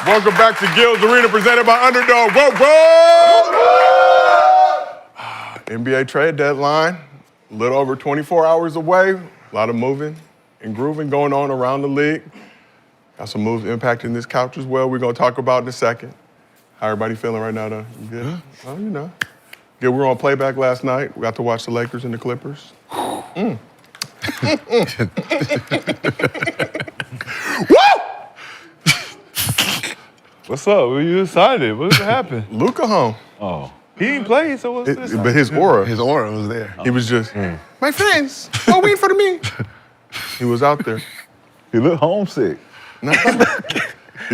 Welcome back to Gil's Arena, presented by Underdog. Whoa, whoa! NBA trade deadline, a little over 24 hours away. A lot of moving and grooving going on around the league. Got some moves impacting this couch as well. We're going to talk about in a second. How everybody feeling right now, though? You good? Huh? Oh, you know. Good, we were on playback last night. We got to watch the Lakers and the Clippers. Woo! What's up? Were you excited? What happened? Luka home. Oh. He didn't play, so what's this? But his aura. His aura was there. He was just, my friends, go wait for me. He was out there. He looked homesick. He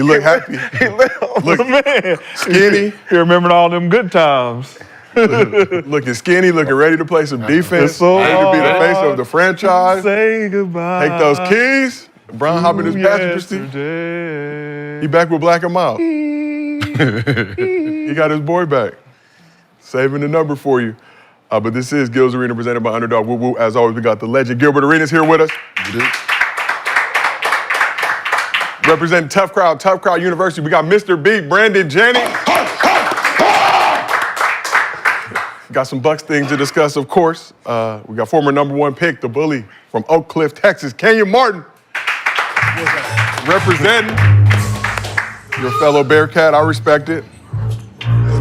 looked happy. He looked man. Skinny. He remembered all them good times. Looking skinny, looking ready to play some defense. So ready to be the face of the franchise. Say goodbye. Take those keys. Bron hop in his passenger seat. He back with Black and Mild. He got his boy back. Saving the number for you. But this is Gil's Arena, presented by Underdog. Woo woo. As always, we got the legend Gilbert Arenas here with us. Representing Tough Crowd University, we got Mr. B, Brandon Jennings. Got some Bucks things to discuss, of course. We got former #1 pick, the bully from Oak Cliff, Texas, Kenyon Martin. Representing your fellow Bearcat, I respect it.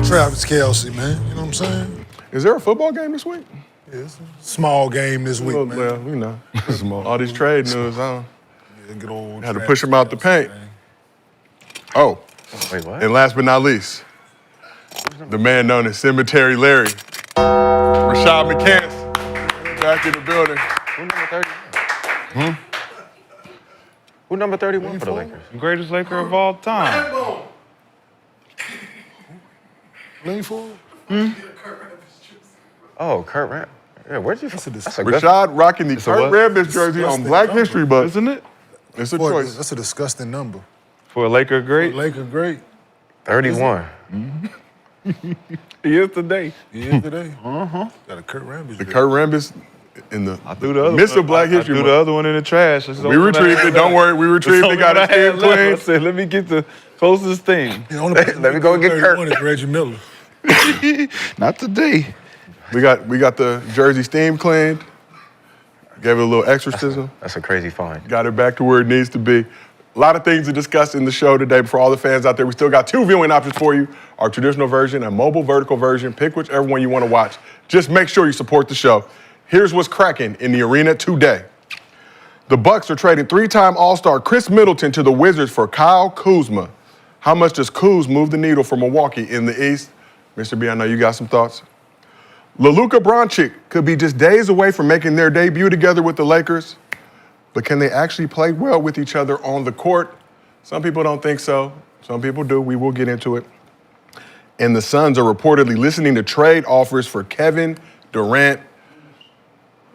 Travis Kelce, man. You know what I'm saying? Is there a football game this week? Yeah, it's a small game this week, man. Well, you know, all these trade news, Yeah, good old had to Travis push him out the Kelce, paint. man. Oh, Wait, what? and last but not least, the man known as Cemetery Larry, Rashad McCants, back in the building. Who number 31? Who number 31 for the Lakers? Greatest Laker of all time. Lean forward. Oh, Kurt Rambis. Yeah, where'd you? That's a Rashad rocking the Kurt what? Rambis jersey on Black History Month. Isn't it? It's a Boy, choice. that's a disgusting number. For a Laker great? Laker great. 31. He is today. He is today. Got a Kurt Rambis. The Kurt Rambis in the Threw the other midst one. of Black History I threw Month. the other one in the trash. We retrieved it. Don't worry. We retrieved it. Got it steamed clean. I said, let me get the closest thing. The only person Let me go get Kurt. is Reggie Miller. Not today. We got the jersey steam cleaned. Gave it a little exorcism. That's a crazy find. Got it back to where it needs to be. A lot of things to discuss in the show today. For all the fans out there, we still got 2 viewing options for you. Our traditional version and mobile vertical version. Pick whichever one you want to watch. Just make sure you support the show. Here's what's cracking in the arena today. The Bucks are trading 3-time All-Star Khris Middleton to the Wizards for Kyle Kuzma. How much does Kuz move the needle for Milwaukee in the East? Mr. B, I know you got some thoughts. Luka Doncic could be just days away from making their debut together with the Lakers, but can they actually play well with each other on the court? Some people don't think so. Some people do. We will get into it. And the Suns are reportedly listening to trade offers for Kevin Durant.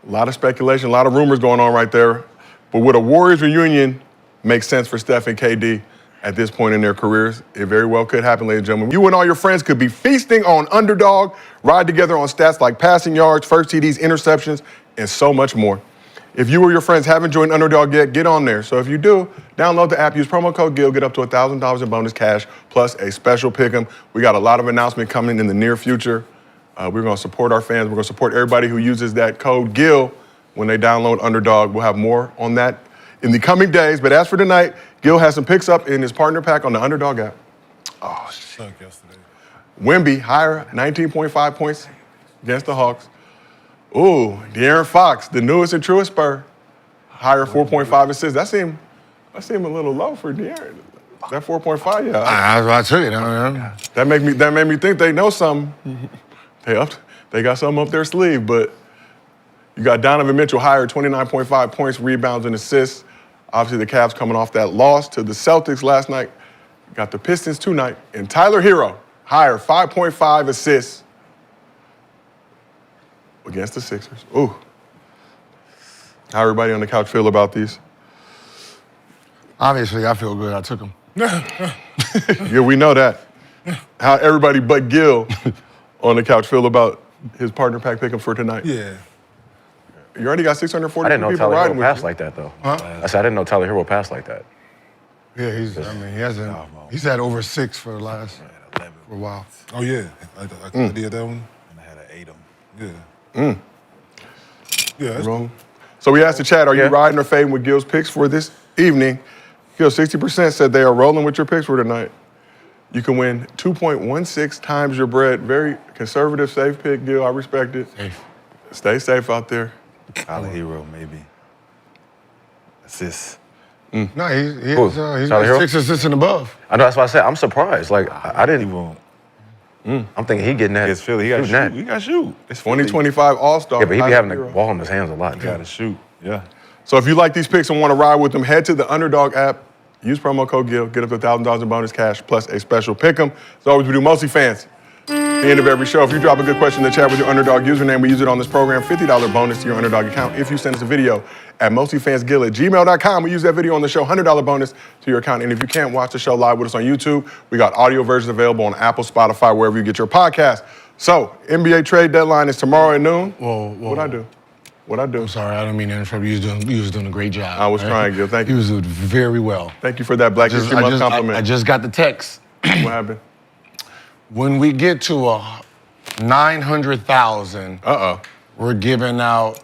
A lot of speculation, a lot of rumors going on right there. But would a Warriors reunion make sense for Steph and KD at this point in their careers? It very well could happen, ladies and gentlemen. You and all your friends could be feasting on Underdog, ride together on stats like passing yards, first TDs, interceptions, and so much more. If you or your friends haven't joined Underdog yet, get on there. So if you do, download the app, use promo code GIL, get up to $1,000 in bonus cash, plus a special pick'em. We got a lot of announcements coming in the near future. We're gonna support our fans. We're gonna support everybody who uses that code GIL when they download Underdog. We'll have more on that in the coming days. But as for tonight, Gil has some picks up in his partner pack on the Underdog app. Oh, shit. Sunk yesterday. Wemby, higher, 19.5 points against the Hawks. Ooh, De'Aaron Fox, the newest and truest Spur, higher 4.5 assists. That seemed a little low for De'Aaron. That 4.5, yeah. I took it. That made me think they know something. They got something up their sleeve, but you got Donovan Mitchell higher, 29.5 points, rebounds, and assists. Obviously, the Cavs coming off that loss to the Celtics last night. Got the Pistons tonight. And Tyler Hero, higher, 5.5 assists against the Sixers. Ooh. How everybody on the couch feel about these? Obviously, I feel good. I took him. Yeah, we know that. How everybody but Gil on the couch feel about his partner pack picking for tonight. Yeah. You already got 640 I didn't know people Tyler riding Hero with passed you. like that, though. Huh? I said I didn't know Tyler Hero passed like that. Yeah, he hasn't. He's had over 6 for the last for a while. Oh yeah, I did that one. And I had an 8 Yeah. Yeah. That's Wrong. So we asked the chat, are you riding or fading with Gil's picks for this evening? Gil, 60% said they are rolling with your picks for tonight. You can win 2.16 times your bread. Very conservative, safe pick, Gil. I respect it. Safe. Stay safe out there. Tyler Hero, maybe. Assists. No, he's Tyler got Hero? 6 assists and above. I know, that's why I said I'm surprised. Like, I didn't. He won't. I'm thinking he getting that. It's Philly. He got to shooting shoot. that. He got to shoot. It's Philly. 2025 All-Star. Yeah, but he be Tyler having Hero. the ball in his hands a lot. He got to shoot. Yeah. So if you like these picks and want to ride with them, head to the Underdog app. Use promo code GIL. Get up to $1,000 in bonus cash plus a special pick 'em. As always, we do MostlyFans. At the end of every show, if you drop a good question in the chat with your Underdog username, we use it on this program. $50 bonus to your Underdog account. If you send us a video at mostlyfansgil@gmail.com, we use that video on the show. $100 bonus to your account. And if you can't watch the show live with us on YouTube, we got audio versions available on Apple, Spotify, wherever you get your podcast. So, NBA trade deadline is tomorrow at noon. Whoa. What'd I do? I'm sorry, I don't mean to interrupt you. You was doing a great job. I was trying, Gil. Thank you. You was doing very well. Thank you for that Black History Month compliment. I just got the text. What happened? When we get to 900,000, we're giving out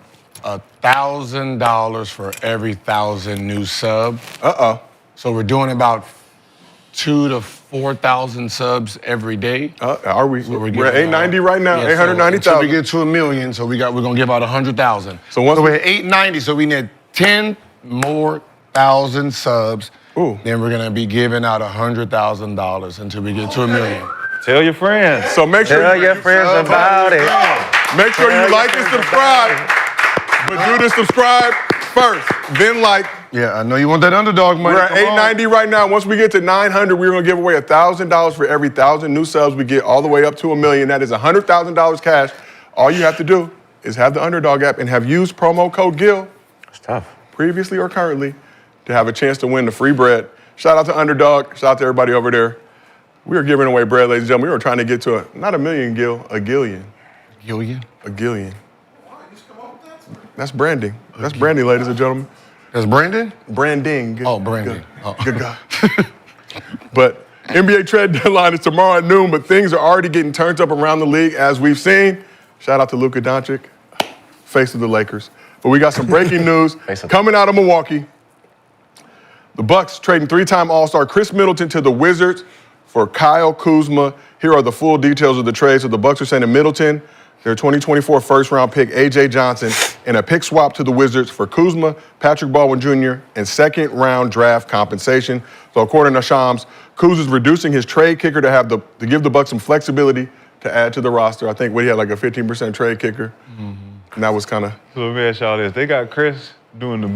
$1,000 for every 1,000 new sub. So we're doing about 2,000 to 4,000 subs every day. Are we? So We're at 890 right now. Yeah, 890,000. So we get to 1 million, so we're gonna give out 100,000. So once we're at 890, so we need 10 more thousand subs. Ooh. Then we're gonna be giving out $100,000 until we get to 1 million. Tell your friends. So make sure Tell your friends about it. Make sure you like and subscribe. But do the subscribe first, then like. Yeah, I know you want that underdog money. We're at Come on. 890 right now. Once we get to 900, we're gonna give away $1,000 for every 1,000 new subs we get, all the way up to 1 million. That is $100,000 cash. All you have to do is have the Underdog app and have used promo code GIL, It's tough. previously or currently, to have a chance to win the free bread. Shout out to Underdog. Shout out to everybody over there. We are giving away bread, ladies and gentlemen. We were trying to get to not 1 million, Gil, a Gillion. Gillion? A Gillion. That's branding. That's branding, ladies and gentlemen. That's Brandon? Branding. Oh, Brandon. Good, Oh. good guy. But NBA trade deadline is tomorrow at noon, but things are already getting turned up around the league as we've seen. Shout out to Luka Doncic, face of the Lakers. But we got some breaking news coming out of Milwaukee. The Bucks trading 3-time All-Star Khris Middleton to the Wizards for Kyle Kuzma. Here are the full details of the trade. So the Bucks are sending Middleton, their 2024 first-round pick, A.J. Johnson, and a pick swap to the Wizards for Kuzma, Patrick Baldwin Jr., and second-round draft compensation. So according to Shams, Kuz is reducing his trade kicker to give the Bucks some flexibility to add to the roster. I think he had like a 15% trade kicker, and that was kind of. So let me ask y'all this. They got Khris doing the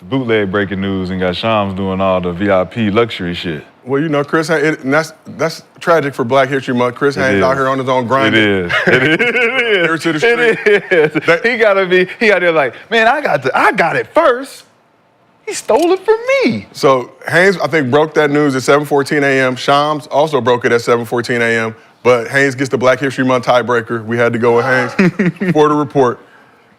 bootleg breaking news and got Shams doing all the VIP luxury shit. Well, you know, Khris, and that's tragic for Black History Month. Khris Haynes out here on his own grind. It is. Here to the street. It is. He gotta be like, man, I got it first. He stole it from me. So Haynes, I think, broke that news at 7:14 a.m. Shams also broke it at 7:14 a.m. But Haynes gets the Black History Month tiebreaker. We had to go with Haynes for the report.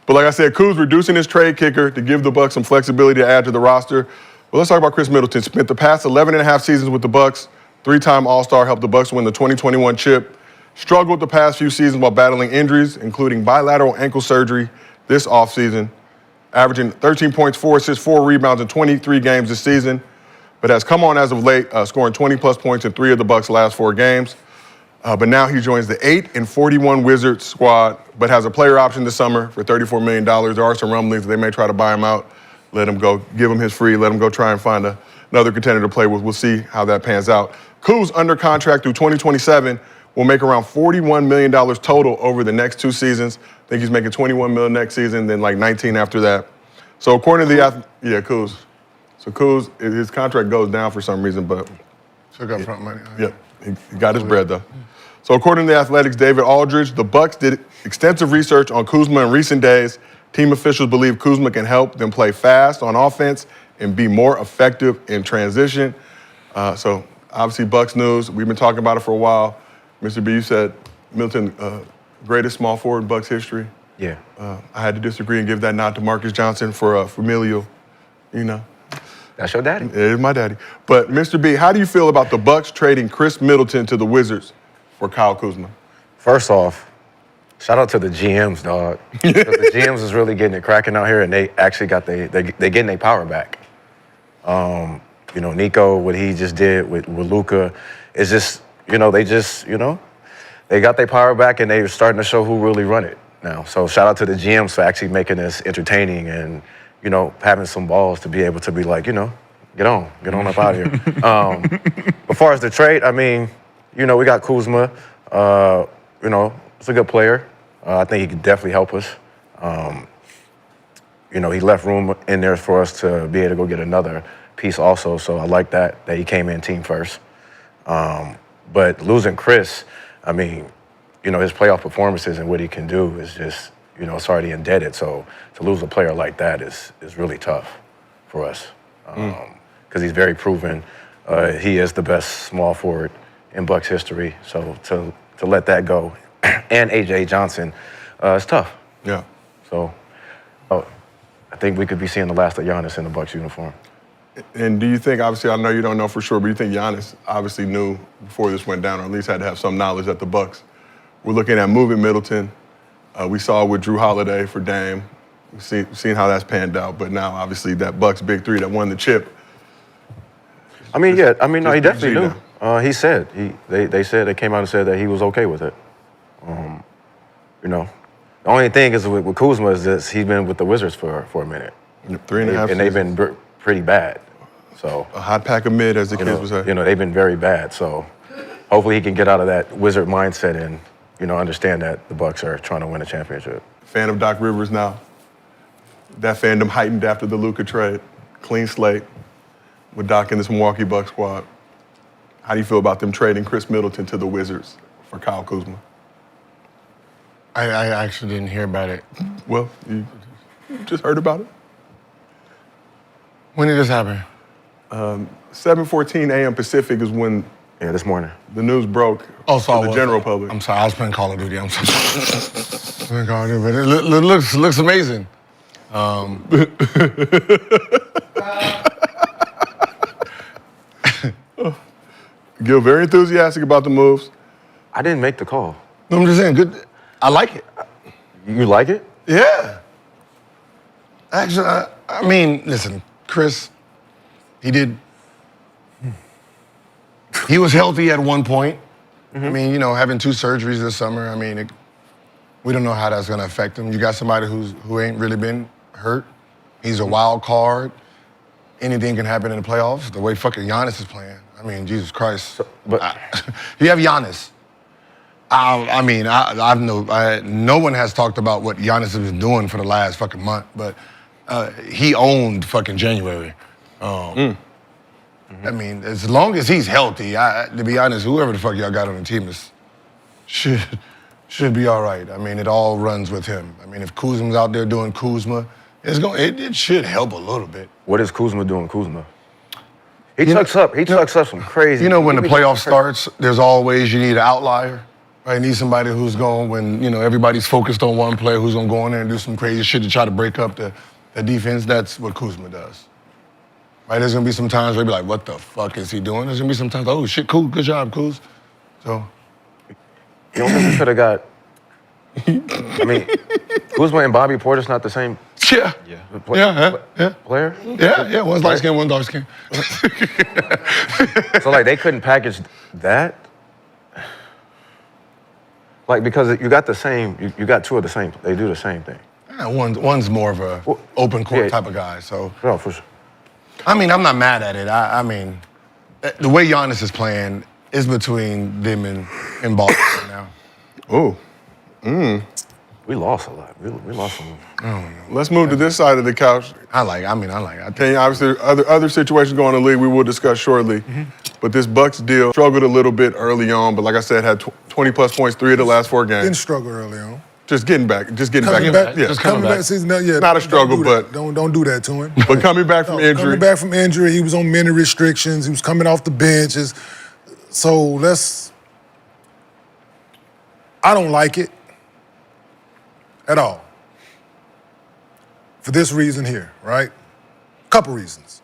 But like I said, Kuz reducing his trade kicker to give the Bucks some flexibility to add to the roster. Well, let's talk about Khris Middleton. Spent the past 11 and a half seasons with the Bucks. 3-time All-Star, helped the Bucks win the 2021 chip. Struggled the past few seasons while battling injuries, including bilateral ankle surgery this offseason. Averaging 13 points, 4 assists, 4 rebounds in 23 games this season. But has come on as of late, scoring 20-plus points in 3 of the Bucks' last 4 games. But now he joins the 8-41 Wizards squad, but has a player option this summer for $34 million. There are some rumblings that they may try to buy him out, let him go, give him his free, let him go try and find another contender to play with. We'll see how that pans out. Kuz, under contract through 2027, will make around $41 million total over the next 2 seasons. I think he's making $21 million next season, then like 19 after that. So according to Kuz. So Kuz, his contract goes down for some reason, but Still got front money. Yep, he got his bread though. So according to the Athletic's David Aldridge, the Bucks did extensive research on Kuzma in recent days. Team officials believe Kuzma can help them play fast on offense and be more effective in transition. So obviously Bucks news. We've been talking about it for a while. Mr. B, you said Middleton, greatest small forward in Bucks history. Yeah. I had to disagree and give that nod to Marcus Johnson for familial, That's your daddy. It is my daddy. But Mr. B, how do you feel about the Bucks trading Khris Middleton to the Wizards for Kyle Kuzma? First off, shout out to the GMs, dog. 'Cause the GMs is really getting it cracking out here, and they actually got they getting their power back. You know, Nico, what he just did with Luka, is just, you know, they got their power back, and they're starting to show who really run it now. So shout out to the GMs for actually making this entertaining and, you know, having some balls to be able to be like, you know, get on up out of here. As far as the trade, I mean, you know, we got Kuzma. You know, it's a good player. I think he could definitely help us. You know, he left room in there for us to be able to go get another piece also. So I like that he came in team first. But losing Khris, I mean, you know, his playoff performances and what he can do is just, you know, it's already indebted. So to lose a player like that is really tough for us because he's very proven. He is the best small forward in Bucks history. So to let that go, and A.J. Johnson, it's tough. Yeah. So I think we could be seeing the last of Giannis in the Bucks uniform. And do you think, obviously, I know you don't know for sure, but you think Giannis obviously knew before this went down, or at least had to have some knowledge that the Bucks were looking at moving Middleton? We saw with Drew Holiday for Dame. We've seen how that's panned out, but now obviously that Bucks big three that won the chip. I mean, yeah. I mean, no, he definitely PG knew. He said they came out and said that he was okay with it. You know, the only thing is with Kuzma is that he's been with the Wizards for a minute. 3.5 and they've been pretty bad. So a hot pack of mid, as the kids would say. You know, they've been very bad. So hopefully he can get out of that Wizard mindset and, you know, understand that the Bucks are trying to win a championship. Fan of Doc Rivers now. That fandom heightened after the Luka trade. Clean slate with Doc and this Milwaukee Bucks squad. How do you feel about them trading Khris Middleton to the Wizards for Kyle Kuzma? I actually didn't hear about it. Well, you just heard about it. When did this happen? 7:14 a.m. Pacific is when this morning the news broke So to the general public. I'm sorry, I was playing Call of Duty. I'm sorry. Call of Duty, but it looks amazing. Gil, very enthusiastic about the moves. I didn't make the call. No, I'm just saying, good. I like it. You like it? Yeah. Actually, I mean, listen, Khris, he was healthy at one point. I mean, you know, having 2 surgeries this summer, I mean, we don't know how that's going to affect him. You got somebody who ain't really been hurt. He's a wild card. Anything can happen in the playoffs. The way fucking Giannis is playing. I mean, Jesus Christ. But you have Giannis. I mean, no one has talked about what Giannis has been doing for the last fucking month, but he owned fucking January. I mean, as long as he's healthy, to be honest, whoever the fuck y'all got on the team should be all right. I mean, it all runs with him. I mean, if Kuzma's out there doing Kuzma, it should help a little bit. What is Kuzma doing, Kuzma? He tucks up some crazy. You know, when the playoff starts, there's always, you need an outlier. Right? You need somebody who's going, when, you know, everybody's focused on one player who's going to go in there and do some crazy shit to try to break up the defense. That's what Kuzma does. Right? There's going to be some times where you'll be like, what the fuck is he doing? There's going to be some times, oh, shit, cool, good job, Kuz. So. You don't think he could have got... I mean, Kuzma and Bobby Porter's not the same... Yeah. Player? Yeah. One's light skin, one's dark skin. So, like, they couldn't package that? Like, because you got the same, you got 2 of the same, they do the same thing. Yeah, one's more of a open court type of guy, so. No, for sure. I mean, I'm not mad at it. I mean, the way Giannis is playing is between them and Boston now. Oh. We lost a lot. We lost some. Let's move to this side of the couch. I like it. Kenyon, obviously, other situations going on in the league we will discuss shortly. But this Bucks deal struggled a little bit early on, but like I said, had 20-plus points 3 of the last 4 games. Didn't struggle early on. Just getting back. Coming back. Yeah. Just Coming back season, yeah. Not a struggle, but don't do that to him. But coming back from injury. Coming back from injury, he was on many restrictions. He was coming off the bench. So I don't like it at all. For this reason here, right? Couple reasons.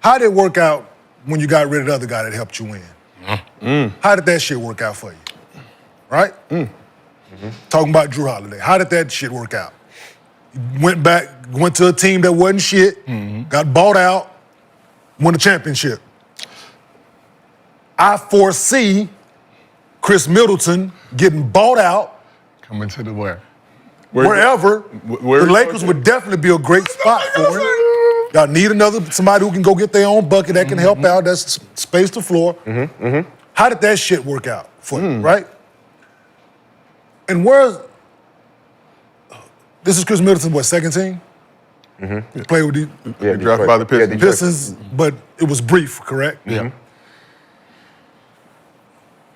How did it work out when you got rid of the other guy that helped you win? How did that shit work out for you? Right? Talking about Drew Holiday. How did that shit work out? You went to a team that wasn't shit, got bought out, won a championship. I foresee Khris Middleton getting bought out. Coming to the where? Wherever, the Lakers would definitely be a great spot for him. Y'all need somebody who can go get their own bucket that can help out. That's space the floor. How did that shit work out for you, right? And this is Khris Middleton, what, second team? Played with the Drafted by the Pistons. Pistons, but it was brief, correct? Yeah.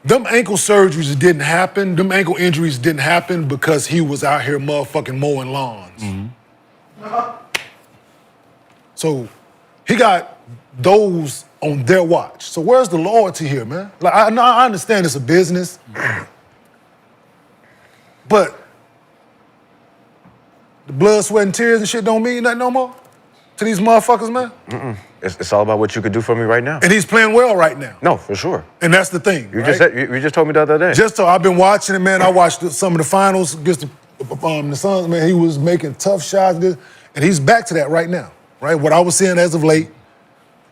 Them ankle surgeries didn't happen. Them ankle injuries didn't happen because he was out here motherfucking mowing lawns. So he got those on their watch. So where's the loyalty here, man? Like I understand it's a business, but the blood, sweat, and tears and shit don't mean nothing no more to these motherfuckers, man. It's all about what you could do for me right now. And he's playing well right now. No, for sure. And that's the thing. You right? just told me the other day. I've been watching it, man. I watched some of the finals against the Suns, man. He was making tough shots, and he's back to that right now, right? What I was seeing as of late,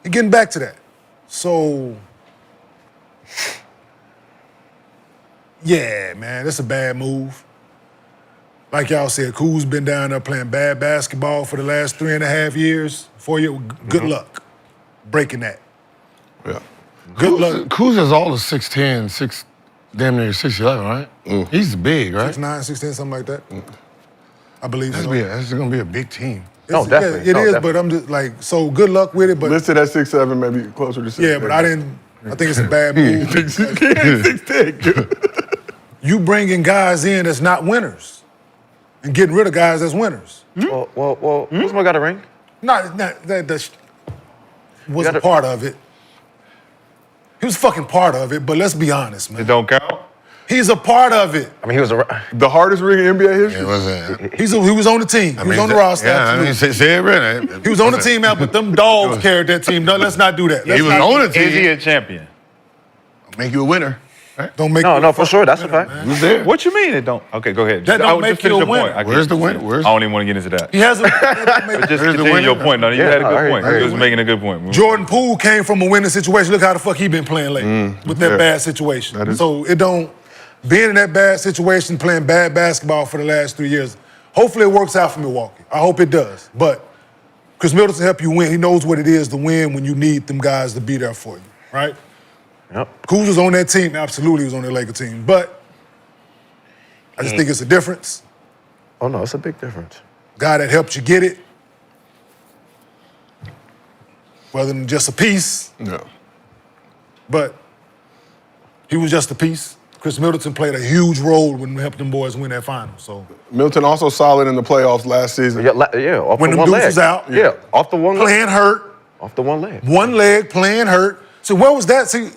he's getting back to that. So, yeah, man, that's a bad move. Like y'all said, Kuz's been down there playing bad basketball for the last 3.5 years, 4 years. Good luck breaking that. Yeah. Good luck. Kuz is all of 6'10", damn near 6'11", right? He's big, right? 6'9", 6'10", something like that. I believe so. That's going to be a big team. No, definitely. It is, definitely. but I'm just like, so good luck with it. But Listed at 6'7", maybe closer to 6'10". yeah, but I think it's a bad move. 6'10". You bringing guys in that's not winners and getting rid of guys that's winners. Well, Kuzma got a ring. That wasn't part of it. He was fucking part of it, but let's be honest, man. It don't count? He's a part of it. I mean, he was The hardest ring in NBA history? It wasn't. He was on the team. He was on the roster. Yeah, I mean, absolutely. say it really. He was on the team out, but them dogs carried that team. No, let's not do that. He was on the Is he team. a champion? Make you a winner. Don't make No, for sure. That's a fact. He was there. What you mean it don't? Okay, go ahead. That don't make just you finish a your winner. point. Where's the winner? I don't even want to get into that. He has a. that don't make- Just Where's the continue your winner? point. No, you Yeah, had a I good heard- point. I heard You was the making a good point. Jordan Poole came from a winning situation. Look how the fuck he been playing lately with that Yeah. bad situation. That is- So it don't, being in that bad situation, playing bad basketball for the last 3 years, hopefully it works out for Milwaukee. I hope it does. But Khris Middleton help you win. He knows what it is to win when you need them guys to be there for you, right? Yep. Kuz was on that team. Absolutely was on that Laker team. But I just think it's a difference. Oh no, it's a big difference. Guy that helped you get it, rather than just a piece. No. But he was just a piece. Khris Middleton played a huge role when helping them boys win that final. So Milton also solid in the playoffs last season. Yeah, off When the them one dudes leg. was out. Yeah, off the one leg. playing hurt, Off the one leg. one leg, playing hurt. So where was that? See,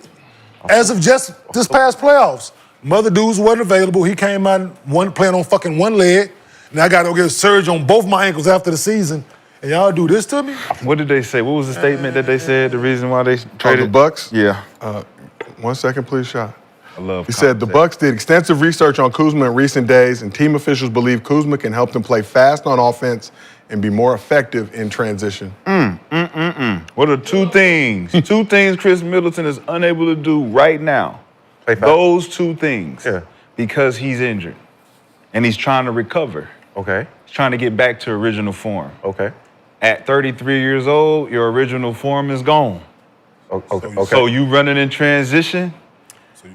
as of just this past playoffs, mother dudes wasn't available. He came out playing on fucking one leg. And I got to get a surgery on both my ankles after the season. And y'all do this to me? What did they say? What was the statement that they said? The reason why they Oh, traded the Bucks? Yeah, 1 second, please, Shot. I love. He said the conversation. Bucks did extensive research on Kuzma in recent days, and team officials believe Kuzma can help them play fast on offense and be more effective in transition. What are two things? Two things Khris Middleton is unable to do right now. Play fast. Those two things. Yeah. Because he's injured, and he's trying to recover. Okay. He's trying to get back to original form. Okay. At 33 years old, your original form is gone. Okay. So you running in transition,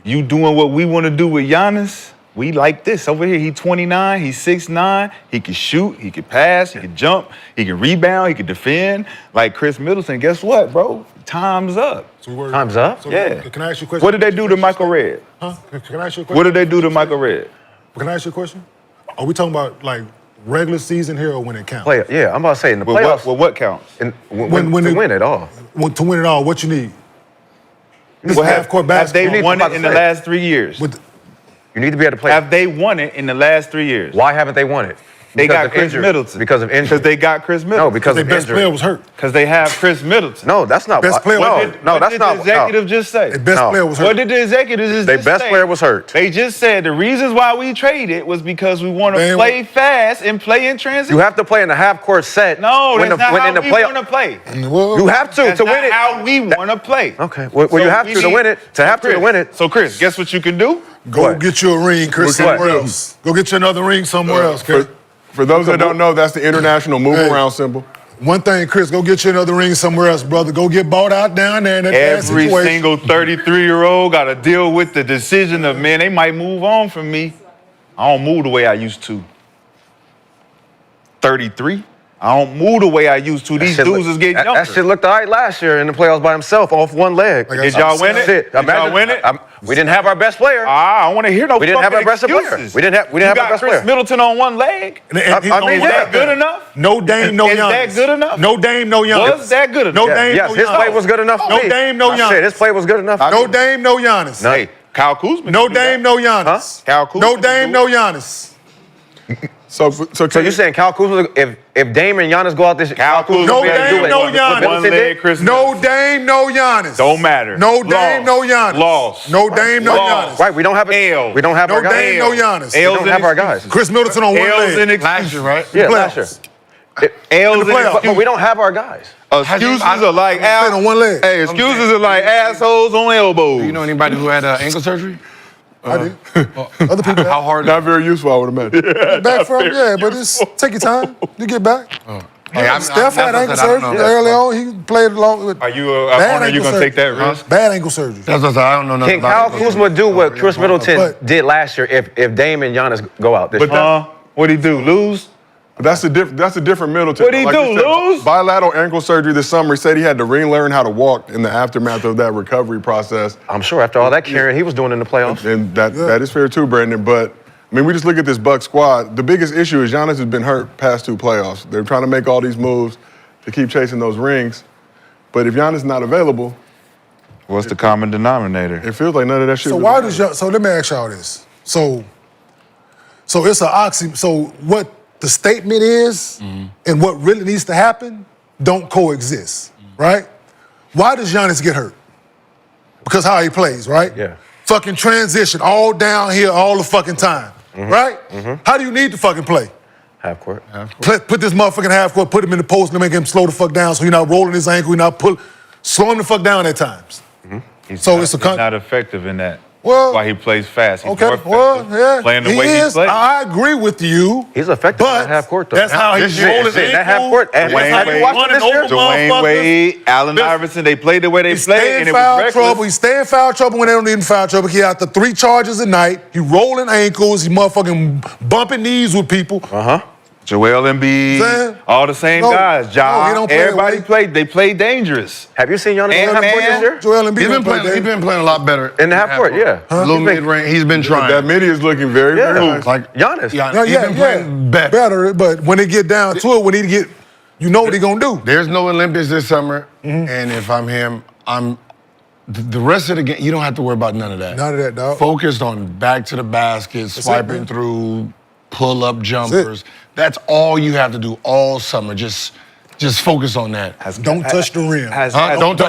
you doing what we want to do with Giannis. We like this over here. He's 29, he's 6'9", he can shoot, he can pass, he can jump, he can rebound, he can defend. Like Khris Middleton, guess what, bro? Time's up. Time's up? So Yeah. Can I ask you a question? What did they do to Michael Redd? Huh? Can I ask you a question? What did they do to Michael Redd? Can I ask you a question? Are we talking about like regular season here or when it counts? Yeah, I'm about to say in the playoffs. What counts? to when win it all. To win it all, what you need? This What half-court have they basketball. won it in the say. last 3 years? With You need to be able to play. Have they won it in the last 3 years? Why haven't they won it? They Because got of Chris injury. Middleton. Because of injury. Because they got Chris Middleton. No, because Their of best injury. player was hurt. Because they have Chris Middleton. No, that's not Best player was no, hurt. no, What that's did not the executive just say? Their best No. player was What hurt. did the executives Their just best say? player was hurt. They just said the reasons why we traded was because we want Man, to play fast and play in transition. You have to play in a half-court set. No, that's not how in the we playoff- want to play. Well, You have to That's to not win it. how we want to play. Okay. Well, you have we to need- win it. To have to Chris, win it. So, Chris, guess what you can do? Go What? get you a ring, Chris, What? somewhere else. Go get you another ring somewhere else, Chris. For those that don't know, that's the international move Hey. around symbol. One thing, Chris, go get you another ring somewhere else, brother. Go get bought out down there in that bad Every situation. single 33-year-old got to deal with the decision of, man, they might move on from me. I don't move the way I used to. 33? I don't move the way I used to. These Shit dudes look- is getting that, younger. That shit looked all right last year in the playoffs by himself off one leg. Like I Did y'all win it? Shit. Did y'all win it? We didn't have our best player. I don't want to hear no We didn't have fucking our best player. excuses. We didn't have our You got best Chris player. Middleton on one leg. And I mean, on Is yeah. that good enough? No Dame, no Is Giannis. that good enough? No Dame, no Giannis. Was that good enough? No Yeah, Dame, yes, no his Giannis. play was good enough for No me. Dame, no I Giannis. said his play was good enough. No Dame, no Giannis. No. Hey, Kyle Kuzma. No can do Dame, that. no Giannis. Kyle Kuzma No can Dame, do no it. Giannis. So So you're saying Kyle Kuzma, if Dame and Giannis go out this, Kyle Kuzma No be able to Dame, do it. no What Giannis. One leg, Chris No Middleton. Dame, no Giannis. Don't matter. No Dame, no Lost. Giannis. Lost. No Dame, no Lost. Giannis. right? We don't have L. We don't have No our guys. Dame, no Giannis. We L's don't and have our excuses. guys. Chris Middleton on one L's leg. and Last year, excuses. right? Yeah, playoffs. last year. L's In and the playoffs. But we don't have our guys. Excuses I- are like played on one leg. Hey, excuses are like assholes on elbows. Do you know anybody who had ankle surgery? I did. Other people How hard? not very useful, I would imagine. back from, yeah, but it's take your time. You get back. Hey, Steph had ankle that's what I surgery don't know. early on. He played along with Are you a bad owner? You ankle gonna surgery. take that risk? Bad ankle surgery. That's what I said. I don't know nothing Can Kyle about it. Kuzma do what Chris Middleton But- did last year if Dame and Giannis go out this But year? what'd he do? Lose? That's a different Middleton. What'd he do, you said, lose? Bilateral ankle surgery this summer. He said he had to relearn how to walk in the aftermath of that recovery process. I'm sure after all that carrying he was doing in the playoffs. And that is fair too, Brandon. But I mean, we just look at this Bucks squad. The biggest issue is Giannis has been hurt past two playoffs. They're trying to make all these moves to keep chasing those rings. But if Giannis is not available, What's the common denominator? it feels like none of that shit. So really why matters. does y'all? So let me ask y'all this. So it's an oxy. So what the statement is and what really needs to happen don't coexist, right? Why does Giannis get hurt? Because how he plays, right? Yeah. Fucking transition all down here all the fucking time, right? How do you need to fucking play? Half court. Put this motherfucking half court, put him in the post, and make him slow the fuck down so he's not rolling his ankle, he's not slow him the fuck down at times. So it's a he's not effective in that. Well, That's why he plays fast. He's Okay, more effective well, yeah, playing the he way is. he plays. I agree with you. He's effective but in that half court though. That's how he's Shit, rolling his shit, ankle. that half court. And Dwayne have you Wade, watched him this year? running over Dwayne motherfuckers. Wade, Allen Listen, Iverson, they played the way they He stay played, and in it was foul reckless. trouble. He stay in foul trouble when they don't need in foul trouble. He out the 3 charges a night. He rolling ankles. He motherfucking bumping knees with people. Joel Embiid, Saying? all the same No, guys. no, Ja, he don't play everybody away. played. They played dangerous. Have you seen Giannis in the half court this year? Joel Embiid He's don't been play playing. He's that. been playing a lot better In the half court, yeah. A little mid range. He's been trying. That midi is looking very, Yeah. very nice. Like Giannis. Yeah, he's been playing better. But when they get down to it, when he get, you know what he gonna do. There's no Olympics this summer, and if I'm him, the rest of the game. You don't have to worry about none of that. None of that, dog. Focused on back to the basket, swiping man. through, pull up jumpers. That's all you have to do all summer. Just focus on that. Don't touch the rim.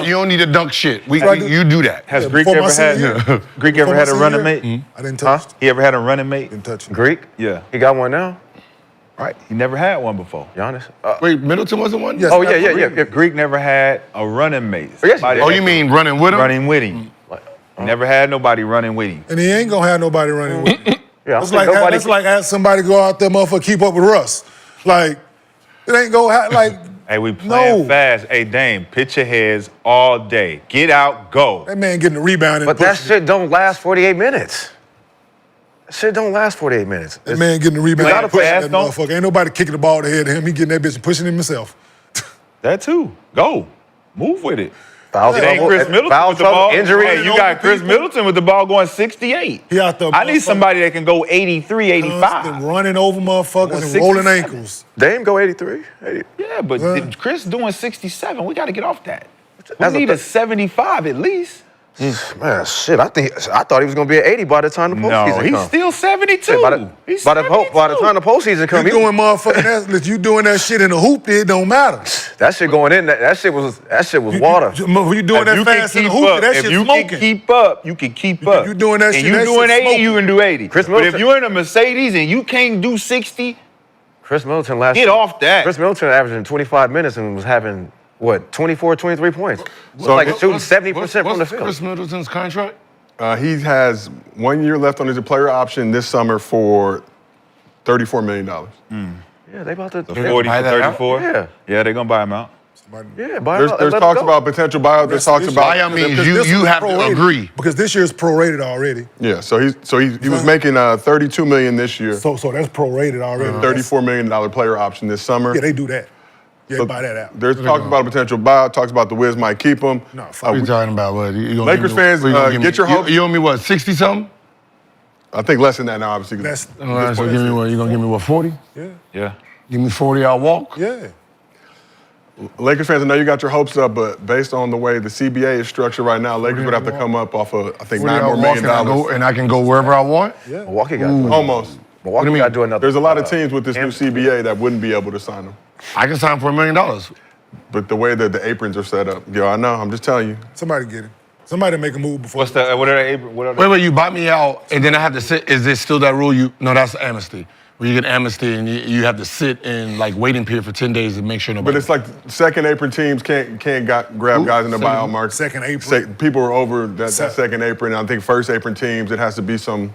You don't need to dunk shit. Right. You do that. Has Yeah, Greek before ever my had senior Greek Before ever my had a senior running year, mate? I didn't touch. He ever had a running mate? Didn't touch him. Greek? Yeah. He got one now? Right. He never had one before. Giannis? Wait, Middleton wasn't one? Yes. Oh, yeah. Greek never had a running mate. yes, he Somebody did. Oh, you mean running with him? running with him? He never had nobody running with him. And he ain't gonna have nobody running with him. Yeah, It's like ask somebody to go out there, motherfucker, keep up with Russ. Like, it ain't gonna happen. Like, Hey, we playing No. fast. Hey, Dame, pitch your heads all day. Get out, go. that man getting the rebound and But that pushing. shit don't last 48 minutes. That shit don't last 48 minutes. That man getting the rebound Playing and pushing fast, that don't- motherfucker. Ain't nobody kicking the ball to the head of him. He getting that bitch and pushing him himself. That too. Go. Move with it. Foul It ain't trouble, Chris Middleton foul with the trouble, ball. injury. Hey, you got Chris People. Middleton with the ball going 68. He out there, I need motherfucker. somebody that can go 83, 85. Constant running over motherfuckers and 67. rolling ankles. Dame go 83. 80. Yeah, but Chris doing 67. We got to get off that. We As a need a th- 75 at least. Man, shit, I thought he was gonna be at 80 by the time the postseason No, he's come. still 72. By the He's time the 72. postseason come, You doing motherfucking that? You doing that shit in the hoop? It don't matter. that shit going in. That shit was water. You doing If that you can fast in the keep hoop? up, That if shit you smoking. can keep up, you can keep up. you doing that and shit, you that doing shit 80, you smoking. can do 80. Chris But if Middleton- you're in a Mercedes and you can't do 60, Chris Middleton last. get off that. Chris Middleton averaging 25 minutes and was having what 24, 23 points. So like What's- shooting 70% from the what's field. Chris Middleton's contract? He has 1 year left on his player option this summer for $34 million. Yeah, they about to. The 40 buy to that out? 34? Yeah. Yeah, they're going to buy him out. Yeah, buy There's it out and let talks him go. about potential buyout. There's talks about Buyout means Because you this is have to prorated. agree. Because this year's prorated already. yeah. So he was making $32 million this year, So that's prorated already. $34 million player option this summer. Yeah, they do that. Yeah, So buy that out. There's talks about a potential buyout. Talks about the Wiz might keep him. No, What fuck. are you talking about? What? You gonna Lakers give me- fans, what you gonna give get me? your hopes- You owe me what, 60 something? I think less than that now, obviously. That's All right, so give me what? You gonna give me what, 40? Yeah. Give me 40, I'll walk. yeah. Lakers fans, I know you got your hopes up, but based on the way the CBA is structured right now, Lakers would have to come up off of, I think, 40, $9 I'll more walk million. and I can go wherever I want. Milwaukee got to do Almost. Milwaukee got to do another. There's a lot of teams with this new CBA that wouldn't be able to sign them. I can sign for $1 million. But the way that the aprons are set up, yo, I know. I'm just telling you. Somebody get it. Somebody make a move before. What's that? What are they? What are they? Wait, you buy me out, and then I have to sit. Is there still that rule? No, that's amnesty. Where you get amnesty, and you have to sit in like waiting period for 10 days to make sure nobody. But it's like second apron teams can't grab guys in the buyout market. Second apron? People are over that second apron. And I think first apron teams, it has to be some.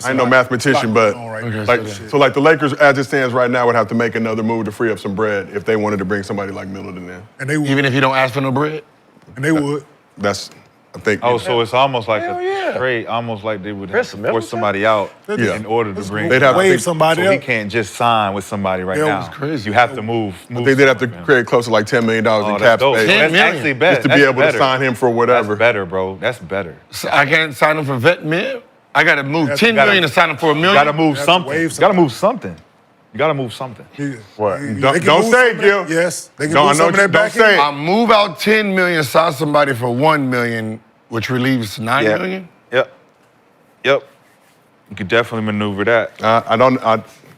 I ain't no mathematician, but like the Lakers, as it stands right now, would have to make another move to free up some bread if they wanted to bring somebody like Middleton in. And they would. even if you don't ask for no bread. And they would. That's, I think. Oh, so it's almost like Hell a yeah. trade, almost like they would have Chris to Middleton? force somebody out Yeah. in order to bring. They'd have to waive think- somebody So he else. can't just sign with somebody right Yeah, it now. was crazy. You have to move. I think they'd have to create close to like $10 million Oh, in that's cap dope. space That's 10 million. actually better. just to be That's able better. to sign him for whatever. That's better, bro. That's better. So I can't sign him for vet mil. I got to move That's- 10 gotta- million to sign him for $1 You million. got to move have to something. waive You got to move something. You got to move something. What? They Don't can move say it, some of Gil. that- Yes. They can Don't- move I know some of what you- that back don't say in. it. I move out 10 million, sign somebody for 1 million, which relieves 9 million. Yep. Yep. You could definitely maneuver that.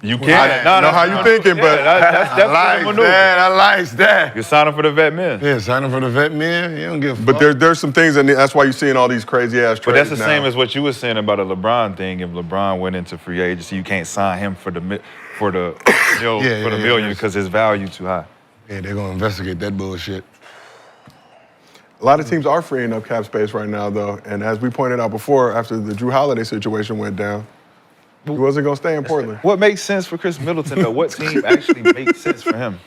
You can. I don't know how you thinking, but that's definitely a maneuver. I like that. You're signing for the vet men. Yeah, sign him for the vet man. You don't give a fuck. But there's some things, and that's why you're seeing all these crazy ass trades. But that's the now. same as what you were saying about a LeBron thing. If LeBron went into free agency, you can't sign him for the million yeah. because his value too high. Yeah, they're going to investigate that bullshit. A lot of teams are freeing up cap space right now, though. And as we pointed out before, after the Drew Holiday situation went down, he wasn't going to stay in Portland. What makes sense for Chris Middleton though? What team actually makes sense for him?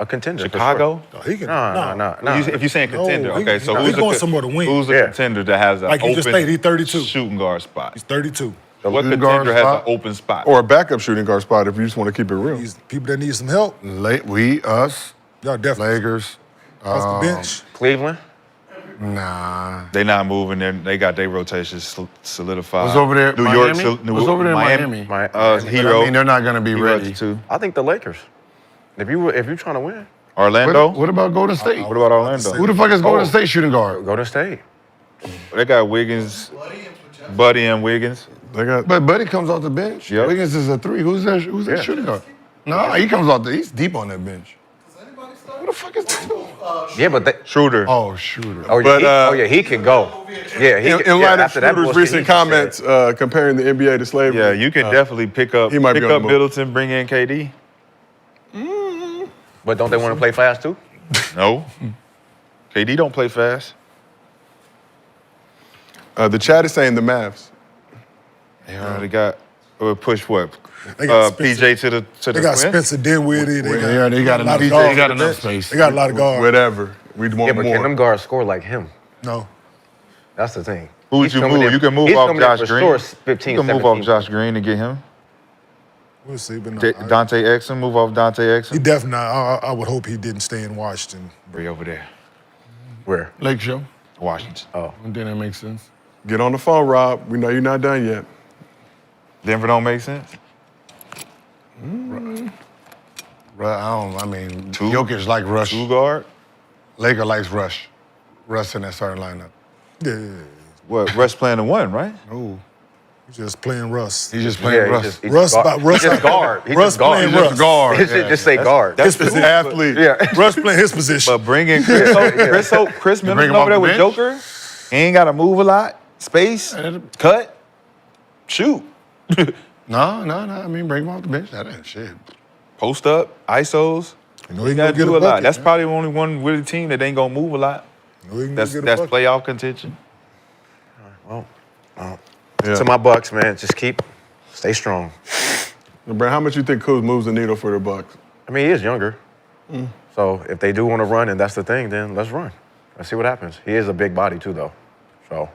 A contender. for Chicago? Oh, he can. No. If you're saying contender, he- okay. So he who's going the, somewhere to win. Who's the Yeah. contender that has an Like you open just stated, he's 32. shooting guard spot? He's 32. What Shooting guard contender has an spot? open spot? Or a backup shooting guard spot if you just want to keep it real. He's people that need some help. Us, Y'all definitely. Lakers. Off the bench. Cleveland. Nah. They not moving. They got their rotation solidified. What's over there? New Miami? York. What's over there in Miami? Hero. I mean, they're not going to be Heroes ready. too. I think the Lakers. If you're trying to win, Orlando. What about Golden State? What about Orlando? Who the fuck is Golden State shooting guard? go to state. They got Wiggins, Buddy and Wiggins. They got But Buddy comes off the bench. Yep. Wiggins is a 3. Who's that Yeah. shooting guard? No, he comes off he's deep on that bench. Who the fuck is that? Yeah, but they, Schroeder. Oh, shooter. he can go. Yeah, he in can, light of after that Schroeder's bullshit, recent he can comments comparing the NBA to slavery. Yeah, you can definitely pick up he might be on the move. Middleton, bring in KD. But don't they want to play fast too? No. KD don't play fast. The chat is saying the Mavs. Yeah, they got push what? They got PJ to the They got Twins? Spencer Dinwiddie. They got a lot enough. of They guards got on the enough bench. space. They got a lot of guards. Whatever. We'd want Yeah, but more. can them guards score like him? No. That's the thing. Who would He's you coming move? in- You can move he's off coming in Josh for Green. sure 15, You can move 17. off Josh Green to get him. We'll see. But no, Dante Exum, move off Dante he Exum. definitely. I would hope he didn't stay in Washington. Bring over there. Where? Lake Show. Washington. Oh, Then that makes sense. Get on the phone, Rob. We know you're not done yet. Denver don't make sense? I mean, Jokic like Rush. Two guard? Laker likes Rush. Rush in that starting lineup. Yeah. What, Russ playing the one, right? No. He's just playing Russ. He's just playing Russ. He Russ just guard. He Russ just guard. playing He just Russ. guard. It should just say guard. His position. Athlete. Yeah. Russ playing his position. But bringing Chris bring Middleton him over off there the with bench? Joker, he ain't got to move a lot. Space, cut, shoot. No. I mean, bring him off the bench. That ain't shit. Post up, ISOs. You know He he got gonna to get do a a lot. bucket, That's man. probably the only one with a team that ain't going to move a lot. You know he can That's get a that's bucket. playoff contention. To my Bucks, man, just stay strong. Brad, how much you think Kuz moves the needle for the Bucks? I mean, he is younger. So if they do want to run and that's the thing, then let's run. Let's see what happens. He is a big body too, though. So,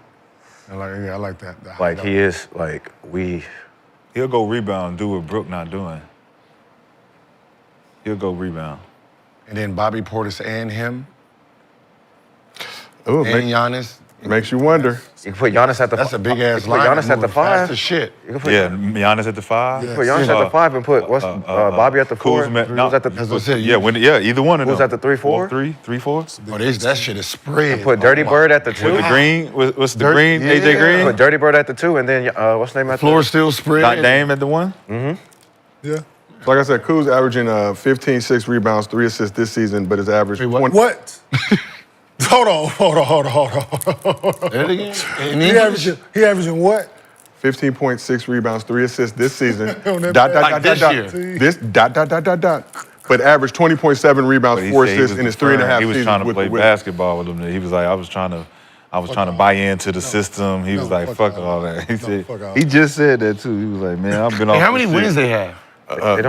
I like that. like, he is, like, He'll go rebound and do what Brook not doing. He'll go rebound. And then Bobby Portis and him Ooh, and Giannis. makes you wonder. you can put Giannis at the That's a big ass you can put line. Giannis at the Fast 5. as shit. You can put, Yeah, Giannis at the 5. Yeah. put Giannis at the 5 and put Bobby at the 4. Kuzma, Who's at the That's what I said. Yeah, either one of them. Who's at the 3-4? 3-4. Oh, that shit is spread. Put Dirty Bird at the 2. With the green, what's the Dirt- green? yeah. AJ Green. Put Dirty Bird at the 2, and then what's the name at Floor the still spread. Got Dame at the 1. Yeah. So like I said, Kuz averaging 15, 6 rebounds, 3 assists this season, but his average Wait, what? 20 What? Hold on. That again? And He averaging what? 15.6 rebounds, 3 assists this season. On that dot, bad. dot, Like dot, this dot, year. This dot. But averaged 20.7 rebounds, But he 4 said he assists was in his deferring. 3.5 He was seasons trying to with play the Wizards. basketball with him. He was like, I was trying to buy into the system. He was like, fuck all that. He said, fuck all he just said that too. He was like, man, I've been off. how many this wins shit. they have?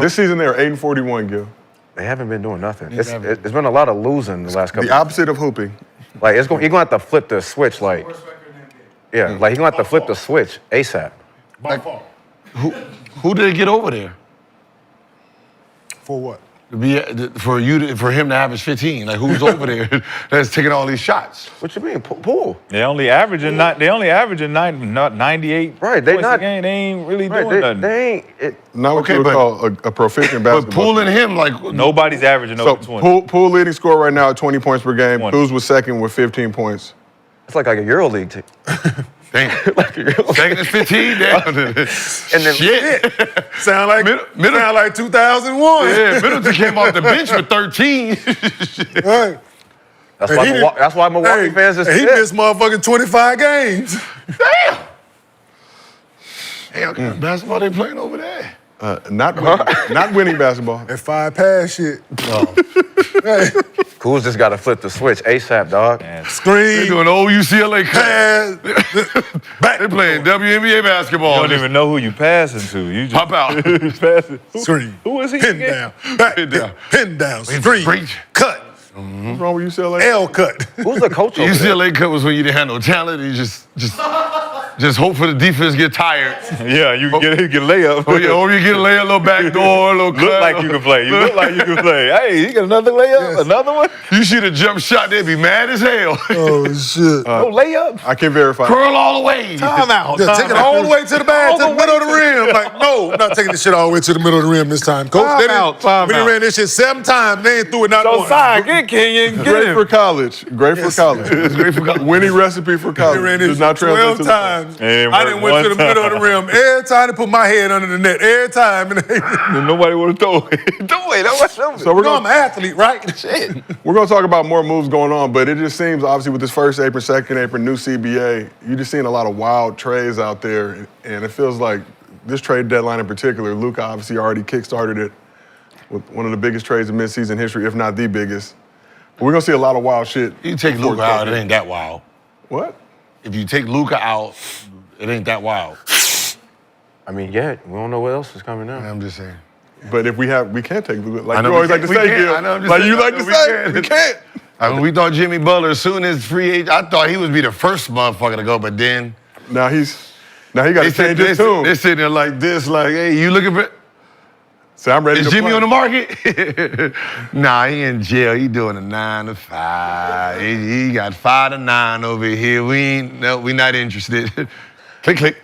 This season they are 8-41, Gil. They haven't been doing nothing. haven't. It's been a lot of losing the last couple. The opposite of hooping. Like you're gonna have to flip the switch. Like, yeah, like you're gonna have to flip the switch ASAP. By far. Who did it get over there? For what? For him to average 15? Like, who's over there that's taking all these shots? What you mean, pool? They only averaging 98 Right, they points not- a game. They ain't really Right? doing nothing. They ain't. Not what Okay, you would but- call a proficient But basketball. pulling him, like, Nobody's averaging So over 20. pool leading scorer right now at 20 points per game. 20. Kuz was second with 15 points. It's like a EuroLeague team. damn. Second is 15, damn. And then Shit. Sound like sound like 2001. Yeah, Middleton came off the bench with 13. Right. that's why Milwaukee fans is He pissed. missed motherfucking 25 games. Damn, basketball they playing over there. Not winning basketball. That 5-pass shit. Hey, Kuz just got to flip the switch ASAP, dog. They screen, doing old UCLA cut. pass, back, They playing WNBA basketball. You don't even know who you passing to. You just Pop out. passing. screen. Who is he Pin again? down, back, Pin down. pin down, screen, Breach. cut, What's wrong with UCLA? L cut. Who's the coach over there? UCLA cut was when you didn't have no talent. You just hope for the defense to get tired. Yeah, you get layup. Or you get a layup, a little back door, a little cut. Look like you can play. You look like you can play. Hey, you got another layup? Yes. Another one? You see the jump shot, they'd be mad as hell. Oh shit. No layup? I can verify. Curl all the way. Time out. Yeah, take it all the way to the bag, to the middle of the rim. Like, no, I'm not taking this shit all the way to the middle of the rim this time, coach. Time out. We done ran this shit 7 times. They ain't threw it not once. Josiah, get Kenyon. Get Great him. for college. Great for college. Winning recipe for They college. ran Does this not translate 12 to the times. Ain't I didn't went worked to the one middle of the rim. Every time they put my head under the net. Every time. Nobody want to throw it. Throw it. So we're You know I'm gonna an athlete, right? Shit. we're gonna talk about more moves going on, but it just seems obviously with this first apron, second apron, new CBA, you just seeing a lot of wild trades out there, and it feels like this trade deadline in particular, Luka obviously already kickstarted it with one of the biggest trades in midseason history, if not the biggest. But we're gonna see a lot of wild shit. You take before Luka out, it it's ain't that wild. What? If you take Luka out, it ain't that wild. I mean, yeah, we don't know what else is coming now. I'm just saying. But if we can't take Luka. Like I know you we always like to can't- we say, can't. Gil. I know, I'm just Like saying, you I like know to we say, can't. we can't. I mean, we thought Jimmy Butler, as soon as free agent, I thought he would be the first motherfucker to go, but then Now he got to change his tune. they're sitting there like this, like, hey, you looking for, So I'm ready is to Jimmy play. on the market? Nah, he in jail. He doing a 9 to 5. He got 5 to 9 over here. We not interested. Click, click.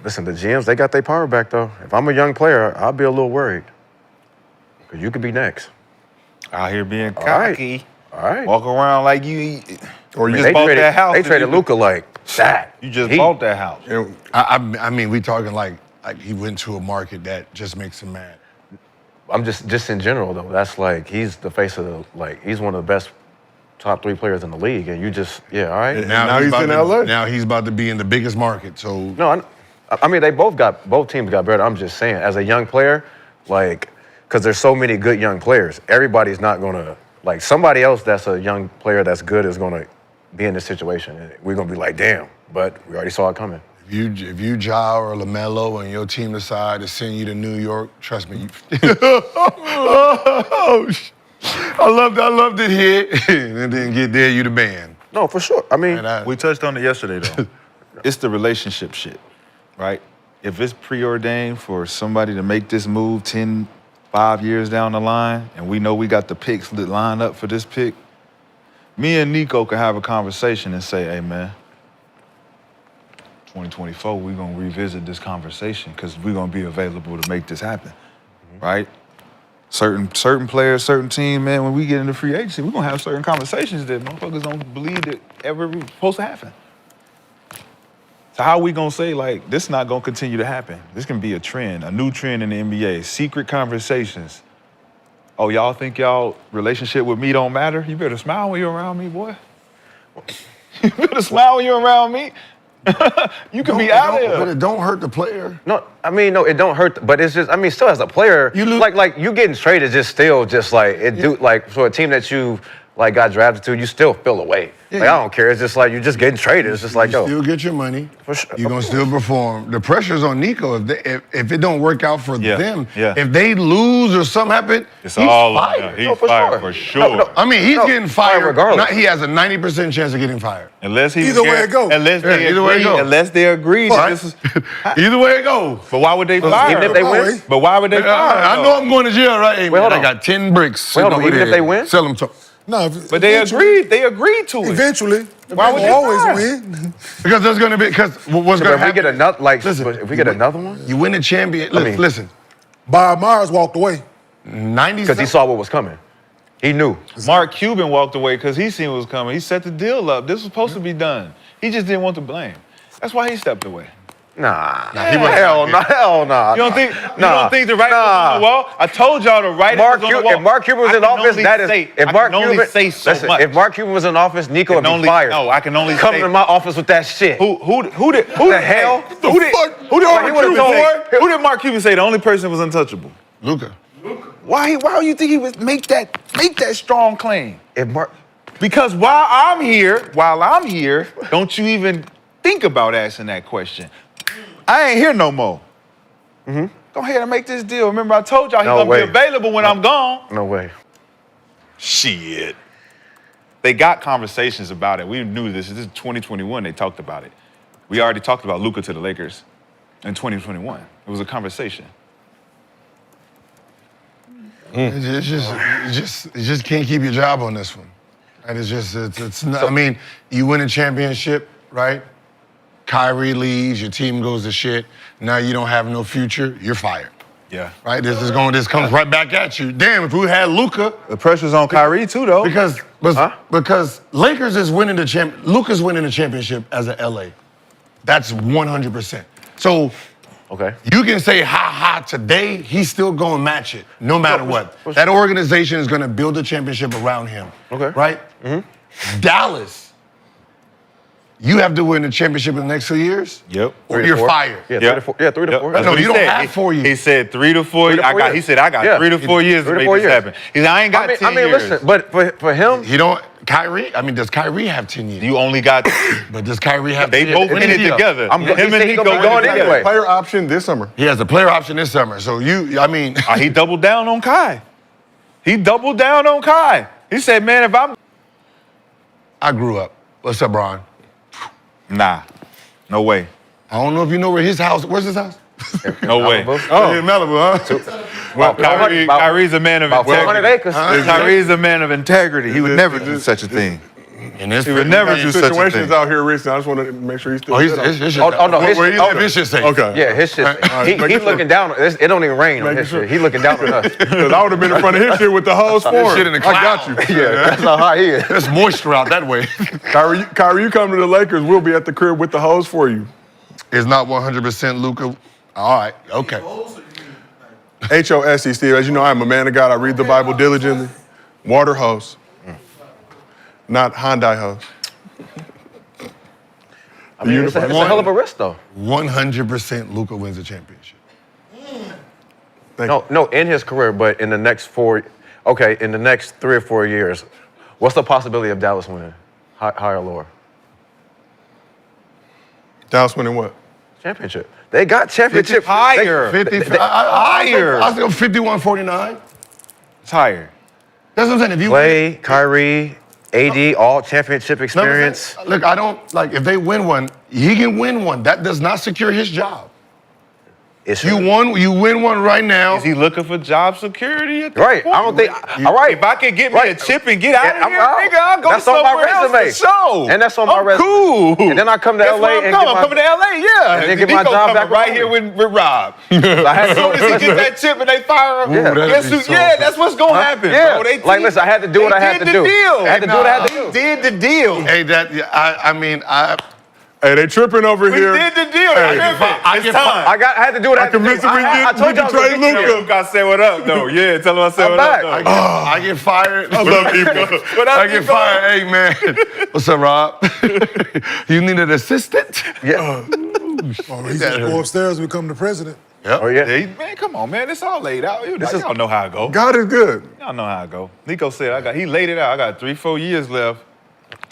Listen, the GMs, they got their power back, though. If I'm a young player, I'll be a little worried. Because you could be next. Out here being right. cocky. All right. Walk around like you Or you just just bought that house. They traded Luka like that. You just bought that house. I mean, we talking like he went to a market that just makes him mad. I'm just in general though. That's like he's the face of the he's one of the best top 3 players in the league, and you just all right. Now he's about in to- LA. Now he's about to be in the biggest market. So No, I mean both teams got better. I'm just saying, as a young player, because there's so many good young players, everybody's not gonna somebody else that's a young player that's good is gonna be in this situation, and we're gonna be like, damn. But we already saw it coming. if you Ja or LaMelo and your team decide to send you to New York, trust me. I loved it here, and then get there, you the band. No, for sure. I mean, We touched on it yesterday, though. It's the relationship shit, right? If it's preordained for somebody to make this move 5 years down the line, and we know we got the picks lined up for this pick, me and Nico could have a conversation and say, hey, man, 2024, we're going to revisit this conversation because we're going to be available to make this happen, right? Certain players, certain team, man, when we get into free agency, we're going to have certain conversations that motherfuckers don't believe that ever was supposed to happen. So how are we going to say, this not going to continue to happen? This can be a trend, a new trend in the NBA, secret conversations. Oh, y'all think y'all relationship with me don't matter? You better smile when you're around me, boy. You better smile when you're around me. You can be out there. But it don't hurt the player. no, it don't hurt, but it's just, still as a player, You lose- like you getting traded is just still just for a team that you got drafted to, you still feel away. Yeah. I don't care. It's just you're just getting traded. It's just You yo. still get your money. For sure. You're gonna still perform. The pressure's on Nico. If it don't work out for Yeah, them, yeah. if they lose or something happen, It's he's all fired. he's No, for fired sure. for sure. No, I mean, he's No, getting fired regardless. He has a 90% chance of getting fired. Unless he Either way it go. Unless they either way it agree, go. unless they agree that this is. Either way it goes. But why would they fire? Even if they him? win? But why would they fire? I him, know though? I'm going to jail, right? Hey, man, hold I on. got 10 bricks. Wait, hold on, sitting over even if there. they win? Sell them to. No, But they agreed. They agreed to it. Eventually, Why would they they always fire? win. Because there's going to be, because what's But going to if we happen? get another, Listen, if we get another one, You win the champion. mean- Listen, Bob Myers walked away. 90. because he saw what was coming, he knew. Mark Cuban walked away because he seen what was coming. He set the deal up. This was supposed to be done. He just didn't want the blame. That's why he stepped away. Nah, wasn't hell nah. You don't think? You don't think the writing was on the wall? I told y'all the writing was on the wall. If Mark Cuban was in office, that is. If Mark Cuban, say so listen, much. if Mark Cuban was in office, Nico would can be only- fired. no, I can only come say- to my office with that shit. Who did the hell? Who did fuck? Who did Like, Mark he would've Cuban told- say? Who did Mark Cuban say the only person was untouchable? Luka. Why do you think he would make that strong claim? If Mark, Because while I'm here, don't you even think about asking that question. I ain't here no more. Go ahead and make this deal. Remember, I told y'all he's No gonna way. be available when I'm gone. no way. Shit. They got conversations about it. We knew this. This is 2021. They talked about it. We already talked about Luka to the Lakers in 2021. It was a conversation. It's just you just can't keep your job on this one. And it's not, I mean, you win a championship, right? Kyrie leaves, your team goes to shit. Now you don't have no future, you're fired. Yeah. Right? This comes right back at you. Damn, if we had Luka, The pressure's on Kyrie too, though. because Lakers is winning the Luka's winning the championship as a LA. That's 100%. So Okay. you can say ha today, he's still going to match it no matter what. for That organization is going to build a championship around him. Okay. Right? Dallas, you have to win the championship in the next 2 years. Yep. Or 3 to you're 4. fired. Yeah, Yep. 3 to 4. That's No, what he you don't said. have 4 years. He said 3 to 4. 3 to 4 years. He said I got Yeah. 3 to 4 years 3 to to make 4 this years. happen. He said I ain't got 10 years. Listen, but for him, He don't, Kyrie, does Kyrie have 10 years? You only got. But does Kyrie have They 10 both When in is it he up? together. I'm- he Him said and he Nico gonna be going together. anyway. Player option this summer. He has a player option this summer. So He doubled down on Kai. He doubled down on Kai. He said, man, if I'm. I grew up. What's up, Bron? Nah. No way. I don't know if you know where's his house is. No way. Malibu. Oh, in Malibu, huh? Well, about- Kyrie's a man of about 400 integrity. acres. Kyrie's a man of integrity. He would never do such a thing. And this He would never Got do some such a situations thing. out here recently. I just want to make sure he's still. Oh, good. his shit. Oh, no, his Where shit- he live, his shit safe. Okay. Yeah, his shit. right, He making sure. looking down. It don't even rain on Making his sure. shit. He looking down on us. Because I would have been in front of his shit with the hose for him. shit in the I got you. Yeah, that's how high he is. There's moisture out that way. Kyrie, you come to the Lakers, we'll be at the crib with the hose for you. It's not 100% Luka. All right, okay. HOSE, Steve. As you know, I'm a man of God. I read the Bible diligently. Water hose, not Hyundai hose. I mean, it's a hell of a risk, though. 100% Luka wins the championship. No, in his career, but in the next in the next 3 or 4 years, what's the possibility of Dallas winning? Higher or lower? Dallas winning what? Championship. They got championship. Higher. 50, higher. I think 51-49. It's higher. That's what I'm saying. If you Clay, Kyrie, AD, all championship experience. Look, I don't like if they win one, he can win one. That does not secure his job. It's You win one right now. Is he looking for job security at this Right. point? I don't think. All right. If I could get me a chip and get out of here, out. nigga, I'll go That's on somewhere my else resume. for sure. And that's on my I'm resume. Cool. And then I come to That's LA where I'm and coming. get I'm my- coming to LA, yeah. and then get my Nico job coming back right with here with Rob. I had As soon as he get that chip and they fire him, Yeah. that'd guess be who? so Yeah, that's what's gonna happen. Yeah. Bro. They Like, listen, I had to do what I had to do. Did the deal. I had to do what I had to do. We did the deal. Hey, I mean, Hey, they tripping over We here. did the deal. Hey, It's time. I had to do what I had to do. convinced him we I told can y'all trade to get Luka. you. Luka said what up, though. Yeah, tell him I said I'm what back. up, though. I get fired. I love Nico. What up, I get Nico? fired. Hey, man. What's up, Rob? You need an assistant? Yeah. Oh, he's just go upstairs and become the president. Oh yeah. Hey, man, come on, man. It's all laid out. Y'all know how it go. God is good. Y'all know how it go. Nico said he laid it out. I got 3-4 years left.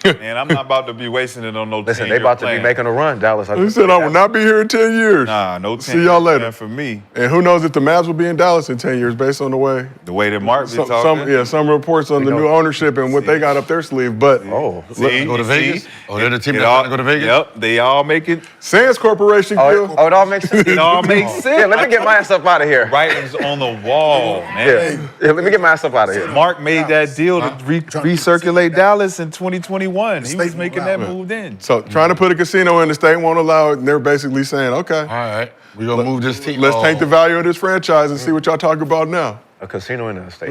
And I'm not about to be wasting it on no Listen, 10-year they about to plan. be making a run, Dallas. He said, I will not be here in 10 years. Nah, no 10 See y'all later. for me. And who knows if the Mavs will be in Dallas in 10 years based on the way. The way that Mark be Some talking. reports on the new ownership and what they got up their sleeve. But Oh. See, Go to Vegas? see? Oh, they're the team It that's all- trying to go to Vegas? Yep, they all make it. Sands Corporation, Gil. Oh, it all makes sense. It all makes sense. Yeah, let me get my ass up out of here. Writings on the wall, man. Yeah, let me get my ass up out of here. Mark made that deal to recirculate Dallas in 2021. He was State making won't that allow move then. So trying to put a casino in, the state won't allow it, and they're basically saying, okay, All right. We're going to move this team. let's tank the value of this franchise and see what y'all talk about now. A casino in the state.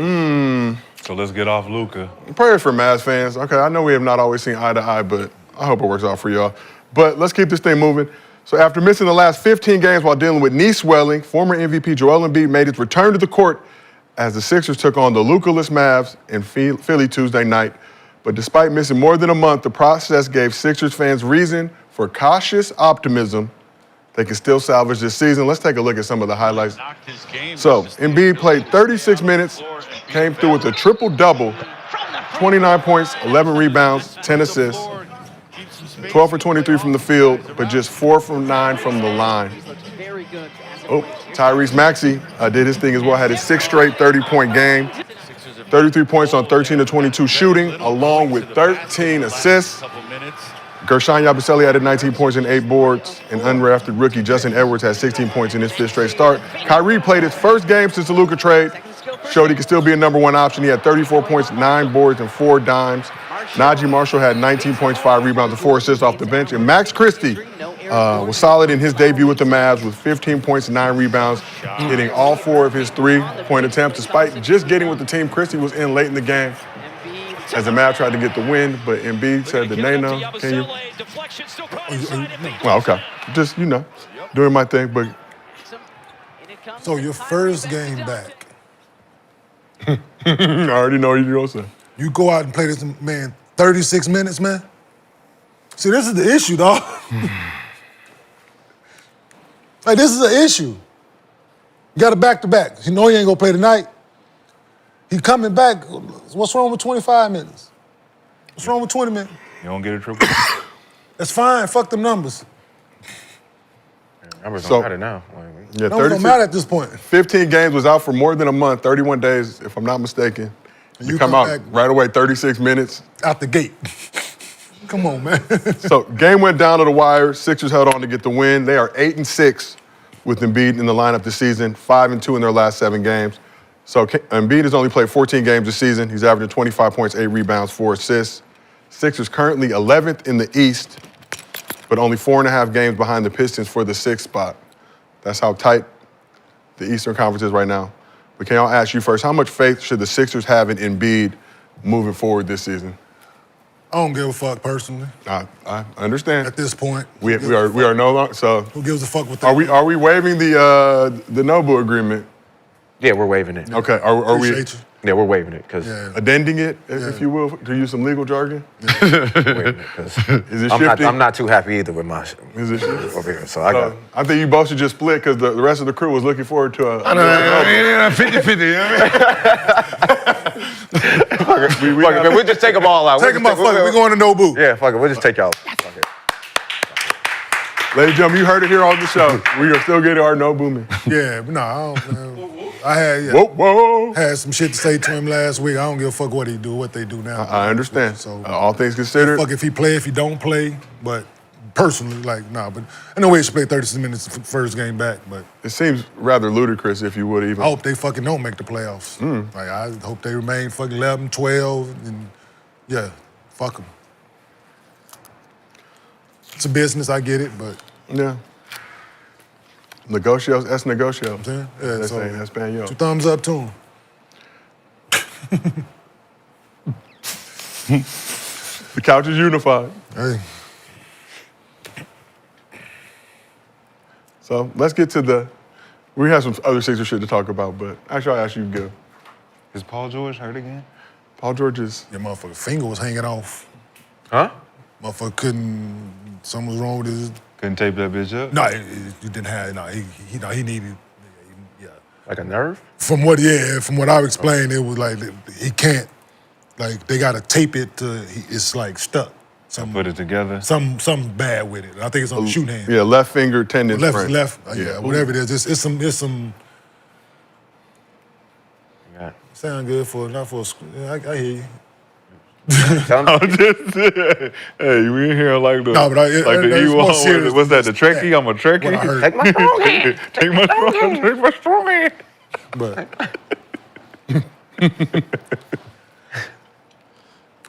So let's get off Luka. Prayers for Mavs fans. Okay, I know we have not always seen eye to eye, but I hope it works out for y'all. But let's keep this thing moving. So after missing the last 15 games while dealing with knee swelling, former MVP Joel Embiid made his return to the court as the Sixers took on the Luka-less Mavs in Philly Tuesday night. But despite missing more than a month, the process gave Sixers fans reason for cautious optimism they can still salvage this season. Let's take a look at some of the highlights. So Embiid played 36 minutes, came through with a triple-double, 29 points, 11 rebounds, 10 assists, 12 for 23 from the field, but just 4 from 9 from the line. Oh, Tyrese Maxey did his thing as well, had his 6th straight 30-point game. 33 points on 13 of 22 shooting, along with 13 assists. Gershon Yabusele added 19 points and 8 boards. And undrafted rookie Justin Edwards had 16 points in his 5th straight start. Kyrie played his first game since the Luka trade. Showed he could still be a number 1 option. He had 34 points, 9 boards, and 4 dimes. Najee Marshall had 19 points, 5 rebounds, and 4 assists off the bench. And Max Christie was solid in his debut with the Mavs with 15 points and 9 rebounds, hitting all 4 of his 3-point attempts. Despite just getting with the team, Christie was in late in the game as the Mavs tried to get the win, but Embiid said the nay-no. Can you? Well, okay. Just, doing my thing, but So your first game back, I already know what you're going to say. you go out and play this man 36 minutes, man. See, this is the issue, dog. Like, this is the issue. You got a back-to-back. You know he ain't gonna play tonight. He coming back. What's wrong with 25 minutes? What's wrong with 20 minutes? You don't get a triple. That's fine. Fuck them numbers. Numbers So- don't matter now. Yeah, Numbers don't matter at this point. 15 games, was out for more than a month, 31 days, if I'm not mistaken. You You come come out back- right away, 36 minutes. Out the gate. Come on, man. So game went down to the wire. Sixers held on to get the win. They are 8-6 with Embiid in the lineup this season, 5-2 in their last 7 games. So Embiid has only played 14 games this season. He's averaging 25 points, 8 rebounds, 4 assists. Sixers currently 11th in the East, but only 4.5 games behind the Pistons for the 6th spot. That's how tight the Eastern Conference is right now. But can y'all ask you first, how much faith should the Sixers have in Embiid moving forward this season? I don't give a fuck personally. I understand. At this point, We are no longer, so who gives a fuck what they are we waiving the Nobu agreement? Yeah, we're waiving it. Okay, are we Appreciate you. Yeah, we're waiving it because addending it, if you will, to use some legal jargon? Is it shifting? I'm not too happy either with my Is it shifting? over here. So I got. I think you both should just split because the rest of the crew was looking forward to a. 50-50, you know what I mean? Fuck it, man, we'll just take them all out. Take them out, fuck it. We're going to Nobu. Yeah, fuck it. We'll just take y'all. Fuck it. Ladies and gentlemen, you heard it here on the show. We are still getting our no booming. Yeah, but no, I don't. I had Whoa. had some shit to say to him last week. I don't give a fuck what he do, what they do now. I understand. So All things considered. fuck if he play, if he don't play. But personally, like, nah. But I know he should play 36 minutes the first game back. But It seems rather ludicrous if you would even. I hope they fucking don't make the playoffs. Like, I hope they remain fucking 11, 12, and yeah, fuck them. It's a business, I get it, but Yeah. Negocios, es negocio. I'm saying, yeah, That's so saying in Espanol. 2 thumbs up to him. The couch is unified. Hey, So let's get to we have some other Sixer shit to talk about, but actually I'll ask you, Gil. Is Paul George hurt again? Paul George is. your motherfucking finger was hanging off. Huh? Motherfucker couldn't. Something was wrong with his. Couldn't tape that bitch up? No, he didn't have. No, he needed. Yeah. Like a nerve? From what I've explained, it was like he can't. Like they gotta tape it to. It's like stuck. Put it together. Something bad with it. I think it's on the shooting hand. Yeah, left finger tendon sprain. Left. Yeah, whatever it is. It's some. Yeah. Sound good for not for. I hear you. Tell him. Hey, we in here like the No, but like the it's evil. more serious What's that? The than Trekkie? I'm a Trekkie. What I heard. Take my strong hand. Take my strong hand. But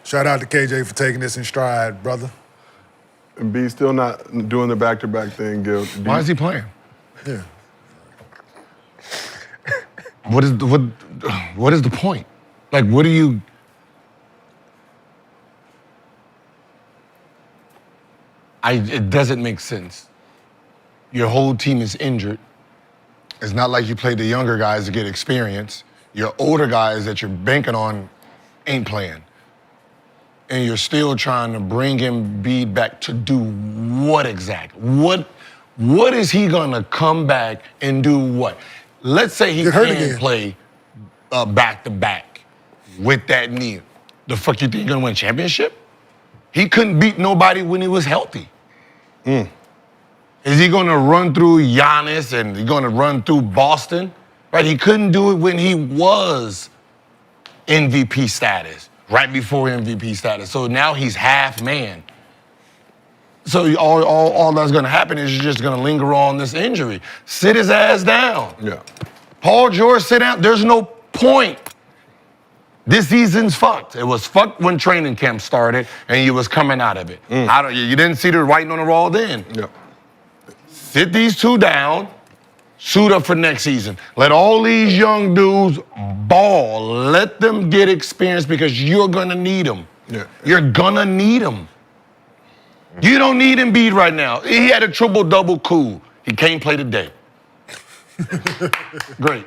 shout out to KJ for taking this in stride, brother. And B still not doing the back-to-back thing, Gil. Why is he playing? Yeah. What is the point? Like, what do you? It doesn't make sense. Your whole team is injured. It's not like you played the younger guys to get experience. Your older guys that you're banking on ain't playing. And you're still trying to bring Embiid back to do what exactly? What is he gonna come back and do what? Let's say he Get hurt can't again. play back-to-back with that knee. The fuck you think you're gonna win a championship? He couldn't beat nobody when he was healthy. Is he gonna run through Giannis and he gonna run through Boston? Right, he couldn't do it when he was MVP status, right before MVP status. So now he's half man. So all that's gonna happen is you're just gonna linger on this injury. Sit his ass down. Yeah. Paul George, sit down. There's no point. This season's fucked. It was fucked when training camp started and you was coming out of it. You didn't see the writing on the wall then. Yeah. Sit these two down, suit up for next season. Let all these young dudes ball. Let them get experience because you're gonna need them. Yeah. You're gonna need them. You don't need Embiid right now. He had a triple-double, cool. He can't play today. Great.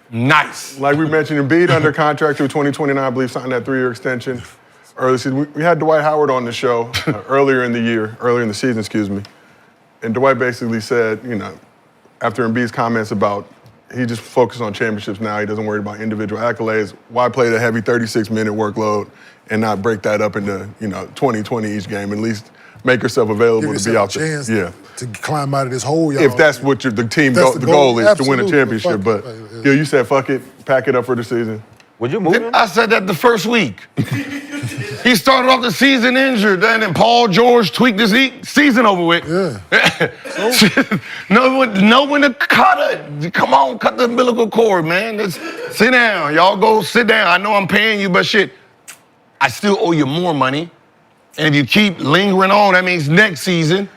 Nice. Like we mentioned, Embiid under contract through 2029, I believe, signed that 3-year extension early season. We had Dwight Howard on the show earlier in the season, excuse me. And Dwight basically said, after Embiid's comments about he just focused on championships now, he doesn't worry about individual accolades. Why play the heavy 36-minute workload and not break that up into, 20 each game? At least make yourself available Give to be yourself out a there. chance Yeah. to climb out of this hole, y'all. If that's what the team That's the the goal goal. is, to win a Absolutely. championship. Fuck But it. you said, fuck it, pack it up for the season. Would you move him? I said that the first week. He started off the season injured, and then Paul George tweaked his season over with. Yeah. know when to cut it. Come on, cut the umbilical cord, man. Let's sit down. Y'all go sit down. I know I'm paying you, but shit, I still owe you more money. And if you keep lingering on, that means next season,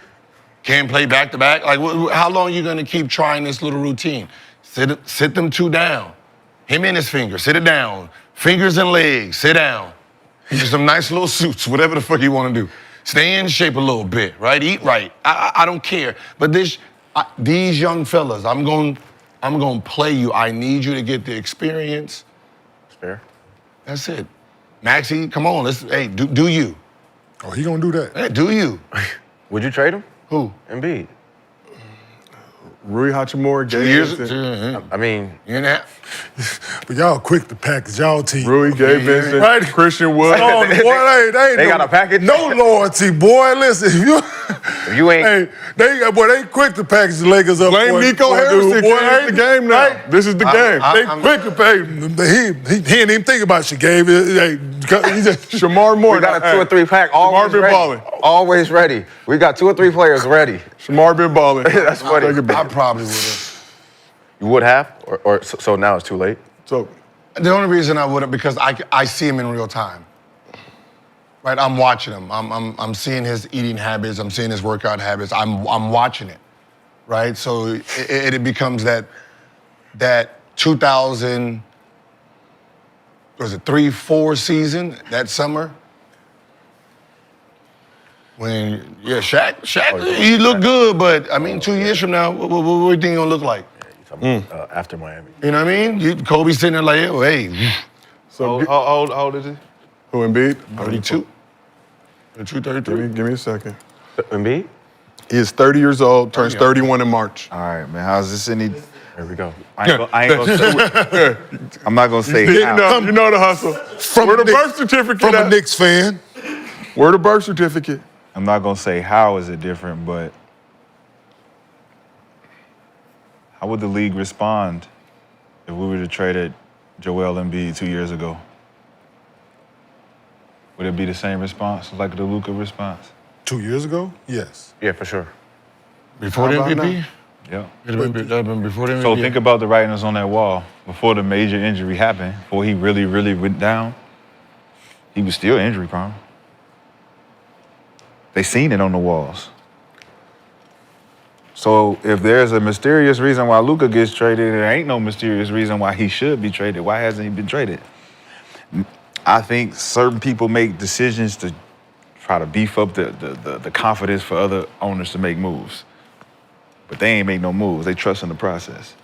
can't play back-to-back. Like, how long are you going to keep trying this little routine? Sit them two down. Him and his fingers, sit it down. Fingers and legs, sit down. Do some nice little suits, whatever the fuck you want to do. Stay in shape a little bit, right? Eat right. I don't care. But these young fellas, I'm going to play you. I need you to get the experience. Fair. That's it. Maxie, come on, do you. Oh, he gonna do that? Hey, do you? Would you trade him? Who? Embiid. Rui Hachimura, 2 Gabe years? Vincent. I mean, You know? But y'all quick to package y'all team. Rui, Gabe Vincent, Right. Christian Wood. Oh, boy, They got a package? No loyalty, boy. Listen, if you ain't. hey, they quick to package the Lakers up. Blame boy. Nico Boy, Harrison. dude, It's the game now. Right? This is the game. They quick to pay. He didn't even think about shit, Gabe. He just Shamar Moore. We got a 2 or 3 pack always been ready. balling. Always ready. We got 2 or 3 players ready. Shamar been balling. That's funny. Take it back. I probably would have. You would have? Or so now it's too late? So, The only reason I wouldn't, because I see him in real time. Right, I'm watching him. I'm seeing his eating habits. I'm seeing his workout habits. I'm watching it. Right, so it becomes that 2000, was it 3-4 season that summer? When Shaq, he looked good, but I mean, 2 years from now, what do you think he gonna look like? After Miami. You know what I mean? Kobe sitting there like, oh, hey, so How old is he? who Embiid? 32. 33. Give me a second. Embiid? He is 30 years old, turns 31 in March. All right, man. How's this any? There we go. I ain't gonna say. I'm not gonna say how. You know the hustle. Where the birth certificate From a at? Knicks fan. Where the birth certificate? I'm not gonna say how is it different, but how would the league respond if we were to trade Joel Embiid 2 years ago? Would it be the same response like the Luka response? 2 years ago? Yes. Yeah, for sure. Before the How about MVP? Yeah. That'd been before the MVP. So think about the writings on that wall. Before the major injury happened, before he really, really went down, he was still injury prone. They seen it on the walls. So if there's a mysterious reason why Luka gets traded, there ain't no mysterious reason why he should be traded. Why hasn't he been traded? I think certain people make decisions to try to beef up the confidence for other owners to make moves. But they ain't make no moves. They trust in the process.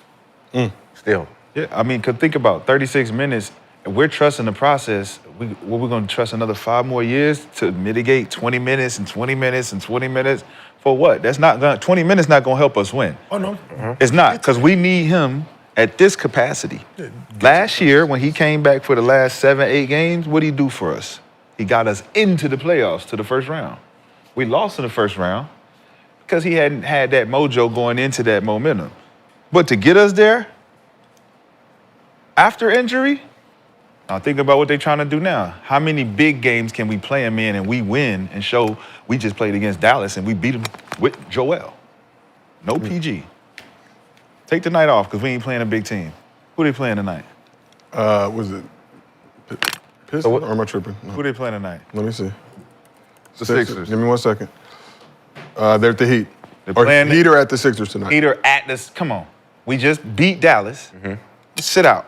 Still. Yeah, I mean, cause think about 36 minutes. If we're trusting the process, we're gonna trust another 5 more years to mitigate 20 minutes and 20 minutes and 20 minutes for what? 20 minutes not gonna help us win. Oh, no. It's not, because we need him at this capacity. Last year, when he came back for the last 7, 8 games, what did he do for us? He got us into the playoffs, to the first round. We lost in the first round because he hadn't had that mojo going into that momentum. But to get us there, after injury, now think about what they're trying to do now. How many big games can we play him in and we win and show we just played against Dallas and we beat him with Joel? No PG. Take the night off because we ain't playing a big team. Who they playing tonight? Was it Pistons or am I tripping? No. Who they playing tonight? Let me see. The Sixers. Give me 1 second. They're at the Heat. They're Or playing Heat are at the Sixers tonight. Either at this, come on. We just beat Dallas. Just sit out.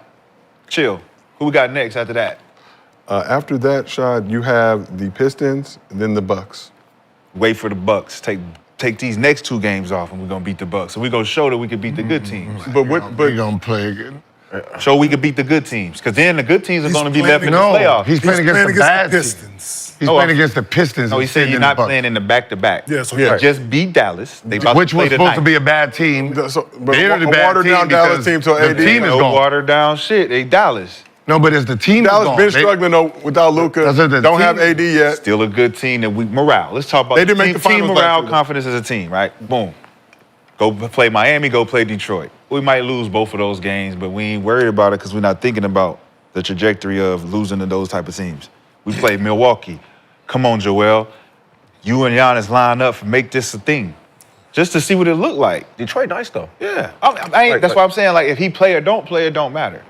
Chill. Who we got next after that? After that, Shad, you have the Pistons and then the Bucks. Wait for the Bucks. Take these next 2 games off and we're gonna beat the Bucks. So we're gonna show that we can beat the good teams. But We're gonna play again. Show we can beat the good teams. Because then the good teams are He's gonna be playing left in the No, playoffs. he's playing against the bad the team. Pistons. He's Oh, playing against the Pistons. No, he said and you're the not Bucks. playing in the back-to-back. Yeah, so You right. just beat Dallas. They about Which to play was supposed to tonight. be a bad team. But They're the a bad watered-down team Dallas because team till the AD. team is No gone. watered down shit. They Dallas. No, but it's the team is Dallas gone. been struggling though without Luka. That's it, the Don't team- have AD yet. Still a good team that morale. Let's talk about They didn't make the team finals morale, last year. confidence as a team, right? Boom. Go play Miami, go play Detroit. We might lose both of those games, but we ain't worried about it because we're not thinking about the trajectory of losing to those type of teams. We played Milwaukee. Come on, Joel. You and Giannis line up and make this a thing. Just to see what it looked like. Detroit nice though. Yeah. That's why I'm saying, like, if he play or don't play, it don't matter.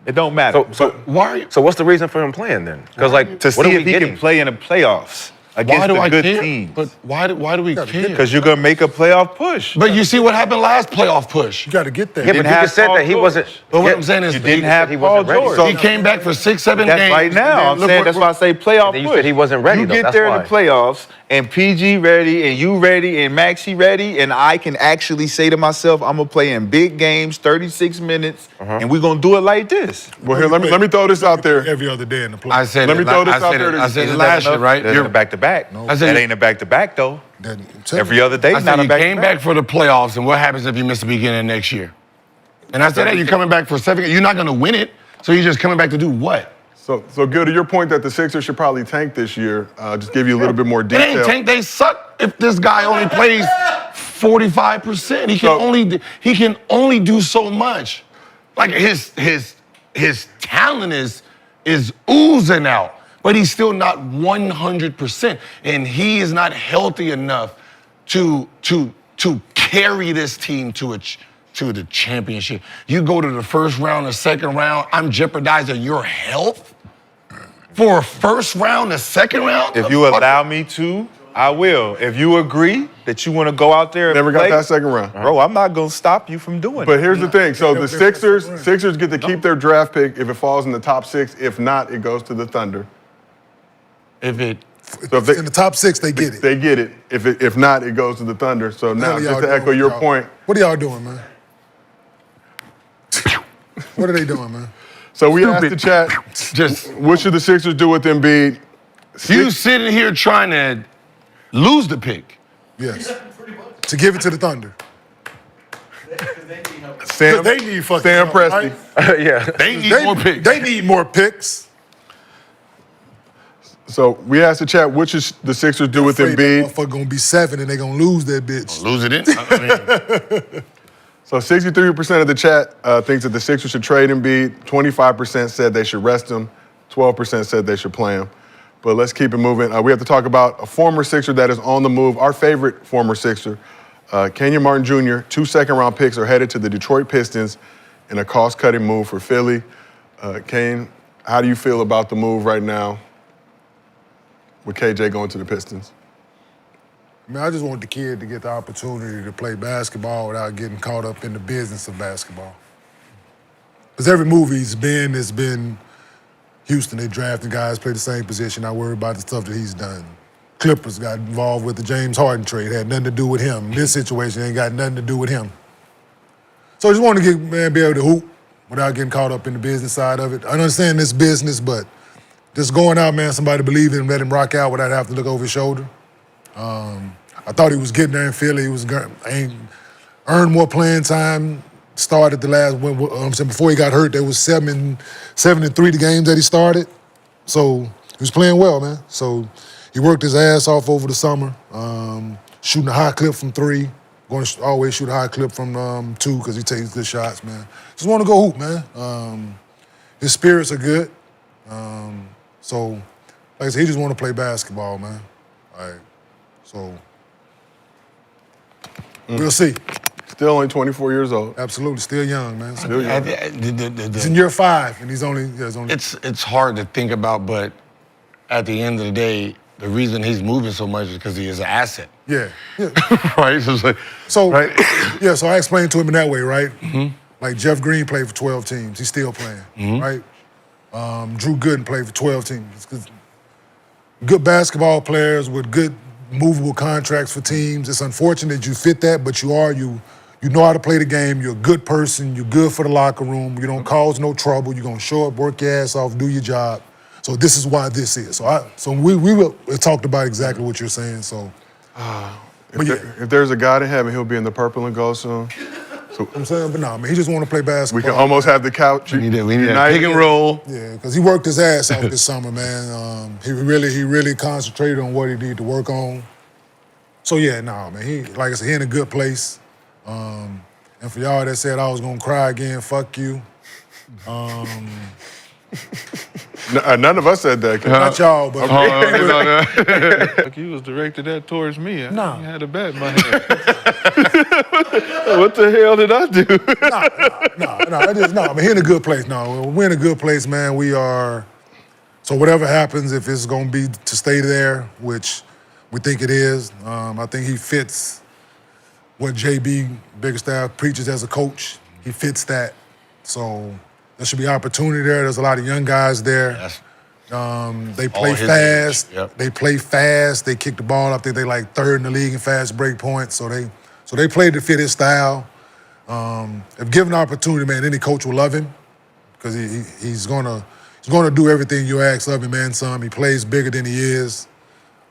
It don't matter. So Why are you? So what's the reason for him playing then? Because like, to what see are if we he getting? can play in the playoffs against Why do the I good care? teams. But why do we care? Because you're gonna make a playoff push. But you see what happened last playoff push. You got to get there. Yeah, but didn't you have just said Paul that he George. wasn't. But what yeah, I'm saying is You didn't have he Paul wasn't ready. George. So he came back for 6-7 That's games. right and now. then I'm look saying what- that's why I say playoff then you push. said he wasn't ready, You though. get That's there why. in the playoffs, and PG ready, and you ready, and Maxie ready, and I can actually say to myself, I'm gonna play in big games, 36 minutes, and we're gonna do it like this. Well, here, let me throw this out there. Every other day in the playoffs. I said Let it. me throw this I out said there. it. I said Is it that last year, right? That's You're- a back-to-back. I said That you- ain't a back-to-back, though. That- Every other day, I not said a you back-to-back. came back for the playoffs, and what happens if you miss the beginning of next year? And I said, hey, you're coming back for 7. You're not going to win it, so you're just coming back to do what? So Gil, to your point that the Sixers should probably tank this year, just give you a little bit more It detail. ain't tank. They suck if this guy only plays 45%. He can only do so much. Like his talent is oozing out, but he's still not 100%, and he is not healthy enough to carry this team to the championship. You go to the first round, the second round. I'm jeopardizing your health for a first round, a second round. If you allow me to, I will. If you agree that you want to go out there and Never got play, that second round. bro, I'm not gonna stop you from doing But it. here's the thing. So the Sixers get to keep their draft pick if it falls in the top 6. If not, it goes to the Thunder. if it So if they, in the top 6, they get it. they get it. If not, it goes to the Thunder. So now, What are just y'all to echo doing, your y'all? point. What are y'all doing, man? What are they doing, man? So we asked the chat, just what should the Sixers do with Embiid? you sitting here trying to lose the pick. Yes. To give it to the Thunder. Sam, They need fucking Sam help, Presti. right? yeah. They need more picks. They need more picks. So we asked the chat, what should the Sixers do with Afraid that Embiid? motherfucker gonna be 7 and they gonna lose that bitch. Lose it in. I mean, So 63% of the chat thinks that the Sixers should trade Embiid. 25% said they should rest him. 12% said they should play him. But let's keep it moving. We have to talk about a former Sixer that is on the move. Our favorite former Sixer, Kenyon Martin Jr. 2 second-round picks are headed to the Detroit Pistons in a cost-cutting move for Philly. Kane, how do you feel about the move right now with KJ going to the Pistons? I mean, I just want the kid to get the opportunity to play basketball without getting caught up in the business of basketball. Because every move he's been has been Houston. They drafted guys, play the same position, not worry about the stuff that he's done. Clippers got involved with the James Harden trade, had nothing to do with him. This situation ain't got nothing to do with him. So I just want to get man be able to hoop without getting caught up in the business side of it. I understand this business, but just going out, man, somebody believe in him, let him rock out without having to look over his shoulder. I thought he was getting there in Philly. He was earned more playing time. Started the last before he got hurt. There was 7-3 the games that he started. So he was playing well, man. So he worked his ass off over the summer, shooting a high clip from 3. Going to always shoot a high clip from 2 because he takes good shots, man. Just want to go hoop, man. His spirits are good. So, like I said, he just want to play basketball, man. All right. So, we'll see. Still only 24 years old. Absolutely, still young, man. Still young. He's in year 5, and he's only. it's hard to think about, but at the end of the day, the reason he's moving so much is because he is an asset. Yeah. Right? So, it's like, So, right? yeah, so I explained to him in that way, right? Like Jeff Green played for 12 teams. He's still playing, right? Drew Gooden played for 12 teams. 'Cause good basketball players with good movable contracts for teams. It's unfortunate you fit that, but you know how to play the game. You're a good person. You're good for the locker room. You don't cause no trouble. You're going to show up, work your ass off, do your job. So this is why this is. So we talked about exactly what you're saying. So, If there's a God in heaven, he'll be in the purple and gold soon. I'm saying, but no, man, he just want to play basketball. We can almost have the couch. We need a united. pick and roll. Yeah, because he worked his ass off this summer, man. He really concentrated on what he needed to work on. So yeah, nah, man. He, like I said, he in a good place. And for y'all that said I was gonna cry again, fuck you. None of us said that. Not y'all, but Like you was directed that towards me. I had a bat in my hand. What the hell did I do? No. I mean, he in a good place. No, we're in a good place, man. We are. So whatever happens, if it's going to be to stay there, which we think it is, I think he fits what JB Biggerstaff preaches as a coach. He fits that. So there should be opportunity there. There's a lot of young guys there. Yes. They play fast. Yep. They play fast. They kick the ball. I think they like third in the league in fast break points. So they play to fit his style. If given the opportunity, man, any coach will love him because he's gonna do everything you ask of him, man. Some he plays bigger than he is.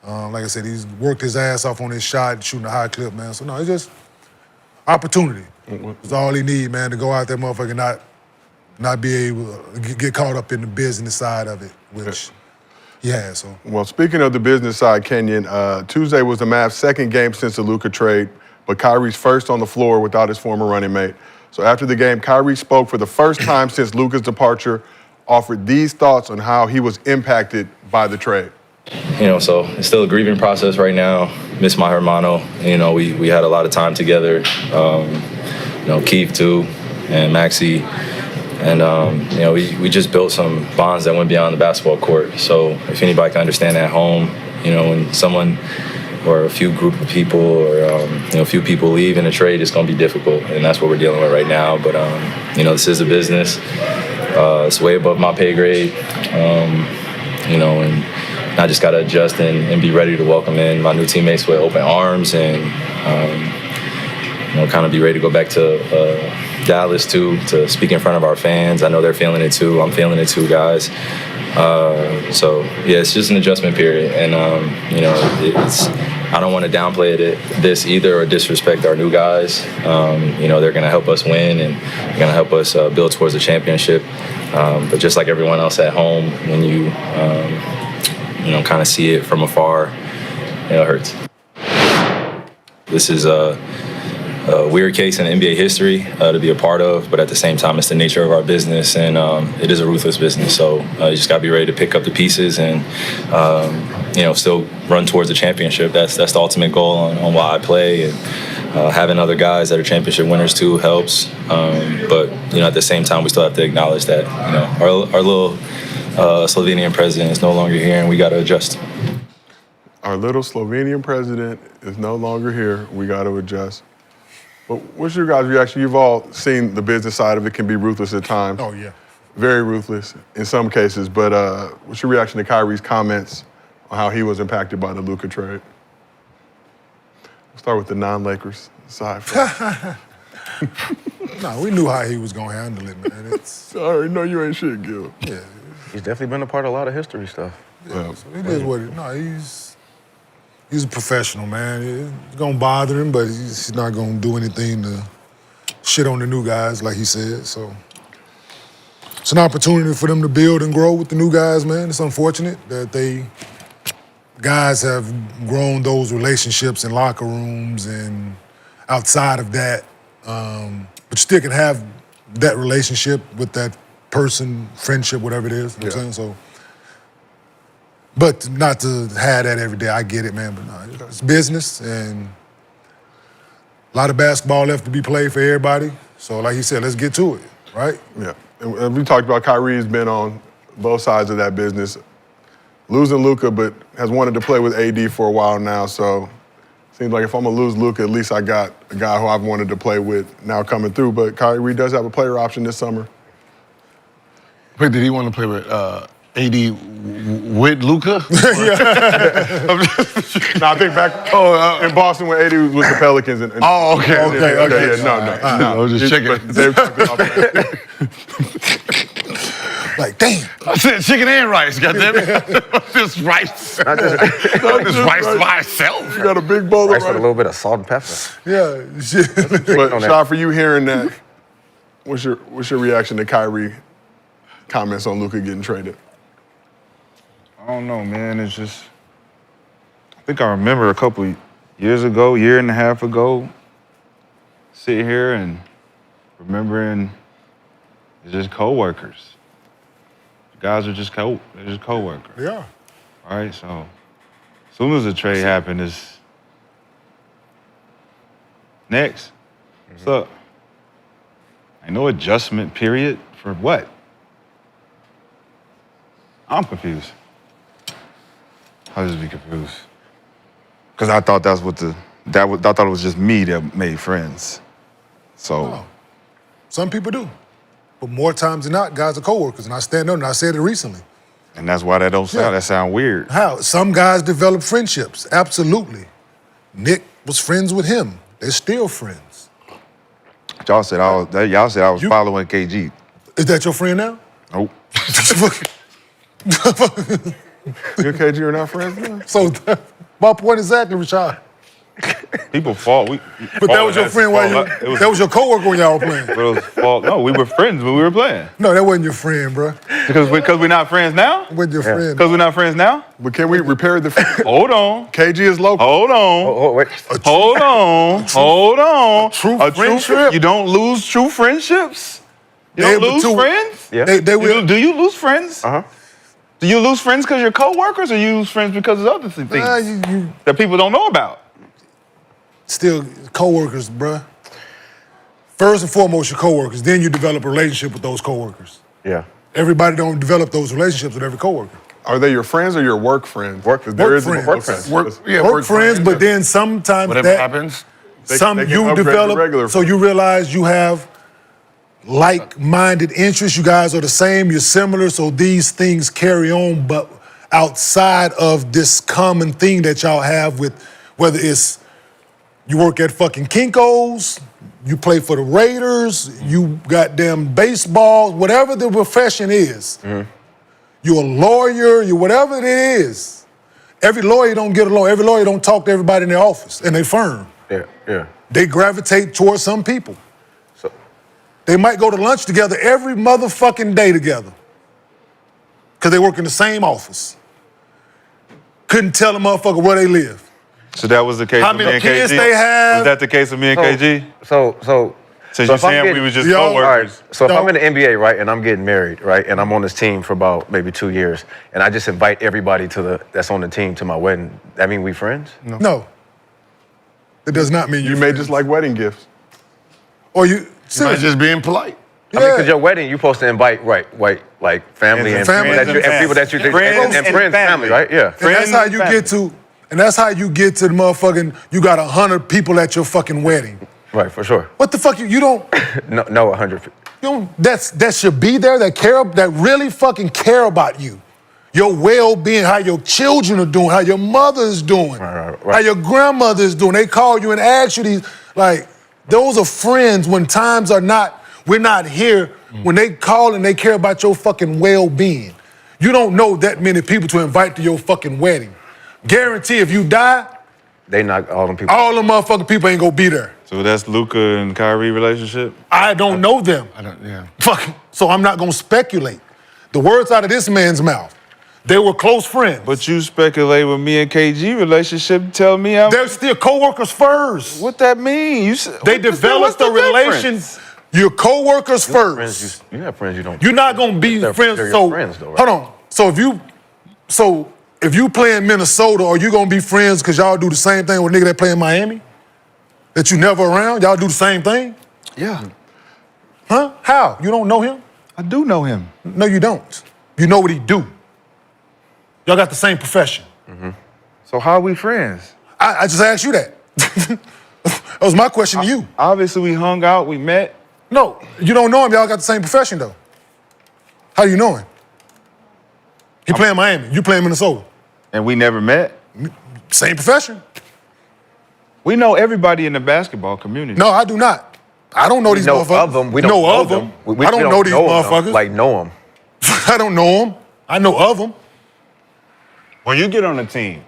Like I said, he's worked his ass off on his shot, shooting a high clip, man. So no, it's just opportunity. It's all he need, man, to go out there, motherfucker, and not be able to get caught up in the business side of it, which he has. So. Well, speaking of the business side, Kenyon, Tuesday was the Mavs' second game since the Luka trade, but Kyrie's first on the floor without his former running mate. So after the game, Kyrie spoke for the first time since Luka's departure, offered these thoughts on how he was impacted by the trade. So it's still a grieving process right now. Miss my hermano. We had a lot of time together. Keith too, and Maxie. And, we just built some bonds that went beyond the basketball court. So if anybody can understand at home, when someone or a few group of people or, a few people leave in a trade, it's going to be difficult. And that's what we're dealing with right now. But, this is a business. It's way above my pay grade, and I just got to adjust and be ready to welcome in my new teammates with open arms and, kind of be ready to go back to Dallas too, to speak in front of our fans. I know they're feeling it too. I'm feeling it too, guys. It's just an adjustment period. And, I don't want to downplay this either or disrespect our new guys. They're going to help us win and they're going to help us build towards a championship. But just like everyone else at home, when you, kind of see it from afar, it hurts. This is a weird case in NBA history to be a part of, but at the same time, it's the nature of our business, and it is a ruthless business. So you just got to be ready to pick up the pieces and, still run towards the championship. That's the ultimate goal on why I play, and having other guys that are championship winners too helps. But at the same time, we still have to acknowledge that our little Slovenian president is no longer here, and we got to adjust. Our little Slovenian president is no longer here. We got to adjust. But what's your guys' reaction? You've all seen the business side of it can be ruthless at times. Oh, yeah. Very ruthless in some cases. But what's your reaction to Kyrie's comments on how he was impacted by the Luka trade? We'll start with the non-Lakers side first. No, we knew how he was going to handle it, man. I already know you ain't shit, Gil. Yeah. He's definitely been a part of a lot of history stuff. Yeah, so it is what it is. No, he's a professional, man. It's going to bother him, but he's not going to do anything to shit on the new guys, like he said. So it's an opportunity for them to build and grow with the new guys, man. It's unfortunate that guys have grown those relationships in locker rooms and outside of that. But you still can have that relationship with that person, friendship, whatever it is. You know what I'm saying? So, but not to have that every day. I get it, man. But no, it's business, and a lot of basketball left to be played for everybody. So, like he said, let's get to it, right? Yeah. And we talked about Kyrie's been on both sides of that business. Losing Luka, but has wanted to play with AD for a while now. So, seems like if I'm going to lose Luka, at least I got a guy who I've wanted to play with now coming through. But Kyrie does have a player option this summer. Wait, did he want to play with AD with Luka? No, I think back in Boston when AD was with the Pelicans. And Okay. Yeah, no. I was just checking. Like, damn. I said chicken and rice, goddammit. This rice. Not just This rice by itself. You got a big bowl of rice with a rice. little bit of salt and pepper. Yeah, shit. But Shad, for you hearing that, what's your reaction to Kyrie comments on Luka getting traded? I don't know, man. It's just, I think I remember a couple years ago, year and a half ago, sitting here and remembering it's just co-workers. The guys are just they're just co-workers. Yeah. All right, so as soon as the trade happened, it's next. So, ain't no adjustment period for what? I'm confused. I'll just be confused. Because I thought that's what I thought it was just me that made friends. So, Some people do. But more times than not, guys are coworkers. And I stand up and I said it recently. and that's why that don't sound, Yeah. that sound weird. How? Some guys develop friendships. Absolutely. Nick was friends with him. They're still friends. Y'all said I was You- following KG. Is that your friend now? Nope. You and KG are not friends now? So my point exactly, Rashad. People fall. But that was your friend while you. That was your coworker when y'all were playing. It was fall. No, we were friends when we were playing. No, that wasn't your friend, bro. Because we're not friends now. Wasn't your friend. Because we're not friends now. But can we repair the Hold on. KG is local. Hold on. Oh, wait. Hold on. Hold on. true friendship? You don't lose true friendships. You They don't able lose to- friends. Yeah. They will. Do you lose friends? Uh-huh. Do you lose friends because you're coworkers, or you lose friends because of other things You that people don't know about? still coworkers, bruh. First and foremost, your coworkers. Then you develop a relationship with those coworkers. Yeah. Everybody don't develop those relationships with every coworker. Are they your friends or your work friends? Work- 'Cause there work is a- friends. Work okay. friends. Work friends, but then sometimes Whatever that happens, They some can you upgrade to develop, regular so you realize you have like-minded interests. You guys are the same. You're similar, so these things carry on. But outside of this common thing that y'all have with whether it's you work at fucking Kinko's, you play for the Raiders, you goddamn baseball, whatever the profession is. You're a lawyer, you whatever it is. Every lawyer don't get along. Every lawyer don't talk to everybody in their office and their firm. Yeah. Yeah. They gravitate towards some people. So, They might go to lunch together every motherfucking day together. Because they work in the same office. Couldn't tell a motherfucker where they live. So that was the case How of me many and kids KG. they have? Was that the case of me and KG? so Since so you're if I'm saying we getting- was just Yo, All right. coworkers. So if No. I'm in the NBA, right, and I'm getting married, right, and I'm on this team for about maybe 2 years, and I just invite everybody that's on the team to my wedding, that mean we friends? No. It does not mean You may just like wedding gifts. Or you you might seriously, just being polite. I mean, because your wedding, you're supposed to invite, right, like family and Family people that you, and and people that you Friends and and friends, family, family. right? Yeah. And that's how you get to, and that's how you get to the motherfucking, you got 100 people at your fucking wedding. Right, for sure. What the fuck, you don't, No, 100. you don't, that should be there, that really fucking care about you. Your well-being, how your children are doing, how your mother is doing, Right. how your grandmother is doing. They call you and ask you these, like, those are friends when times are not, we're not here, when they call and they care about your fucking well-being. You don't know that many people to invite to your fucking wedding. Guarantee if you die, They knock all them people. all the motherfucking people ain't gonna be there. So that's Luka and Kyrie relationship? I don't know them. Fuck. So I'm not gonna speculate. The words out of this man's mouth, they were close friends. But you speculate with me and KG relationship. Tell me how. They're still coworkers first. What that mean? They developed a relation. You're coworkers Friends, first. you have friends you don't. You're not gonna be They're- friends. they're your So friends, though, right? hold on. So if you play in Minnesota, are you gonna be friends because y'all do the same thing with nigga that play in Miami? That you never around? Y'all do the same thing? Yeah, Huh? How? You don't know him? I do know him. No, you don't. You know what he do. Y'all got the same profession. So how are we friends? I just asked you that. That was my question to you. Obviously, we hung out, we met. No, you don't know him. Y'all got the same profession though. How do you know him? He play in Miami. You play in Minnesota. And we never met. Same profession. We know everybody in the basketball community. No, I do not. I don't know We these know motherfuckers. of them. We don't know of them. We I don't know these them, motherfuckers. Like know them. I don't know them. I know of them. When you get on a team,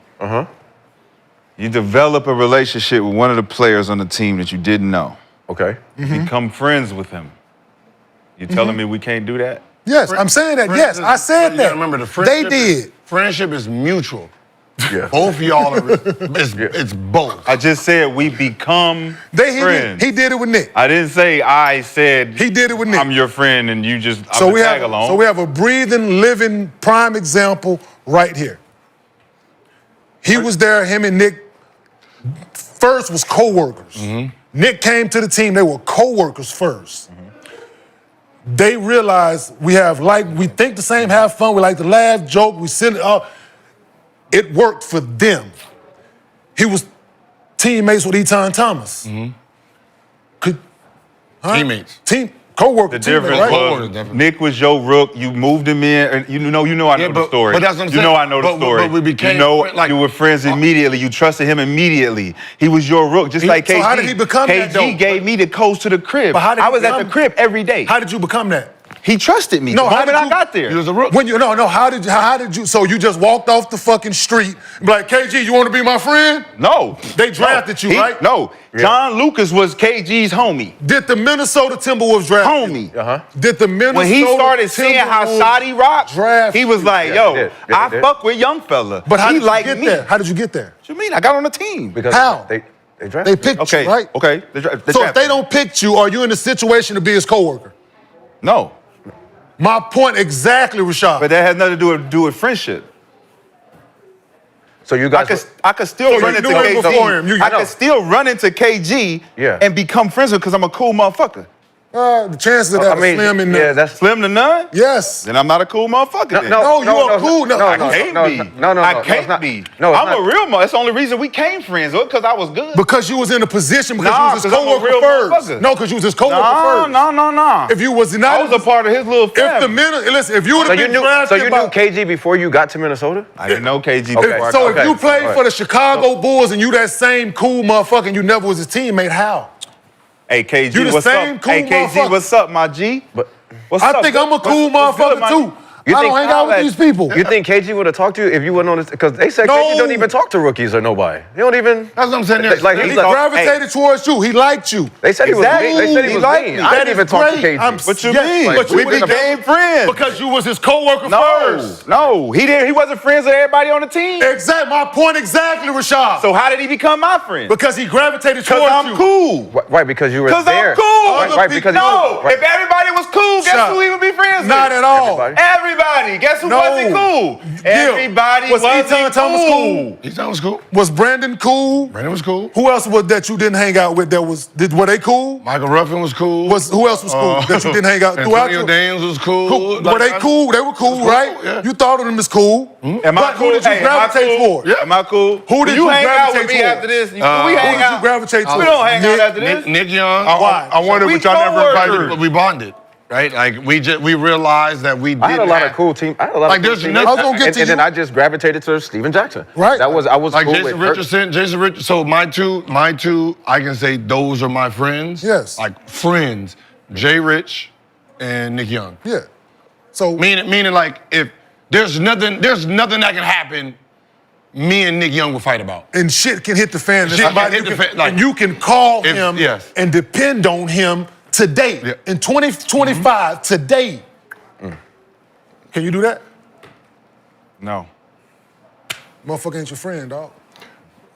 you develop a relationship with one of the players on the team that you didn't know. Okay. Become friends with him. You telling me we can't do that? Yes, I'm saying that. Yes, I said You that. gotta remember the They friendship. did. Friendship is mutual. Yeah. Both of y'all are. It's both. I just said we become friends. He did it with Nick. I didn't say I said He did it with Nick. I'm your friend and you just So I'm we a tag have along. so we have a breathing, living, prime example right here. He was there. Him and Nick first was co-workers. Nick came to the team. They were co-workers first. They realized we think the same, have fun, we like to laugh, joke, we send it out. It worked for them. He was teammates with Eton Thomas. Teammates. Co-worker, The difference teammate, right? was Nick was your rook. You moved him in. And you know I know the story. But that's what I'm saying. You know I know the story. But we became you were friends immediately. You trusted him immediately. He was your rook, just like KG. So how did he become that, though? KG gave me the codes to the crib. But how did I he was at become- the crib every day. How did you become that? He trusted me. No, the how moment did I got there. He was a rook. How did you, so you just walked off the fucking street, and be like, KG, you want to be my friend? No. They drafted you, right? No. John Lucas was KG's homie. Did the Minnesota Timberwolves draft you? Homie. Did the Minnesota When he started seeing how Timberwolves Shoddy rocked, draft he was like, he yo, did. I He did. fuck with young fella. But how he did you like get me. there? How did you get there? What you mean? I got on the team. Because How? they They drafted. picked Okay, you, right? okay. So if they don't pick you, are you in a situation to be his coworker? No. My point exactly, Rashad. But that has nothing to do with friendship. So you guys. I could still So run you into knew him KG. before him. I could still run into KG Yeah. and become friends with because I'm a cool motherfucker. The chances of that are slim in there. that's. Slim to none? Yes. Then I'm not a cool motherfucker. then. No, you are cool. No, I can't be. I can't be. No, it's I'm not. a real motherfucker. That's the only reason we came friends, because I was good. Because you was in a position because Nah, you was his 'cause I'm a coworker real first. motherfucker. No, because you was his coworker No, first. no. If you was not, I was a part of his little family. If you would So have you been knew. drafted So you knew by- KG before you got to Minnesota. I didn't know KG. Okay. before I So got if you there. played All right. for the Chicago Bulls and you that same cool motherfucker and you never was his teammate, how? Hey, KG, You the what's same up? cool Hey, KG, motherfucker. what's up, my G? What's I up? think I'm a cool What's good, motherfucker my too. You I think don't hang out with that- these people. You think KG would have talked to you if you wasn't on this? Because they said No. KG don't even talk to rookies or nobody. He don't even. That's what I'm saying. Like He he's like. gravitated towards you. He liked you. They said he was Exactly. mean. They said he He was liked mean. me. I didn't That even is talk to great. KG. What you Yes, mean? but you we would've became friends. Because you was his coworker No, first. no, he didn't. He wasn't friends with everybody on the team. Exactly. My point exactly, Rashad. So how did he become my friend? Because he gravitated Because towards I'm you. cool. Right, because you were Because there. I'm cool. Right, because No, right. if everybody was cool, guess Shut who he would be friends with? Not at all. Everybody. Everybody. Guess who No. wasn't cool? Everybody Was wasn't Eton Thomas cool. cool? He sounds cool. Was Brandon cool? Brandon was cool. Who else was that you didn't hang out with? Were they cool? Michael Ruffin was cool. Who else was cool that you didn't hang out throughout? Antonio Daniels was cool. Cool. Like, Were they cool? They were cool, cool, right? yeah. You thought of them as cool. Am I But cool? who did you Hey, am I gravitate cool? for? Am I cool? Who did you you hang out with gravitate me for? after this? We Who hang did you out. gravitate to? We don't hang out Nick- after this. Nick Young. Why? I wonder We what y'all never invited. coworkers. But we bonded, right? Like we realized that we did. I had a lot of cool team. I had a lot Like, of cool there's teammates. nothing- I was gonna get and, to and then you. I just gravitated to Steven Jackson. Right. I was like cool Jason with Kurt. Richardson. So my two, I can say those are my friends. Yes. Like friends, Jay Rich and Nick Young. Yeah. So Meaning like if there's nothing that can happen, me and Nick Young will fight about. and shit can hit the fan. and Shit can somebody hit you the can- fan, like- and you can call If- him yes. and depend on him today. Yeah. In 2025, today. Can you do that? No. Motherfucker ain't your friend, dog.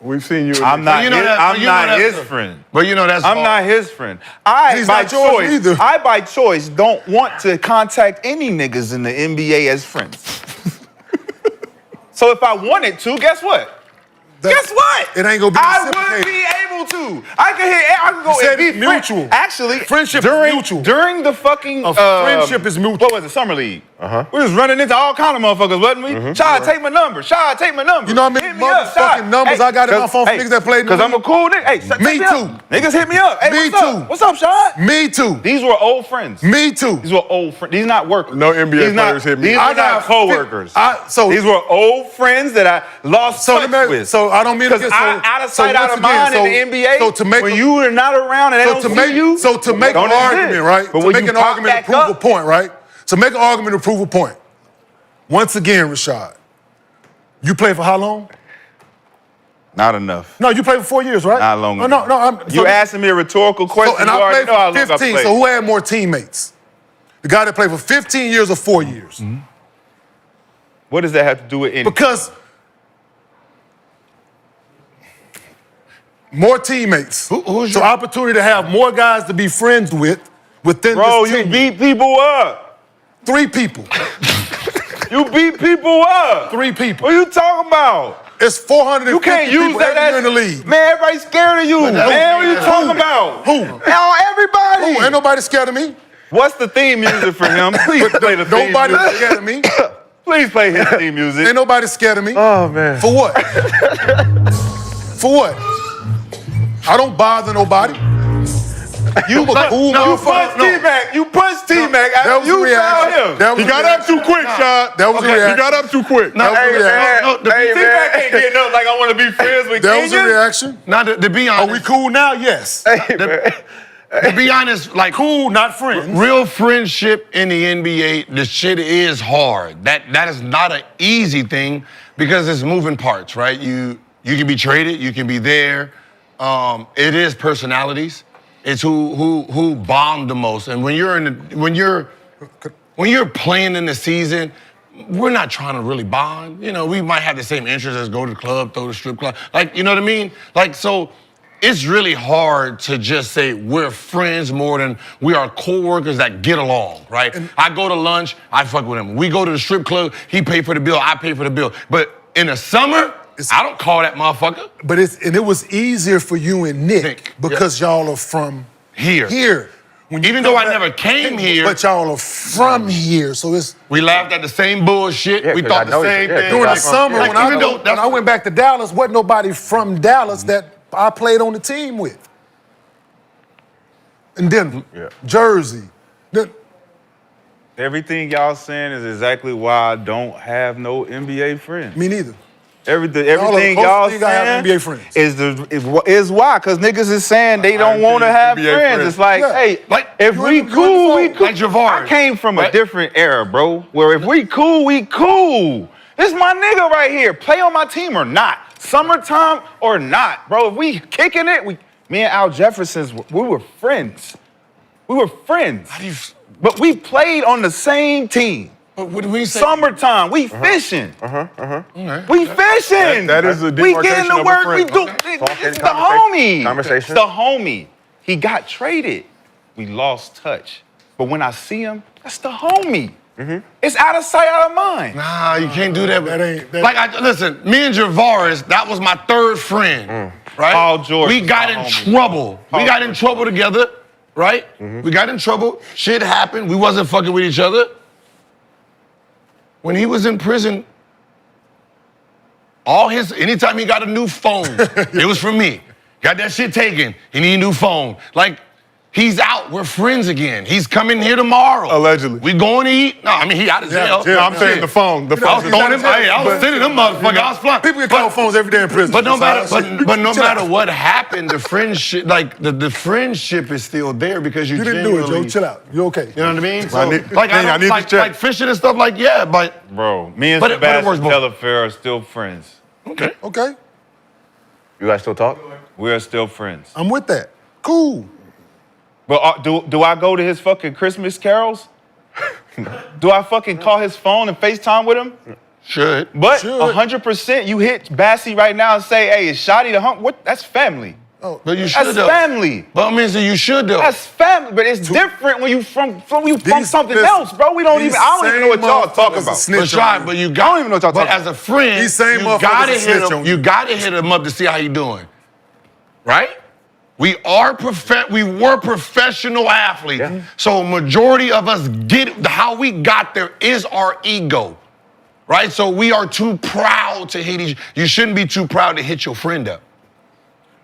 We've seen you. I'm not, you know his, that- I'm you know not that's his the- friend. But you know that's I'm all- not his friend. I, He's by not yours choice, either. I, by choice, don't want to contact any niggas in the NBA as friends. So if I wanted to, guess what? Guess what? It ain't gonna be I would reciprocated. be able to. I could go You said and be it's mutual. Actually, Friendship is during, mutual. During the fucking friendship is mutual. What was it? Summer League. We was running into all kind of motherfuckers, wasn't we? Shad, take my number. Shad, take my number. You know how many Hit me up, motherfucking Shad. numbers I got in my 'cause- phone for niggas that played in the Because I'm a league? cool nigga. Hey, take Me up. too. Niggas hit me up. Hey, Me what's too. up? What's up, Shad? Me too. These were old friends. Me too. These were old friends. These not workers. No NBA These not- players hit me. These I were got not co-workers. so These were old friends that I lost So touch let me- with. so I don't mean to Because get so- out of so sight, out once of mind again, in the NBA. so to make when a- you are not around and they So don't to see make you, so to make an don't argument, exist. right? But To when make you an pop argument to back prove a up, point, right? To make an argument to prove a point. Once again, Rashad, you played for how long? not enough. No, you played for 4 years, right? Not long No, enough. no. You asking me a rhetorical question. And you I already played know how for long I 15. played. So who had more teammates? The guy that played for 15 years or 4 years? What does that have to do with anything? Because more teammates. who's so your- opportunity to have more guys to be friends with within Bro, this you team. beat people up. 3 people. You beat people up. 3 people. What are you talking about? It's 450 You can't use people that every year as in the league. Man, everybody's scared of you. Man, what are you talking about? Who? Hell, everybody. Who? Ain't nobody scared of me. What's the theme music for him? Please play the theme Nobody's music. scared of me. Please play his theme music. Ain't nobody scared of me. Oh man. For what? For what? I don't bother nobody. You a cool You motherfucker. punched T-Mac. You punched T-Mac. That was You the reaction. fouled him. That was He got up too quick, Shad. That was the reaction. He got up too quick. That was the reaction. T-Mac ain't getting up like I want to be friends with That was the Kenyon. reaction. Now, to be Are we honest, cool now? Yes. to be honest, like Cool, not friends. real friendship in the NBA, the shit is hard. That is not an easy thing because it's moving parts, right? You can be traded, you can be there. It is personalities. It's who bond the most. And when you're playing in the season, we're not trying to really bond. You know, we might have the same interests as go to the club, throw the strip club. Like, you know what I mean? Like, so it's really hard to just say we're friends more than we are co-workers that get along, right? I go to lunch, I fuck with him. We go to the strip club, he pay for the bill, I pay for the bill. But in the summer, I don't call that motherfucker. But it was easier for you and Nick because y'all are from Here. Here. When you Even come though I back- never came here. But y'all are from here, so it's We laughed at the same bullshit. Yeah, we 'cause thought I the know you. same Yeah, thing. during the Like, summer like, when even I went back to Dallas, wasn't nobody from Dallas that I played on the team with. And then Jersey. Then, Everything y'all saying is exactly why I don't have no NBA friends. me neither. Everything most y'all league I have saying NBA friends. is why, because niggas is saying they don't want to have NBA friends. friends. It's like, Yeah. hey, Like, if you we in the cool, we phone. cool. Like Javard. I came from a Right? different era, bro, where if we cool, we cool. This my nigga right here. Play on my team or not. Summertime or not, bro. If we kicking it, me and Al Jefferson's, we were friends. We were friends. But we played on the same team. But what do we say? Summertime, we fishing. We fishing. That is a We getting demarcation to of a work. friend. We do. Okay. It's the homie. Conversation. It's the homie. He got traded. We lost touch. But when I see him, that's the homie. It's out of sight, out of mind. Nah, you can't do that. That ain't- that- Like, listen, me and Javaris, that was my third friend, right? Paul George We is got my in homie. trouble. We Paul got in George. trouble together, right? We got in trouble. Shit happened. We wasn't fucking with each other. When he was in prison, anytime he got a new phone, it was from me. Got that shit taken. He need a new phone. Like, he's out. We're friends again. He's coming here tomorrow. Allegedly. We going to eat? No, I mean, he out of jail. No, I'm saying the phone. The I phone. was throwing him. Hey, I was sending them motherfuckers. I was flying. People get called phones every day in prison. But no matter, Josiah. but no Chill out. matter what happened, the friendship, like the friendship is still there because you You didn't do it, Joe. genuinely- Chill out. You okay? You know what I mean? So, I need- like, Kenyon, I need like, to check. like fishing and stuff. Like, yeah, but Bro, me and But it works Sebastian both. Telfair are still friends. okay. Okay. You guys still talk? We are still friends. I'm with that. Cool. But do I go to his fucking Christmas carols? Do I fucking call his phone and FaceTime with him? Should. But Should. 100%, you hit Bassie right now and say, hey, is Shotty the hump? What? That's family. But you should That's though. family. But I mean, so you should though. That's family. But it's different when you from These- something listen, else, bro. I don't these even know what y'all same talking motherfuckers about. snitch But on try, you. but you I got. don't even know what y'all But talking as a friend, These same you motherfuckers gotta that hit snitch him. on you. You gotta hit him up to see how he doing. Right? We were professional athletes. Yeah. So majority of us how we got there is our ego. Right? So we are too proud to hit each. You shouldn't be too proud to hit your friend up.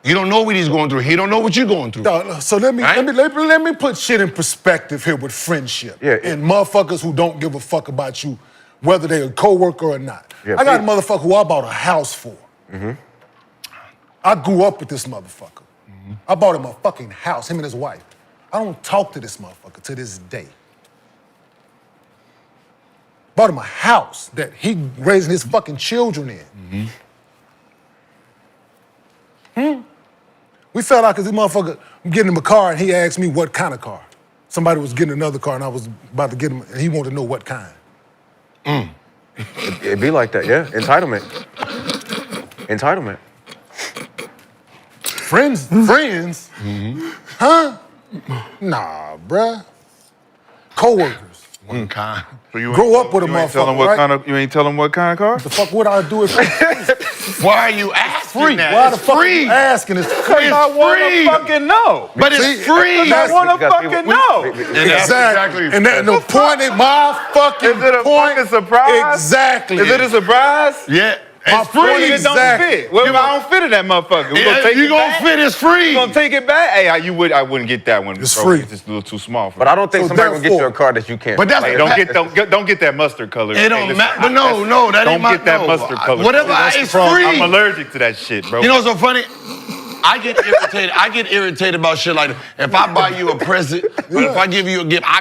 You don't know what he's going through. He don't know what you're going through. No, so let me put shit in perspective here with friendship Yeah. and motherfuckers who don't give a fuck about you, whether they're a coworker or not. Yeah, I got a please. motherfucker who I bought a house for. I grew up with this motherfucker. I bought him a fucking house, him and his wife. I don't talk to this motherfucker to this day. Bought him a house that he raising his fucking children in. We fell out because this motherfucker, I'm getting him a car and he asked me what kind of car. Somebody was getting another car and I was about to get him, and he wanted to know what kind. It'd be like that, yeah. Entitlement. Entitlement. Friends? Huh? Nah, bruh. Co-workers. One kind. So you Grow up with a you ain't tell him motherfucker, what right? kind of you ain't tell him what kind of car? The fuck would I do it for? Why are you asking free. that? Why the It's fuck free. you asking? It's free. Because I want free. to fucking know. But it's free. I want to Because fucking know. Exactly. And that, the point is my fucking Is it a point. fucking surprise? Exactly. Is it a surprise? Yeah. My It's point What free. if it don't Exactly. fit? What if I don't fit in that motherfucker? We gonna take You it gonna back? fit, it's free. You gonna take it back? Hey, I wouldn't get that one. It's bro. free. It's just a little too small for But me. I don't think So somebody gonna get you a therefore- car that you can't. But that's like, Don't get that mustard color. It don't matter. But no, that don't ain't my. get that no. mustard color. Whatever, it's free. I'm allergic to that shit, bro. You know what's so funny? I get irritated. I get irritated about shit like that. If I buy you a present, or if I give you a gift, I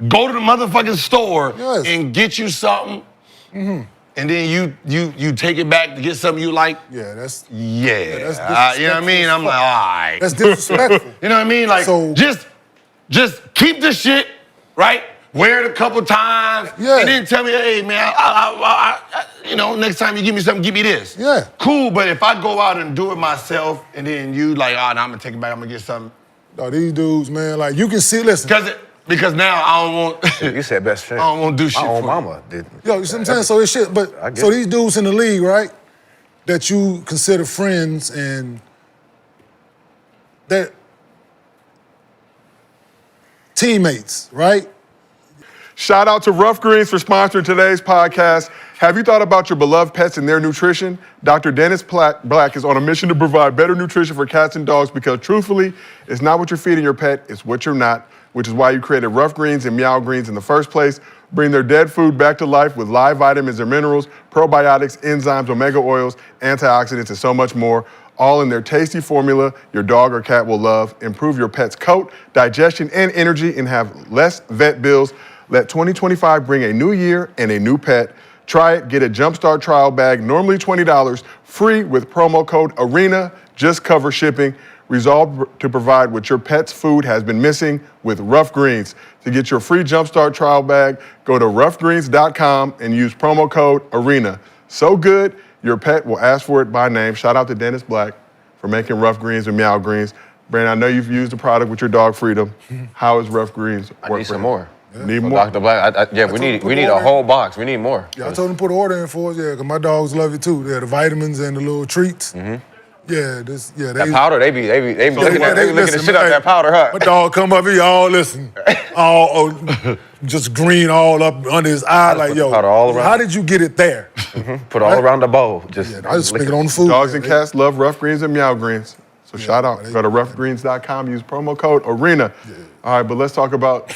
go to the motherfucking store Yes. and get you something, and then you take it back to get something you like. Yeah, that's Yeah, that's you know what I mean. I'm like, all right. that's disrespectful. You know what I mean? Like, So- just keep the shit, right? Wear it a couple times, Yeah. and then tell me, hey man, I, you know, next time you give me something, give me this. Yeah. Cool, but if I go out and do it myself, and then you like, oh, now I'm gonna take it back, I'm gonna get something, No, these dudes, man, like you can see. Listen, because now I don't want, You said best friend. I don't want to do shit My own for mama did. yo, you see what I'm saying? So it's shit. I But get so it. these dudes in the league, right? That you consider friends and that teammates, right? Shout out to Rough Greens for sponsoring today's podcast. Have you thought about your beloved pets and their nutrition? Dr. Dennis Black is on a mission to provide better nutrition for cats and dogs because truthfully, it's not what you're feeding your pet, it's what you're not, which is why you created Rough Greens and Meow Greens in the first place. Bring their dead food back to life with live vitamins and minerals, probiotics, enzymes, omega oils, antioxidants, and so much more. All in their tasty formula your dog or cat will love. Improve your pet's coat, digestion, and energy, and have less vet bills. Let 2025 bring a new year and a new pet. Try it, get a Jumpstart trial bag, normally $20, free with promo code ARENA, just cover shipping. Resolve to provide what your pet's food has been missing with Rough Greens. To get your free Jumpstart trial bag, go to roughgreens.com and use promo code ARENA. So good, your pet will ask for it by name. Shout out to Dennis Black for making Rough Greens and Meow Greens. Brandon, I know you've used the product with your dog Freedom. How is Rough Greens? I need some more. Need So more? Dr. Black, we need put a order. whole box. We need more. Yeah, I told them to put an order in for us. Yeah, because my dogs love it too. Yeah, the vitamins and the little treats. Yeah, That powder, they be looking at the listen, shit out man, that powder, huh? My dog come up here, all listen, all just green all up under his eye, like put the yo. powder all around. How did you get it there? Put all around the bowl. Just, I just lick stick it on the food. Dogs Yeah, and cats love Rough Greens and Meow Greens. So shout out. they- Go to roughgreens.com, use promo code ARENA. All right, but let's talk about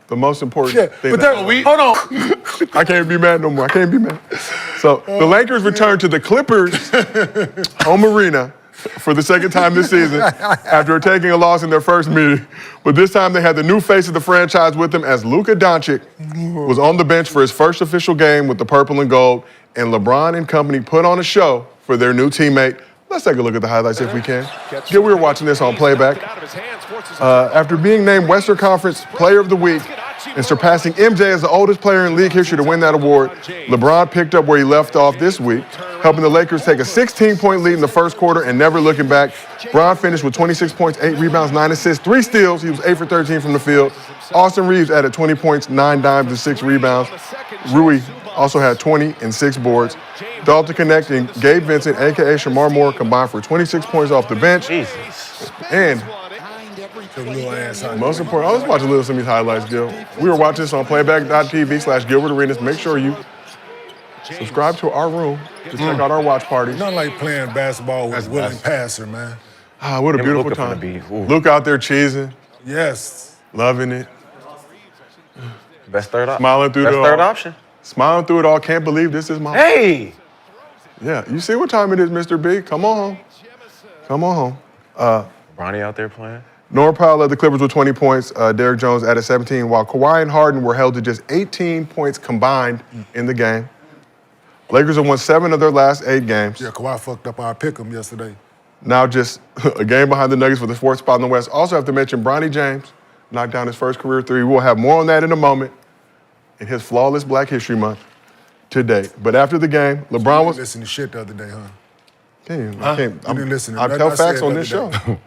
the most important Yeah, thing. but hold on. I can't be mad no more. I can't be mad. So the Lakers return to the Clippers home arena for the second time this season after taking a loss in their first meeting. But this time they had the new face of the franchise with them as Luka Doncic was on the bench for his first official game with the purple and gold, and LeBron and company put on a show for their new teammate. Let's take a look at the highlights if we can. Yeah, we were watching this on playback. After being named Western Conference Player of the Week and surpassing MJ as the oldest player in league history to win that award, LeBron picked up where he left off this week, helping the Lakers take a 16-point lead in the first quarter and never looking back. Bron finished with 26 points, 8 rebounds, 9 assists, 3 steals. He was 8 for 13 from the field. Austin Reeves added 20 points, 9 dimes, and 6 rebounds. Rui also had 20 and 6 boards. Dalton Connect and Gabe Vincent, a.k.a. Shamar Moore, combined for 26 points off the bench. Jesus. And most important, let's watch a little some of these highlights, Gil. We were watching this on playback.tv/Gilbert Arenas. Make sure you subscribe to our room to check out our watch parties. Nothing like playing basketball with a willing passer, man. Ah, what a Him and beautiful Luka time. finna be- ooh. Luke out there cheesing, Yes. loving it, Best third option. smiling through Best it all. third option. Smiling through it all. Can't believe this is my. Hey! Yeah, you see what time it is, Mr. B. Come on home. Come on home. Bronny out there playing. Norman Powell led the Clippers with 20 points. Derrick Jones added 17, while Kawhi and Harden were held to just 18 points combined in the game. Lakers have won 7 of their last 8 games. Yeah, Kawhi fucked up our pick'em yesterday. Now just a game behind the Nuggets for the 4th spot in the West. Also have to mention Bronny James knocked down his first career 3. We'll have more on that in a moment in his flawless Black History Month today. But after the game, LeBron was... Listen to shit the other day, huh? Kenyon, I can't... You didn't listen. I Nothing tell I said facts on the this other show. day.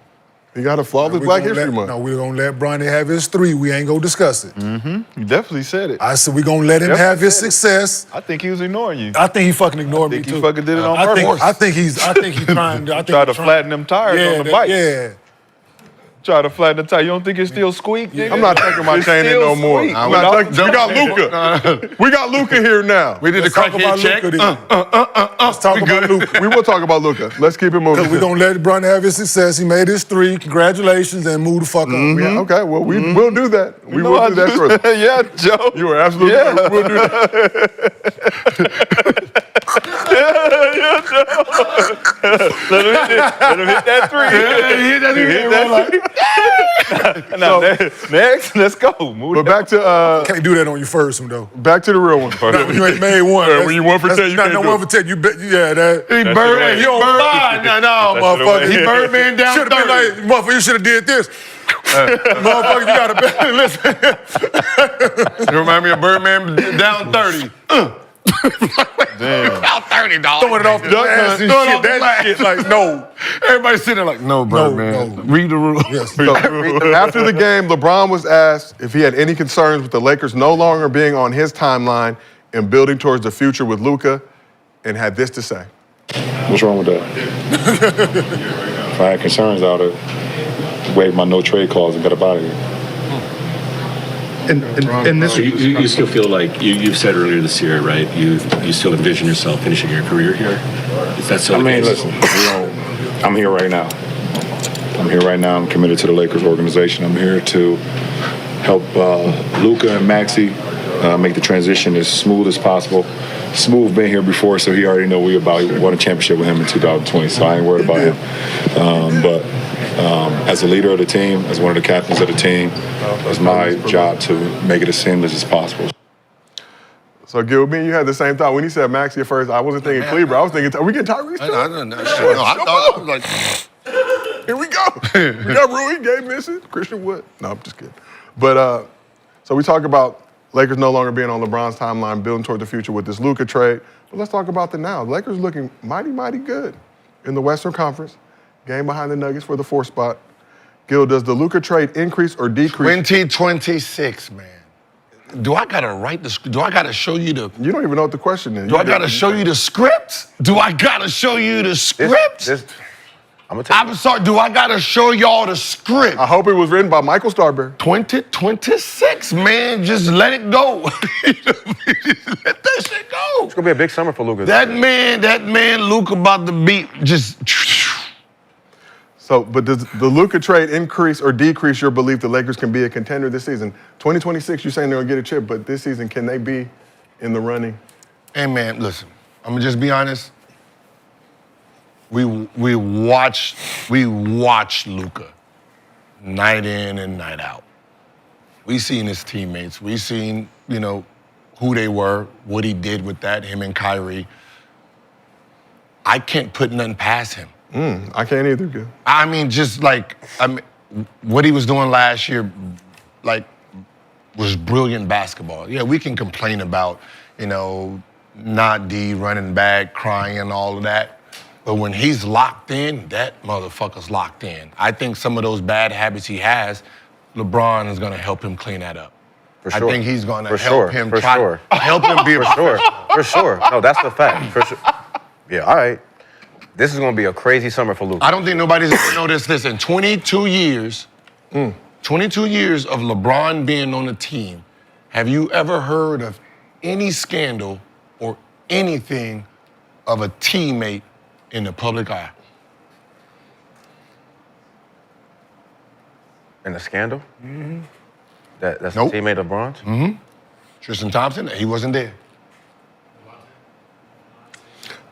He got a flawless We Black gonna History let- Month. No, we're going to let Bronny have his 3. We ain't going to discuss it. You definitely said it. I said we're going to let him Definitely have his said it. success. I think he was ignoring you. I think he fucking ignored me think too. he fucking did it on I think, purpose. I think he's trying. I think Tried to he's trying- flatten them tires yeah, on the bike. Yeah. Try to flatten the tire. You don't think it still squeak? nigga? I'm not taking my It's chain in still no more. squeak. I'm not taking- we got Luka. We got Luka here now. We did Let's the talk about crackhead check. Luka then. Let's talk about Luka. We will talk about Luka. Let's keep it moving. Because we're going to let Bronny have his success. He made his 3. Congratulations, and move the fuck on. Yeah, okay, well, we'll do that. We know will I do that shortly. Yeah, Joe. You are absolutely Yeah. right. We'll do that. Let him hit that 3. Now, next, let's go. Move But back to Can't do that on your first one, though. back to the real one. Not when you ain't made one. Yeah, when you 1 for 10, you not can't do one it. for 10. You bet. Yeah, that. He That's bird, right. he on fire. No, motherfucker. He Birdman down Should have been 30. like, motherfucker, you should have did this. Motherfucker, you got to bet. Listen. You remind me of Birdman down 30. Damn. Down 30, dog. Throwing it off the glass and Throw it shit. off the That glass. shit, like, no. Everybody's sitting there like, no, Birdman. no. Read the rules. Yes. So, after the game, LeBron was asked if he had any concerns with the Lakers no longer being on his timeline and building towards the future with Luka, and had this to say. What's wrong with that? If I had concerns, I would have waived my no trade clause and got up out of here. And this, you still feel like you said earlier this year, right? You still envision yourself finishing your career here. Is that so? I mean, listen, I'm here right now. I'm committed to the Lakers organization. I'm here to help Luka and Maxey make the transition as smooth as possible. Smooth been here before, so he already know we won a championship with him in 2020, so I ain't worried about him. But as a leader of the team, as one of the captains of the team, it's my job to make it as seamless as possible. So, Gil, me and you had the same thought. When he said Maxey at first, I wasn't thinking Kleber. I was thinking, are we getting Tyrese too? I thought I was like, Here we go. We got Rui, Gabe Missing, Christian Wood. No, I'm just kidding. But, so we talk about Lakers no longer being on LeBron's timeline, building toward the future with this Luka trade. But let's talk about the now. The Lakers looking mighty, mighty good in the Western Conference. Game behind the Nuggets for the 4th spot. Gil, does the Luka trade increase or decrease? 2026, man. Do I gotta write the? Do I gotta show you the? You don't even know what the question is. Do I gotta show you the script? Do I gotta show you the script? I'm gonna tell you. I'm sorry. Do I gotta show y'all the script? I hope it was written by Michael Starberry. 2026, man. Just let it go. Let that shit go. It's gonna be a big summer for Luka. That man, Luka about to beat just. So, but does the Luka trade increase or decrease your belief the Lakers can be a contender this season? 2026, you're saying they're gonna get a chip, but this season, can they be in the running? Hey, man, listen. I'm gonna just be honest. We watched Luka night in and night out. We seen his teammates. We seen, who they were, what he did with that, him and Kyrie. I can't put nothing past him. I can't either, Gil. I mean, what he was doing last year, was brilliant basketball. Yeah, we can complain about, not D running back, crying, and all of that. But when he's locked in, that motherfucker's locked in. I think some of those bad habits he has, LeBron is gonna help him clean that up. For sure. I think he's gonna For help sure. him For try, sure. help him be a For sure. No, that's the fact. For sure. Yeah, all right. This is gonna be a crazy summer for Luka. I don't think nobody's ever noticed this. In 22 years, 22 years of LeBron being on the team, have you ever heard of any scandal or anything of a teammate in the public eye? In a scandal? That's Nope. a teammate of LeBron's? Tristan Thompson, he wasn't there.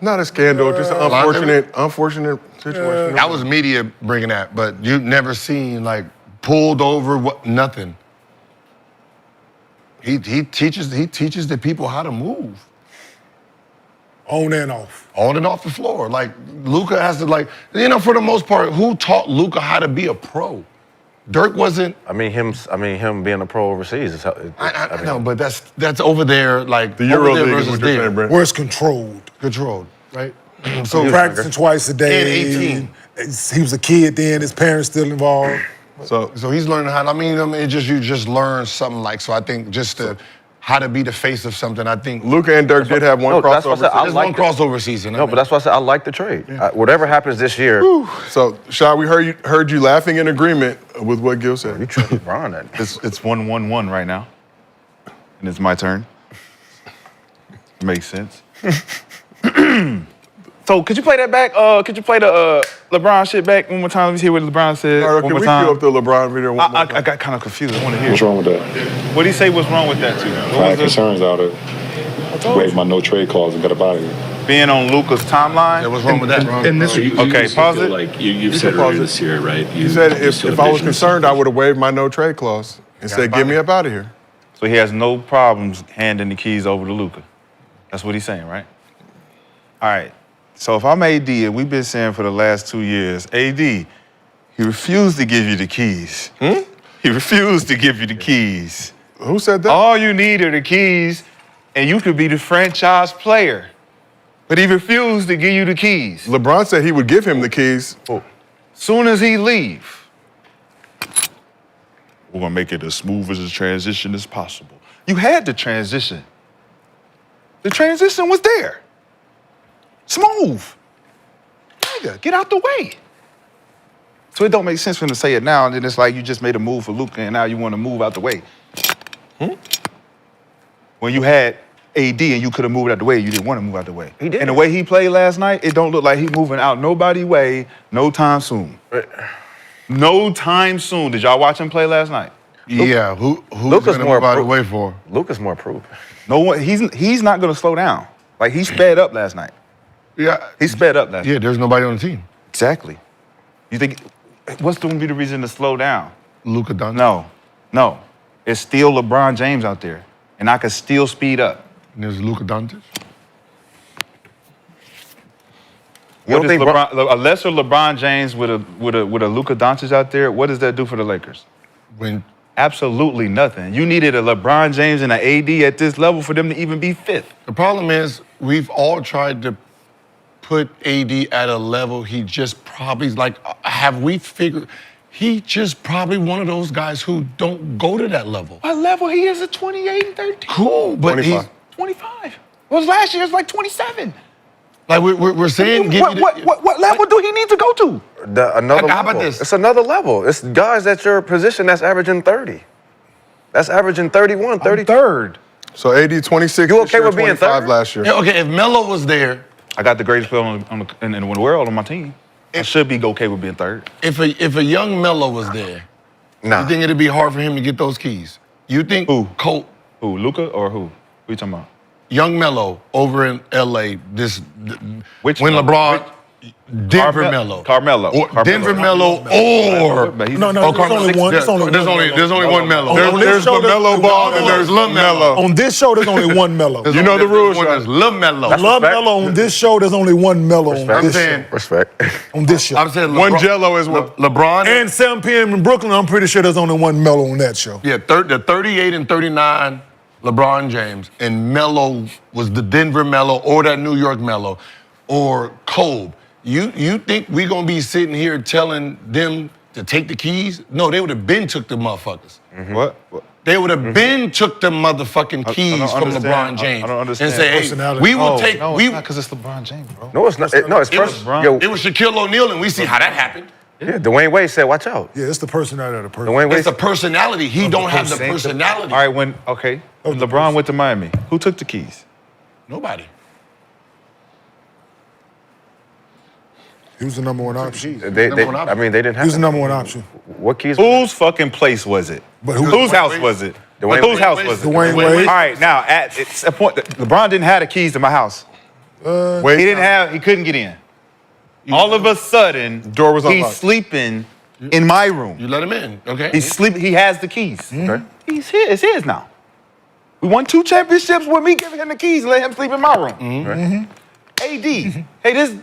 Not a scandal, just an unfortunate situation. That was media bringing that, but you've never seen pulled over, nothing. He teaches the people how to move. On and off. On and off the floor. Luka has to for the most part, who taught Luka how to be a pro? Dirk wasn't. Him being a pro overseas is. I know, but that's over there, The Euro over there League is versus what you're saying, there. Brent. Where it's controlled. Controlled, right? So practicing twice a day. And 18. He was a kid then. His parents still involved. So he's learning how. You just learn something like. So I think how to be the face of something. I think Luka and Dirk did have one that's what I crossover. said. I there's like one crossover season. No, but that's why I said I like the trade. Whatever happens this year, So, Shad, we heard you laughing in agreement with what Gil said. you trade LeBron that. It's 1-1-1 right now, and it's my turn. Makes sense. So could you play that back? Could you play the LeBron shit back one more time? Let me hear what LeBron said. All right, one can more we time. cue up the LeBron video one more I time? got kind of confused. I want to hear. What's wrong with that? What did he say? What's wrong with that too? I had concerns out of waived my no trade clause and got up out of here. Being on Luka's timeline. What's wrong with that, bro? And this, Okay, still pause feel it. Like you've You said can pause earlier it. this year, right? He said if I was concerned, I would have waived my no trade clause and said, get me up out of here. So he has no problems handing the keys over to Luka. That's what he's saying, right? All right. So if I'm AD, and we've been saying for the last 2 years, AD, he refused to give you the keys. He refused to give you the keys. Who said that? All you need are the keys, and you could be the franchise player. But he refused to give you the keys. LeBron said he would give him the keys. Soon as he leave, we're gonna make it as smooth as a transition as possible. You had the transition. The transition was there. Smooth. Nigga, get out the way. So it don't make sense for him to say it now, and then it's like you just made a move for Luka, and now you want to move out the way. When you had AD and you could have moved out the way, you didn't want to move out the way. He did. And the way he played last night, it don't look like he moving out nobody's way no time soon. No time soon. Did y'all watch him play last night? Yeah, who's Luka's gonna more move out of the pro- way for? Luka's more proven. No one. He's not gonna slow down. Like he sped up last night. Yeah, He sped up last night. yeah. There's nobody on the team. Exactly. You think what's going to be the reason to slow down? Luka Doncic. No. It's still LeBron James out there, and I can still speed up. And there's Luka Doncic. What don't is think LeBron, a lesser LeBron James with a Luka Doncic out there? What does that do for the Lakers? When Absolutely nothing. You needed a LeBron James and an AD at this level for them to even be fifth. the problem is, we've all tried to put AD at a level he just probably like. Have we figured? He just probably one of those guys who don't go to that level. What level he is at 28 and 13? Cool, but 25. he's 25. Well, last year it was like 27. like we're saying. What level do he need to go to? Another How about level. this? It's another level. It's guys at your position that's averaging 30. That's averaging 31, 30. Third. So AD 26 You this okay year, with being 25 third? last year. Yeah, okay, if Melo was there, I got the greatest player in the world on my team. I should be okay with being third. if a young Melo was there, Nah. you think it'd be hard for him to get those keys? You think Who? Colt, Who, Luka or who? Who you talking about? young Melo over in LA, Which when Melo? LeBron, Denver Melo. Carmelo. Or Carmelo. Denver Melo or But he's- No, Oh, there's only one. There's only there's one only Melo. there's only one Melo. On this There's show, LaMelo Ball and there's LaMelo. On this show, there's only one Melo. You know the rules, There's Sean. LaMelo. Love respect. Melo on this show. There's only one Melo on I'm this saying, show. Respect. On this show. I'm saying One LeBron- Jello as well. LeBron And 7 p.m. in Brooklyn, I'm pretty sure there's only one Melo on that show. Yeah, the 38 and 39 LeBron James, and Melo was the Denver Melo or that New York Melo or Kobe. You think we gonna be sitting here telling them to take the keys? No, they would have been took the motherfuckers. What? They would have been took the motherfucking keys don't from understand. LeBron James I don't understand. and say, hey, Personality. we will No, take. No, we it's not because it's LeBron James, bro. No, it's not. No, it's It was first. LeBron. Yo, It was Shaquille O'Neal, and we see how that happened. yeah, Dwayne Wade said, "Watch out." Yeah, it's the personality of the person. Dwayne Wade. It's the personality. He don't have the personality. All right, when LeBron went to Miami, who took the keys? Nobody. He was the number one option. They Number one I option. mean, they didn't have. He was the number one option. What keys? Whose fucking place was it? But who- Whose house was it? Dwayne Whose Wade. house was it? Dwayne Wade. All right, now it's a point. LeBron didn't have the keys to my house. Wait, He couldn't get in. All of a sudden, Door was he's unlocked. sleeping in my room. You let him in, okay? He has the keys. Okay. He's his. It's his now. We won 2 championships with me giving him the keys and let him sleep in my room. AD, hey, this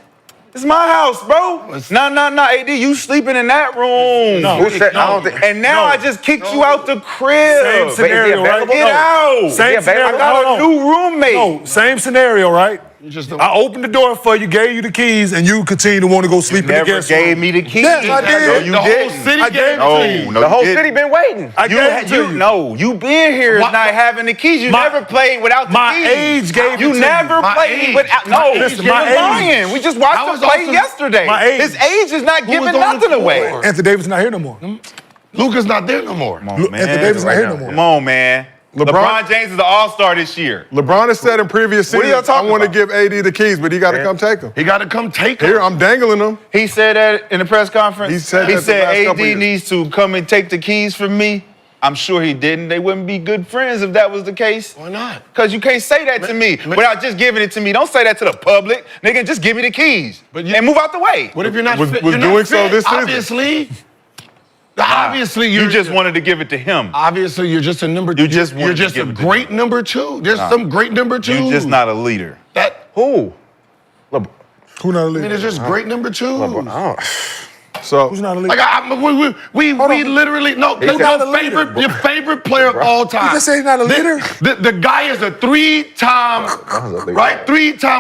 is my house, bro. No, AD, you sleeping in that room. No. Who said? I don't think. And now I just kicked you out the crib. Same scenario, right? Get out. Same Yeah, baby, scenario. I got Hold a on. new roommate. No, same scenario, right? I opened the door for you, gave you the keys, and you continue to want to go sleep in the Never guest room. gave me the keys. Yes, I did. No, you the didn't. whole city I gave it no, to you. no, The you whole didn't. city been waiting. I gave it to you. No, you been here not having the keys. You never played without the my keys. age gave it You to never you. My played age. without. My No, age. listen, My you're age. lying. We just watched I him was play also- yesterday. my age. His age is not Who giving was on the nothing away. floor? Anthony Davis not here no more. Luka's not there no more. Come on, man. Anthony Davis not here no more. Come on, man. LeBron James is the All-Star this year. LeBron has said in previous What are y'all seasons, I talking want to about? give AD the keys, but he got to come take them. He got to come take him. Here, I'm dangling them. He said that in the press conference. He said that the last AD couple years. needs to come and take the keys from me. I'm sure he didn't. They wouldn't be good friends if that was the case. Why not? Because you can't say that to me without just giving it to me. Don't say that to the public. Nigga, just give me the keys and move out the way. What if you're not Was fit? doing You're not so fit, this season. obviously. Obviously, You just wanted to give it to him. Obviously, you're just a number two. You just wanted You're to just a give it to great number two. There's some great number two. You're just not a leader. That Who? Who not a I mean, leader? there's just great number two. So, Who's not a leader? Like we literally no. He's not a leader. Your favorite player of all time. You just say he's not a leader? The guy is a three-time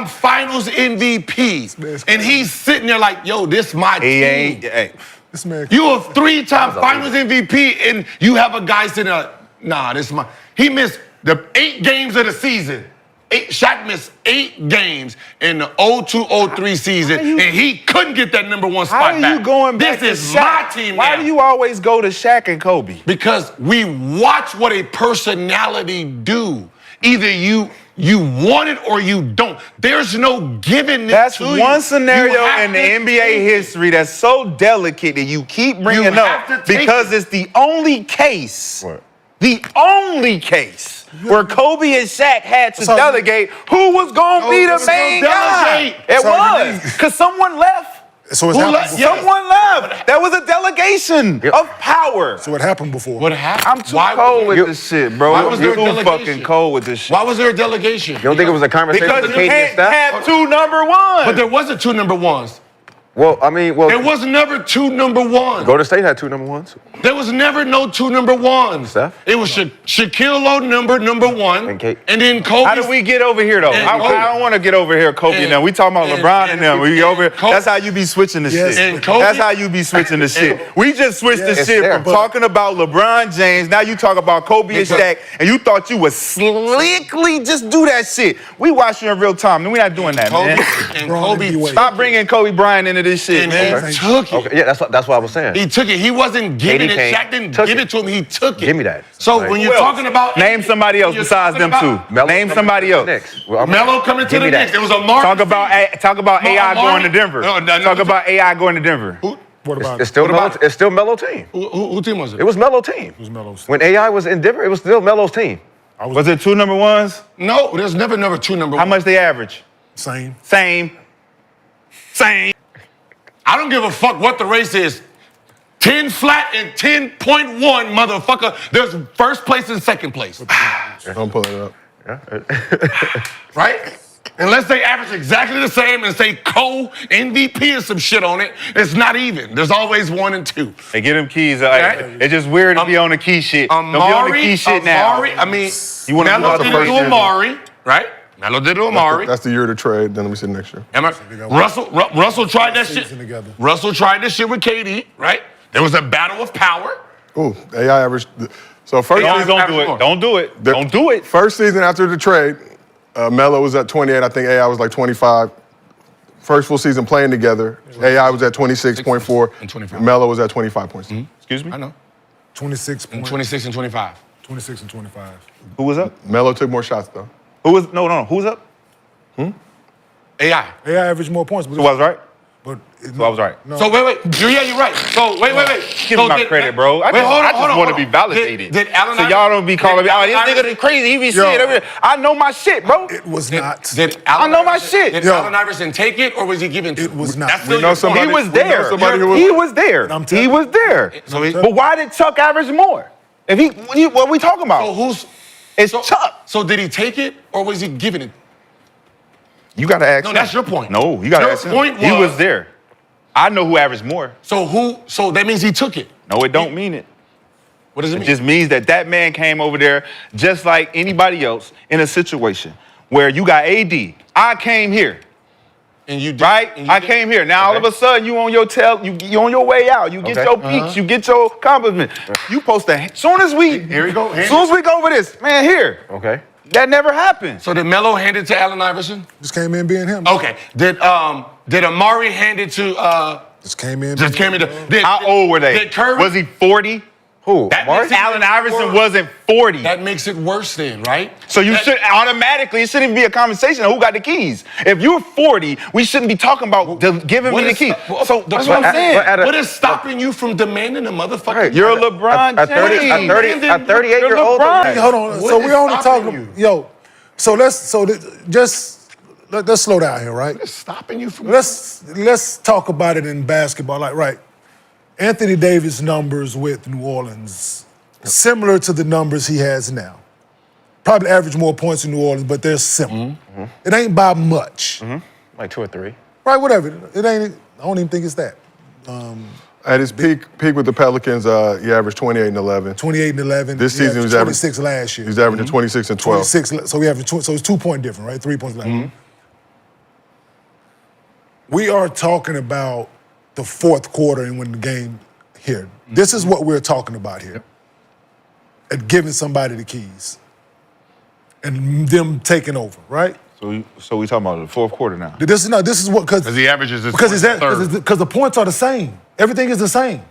Finals MVP, and he's sitting there like, yo, this my He team. ain't. Hey, This man. You a three-time Finals MVP, and you have a guy sitting there like, nah, this is my. He missed the 8 games of the season. Shaq missed 8 games in the 02-03 season, and he couldn't get that number 1 spot how are back. you going back This to is Shaq? my team Why now. do you always go to Shaq and Kobe? Because we watch what a personality do. Either you want it or you don't. There's no giving it That's to you. one scenario You have in the to NBA take it. history that's so delicate that you keep bringing have up to take because it's the only case. The only case where Kobe and Shaq had to delegate who was going to be the there was no main guy. delegate. It So was. Because someone left. So it's Who happened let- before. Someone left. That was a delegation of power. So it happened before. What happened? I'm too Why cold was with this shit, bro. why was there a too delegation? fucking cold with this shit. Why was there a delegation? You don't think it was a conversation Because with you KD and can't staff? have 2 number ones. But there wasn't 2 number 1s. Well, I mean, There was never 2 number 1s. Golden State had 2 number 1s. There was never no 2 number 1s. Steph? It was Shaquille O'Neal number 1, And Kate. and then Kobe. How did we get over here, though? And I Kobe. don't want to get over here, Kobe and And- them. We talking about and- LeBron and and- them. We and over here. Kobe. That's how you be switching the Yes. shit. And Kobe. That's how you be switching the shit. We just switched the Yes, shit there. from talking about LeBron James. Now you talk about Kobe and Shaq, and you thought you would slickly just do that shit. We watch you in real time, and we not doing that, Kobe man. and Bronny Kobe D-Wade. Stop bringing Kobe Bryant into this shit, and man. he took it. Okay, yeah, that's what I was saying. He took it. He wasn't giving KD it. came, Shaq didn't took give it. it to him. He took it. Give me that. So Like, when Who you're else? talking about Name somebody else you're besides talking them about- two. Melo Name coming somebody to the else. Knicks. Well, I'm- Melo coming to Give the me that. Knicks. It was a mark. Talk about AI going to Denver. No, Talk about AI going to Denver. What about It's still What about- it's still Melo team. Who team was it? It was Melo team. Who's Melo's? When AI was in Denver, it was still Melo's team. Was it 2 number 1s? No, there's never number 2 number 1. How much they average? Same. Same. I don't give a fuck what the race is. 10 flat and 10.1, motherfucker. There's first place and second place. I'm pulling it up. Right? Unless they average exactly the same and say co-MVP or some shit on it, it's not even. There's always 1 and 2. They get them keys. Right. It's just weird to be on the key shit. Don't be on the key shit now. I mean, You wanna Melo move out did the it to first Amari, right? Melo did it to Amari. That's the year to trade. Then let me see next year. Russell tried that shit. Season together. Russell tried this shit with KD, right? There was a battle of power. Ooh, AI averaged. So first Don't, season, do it. Don't do it. Don't do it. First season after the trade, Melo was at 28. I think AI was like 25. First full season playing together, AI was at 26.4. And 25. Melo was at 25.6. Excuse me? I know. 26 And 26 and 25. 26 and 25. Who was up? Melo took more shots though. Who was? No. Who was up? AI. AI averaged more points. But Who was right? But So I was right. No. So wait. Yeah, you're right. So wait. Give me my credit, bro. I just want to be validated. Did Allen so Iverson- y'all don't be calling me, did oh, this Allen nigga is crazy. He be saying everything. I know my shit, bro. It was Did, not. did I Allen know my Iverson- shit. Did Yo. Allen Iverson take it or was he given to It was not. That's We still know your somebody- point. He was we know there. somebody who was- He was there. I'm telling He you. was there. So he- But why did Chuck average more? If he, what are we talking about? So who's It's so, Chuck. So did he take it or was he giving it? You gotta ask. No, him. that's your point. No, you gotta Your ask him. point He was- was there. I know who averaged more. So that means he took it. No, it don't mean it. What does it It mean? just means that man came over there just like anybody else in a situation where you got AD. I came here. And you did, Right? and you I did. came here. Now all of a sudden you on your you on your way out. You get Okay. your peaks. You get your accomplishment. You supposed to soon as we Here we go. Soon as we go over this, man, here. Okay. That never happened. So did Melo hand it to Allen Iverson? Just came in being him. Okay. Did Amari hand it to Just came in. just came in to How old were they? Did Curry? Was he 40? Who? That Amari? makes it- Allen Iverson wasn't 40. That makes it worse then, right? So you That- should automatically, it shouldn't even be a conversation of who got the keys. If you're 40, we shouldn't be talking about giving me the keys. So that's what I'm saying. What is stopping you from demanding a motherfucker? Right. You're a LeBron At 38 James. at 38 You're year old. LeBron. Hey, hold on. What So is we only stopping talking. So let's slow down here, right? What's stopping you from? Let's talk about it in basketball. Like, right, Anthony Davis numbers with New Orleans, similar to the numbers he has now. Probably average more points in New Orleans, but they're similar. It ain't by much. Like 2 or 3. Right, whatever. It ain't, I don't even think it's that. At his peak with the Pelicans, he averaged 28 and 11. 28 and 11. This He season he was averaged averaging 26 last year. He's averaging 26 and 12. 26, so we have so it's 2 point different, right? 3 points left. We are talking about the fourth quarter and when the game here. This is what we're talking about here. At giving somebody the keys and them taking over, right? So we talking about the fourth quarter now. This is what because he averages his because third. the points are the same. Everything is the same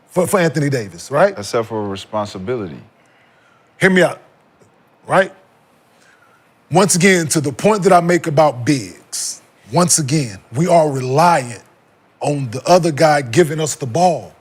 for Anthony Davis, right? Except for responsibility. Hear me out, right? Once again, to the point that I make about bigs, once again, we are reliant on the other guy giving us the ball.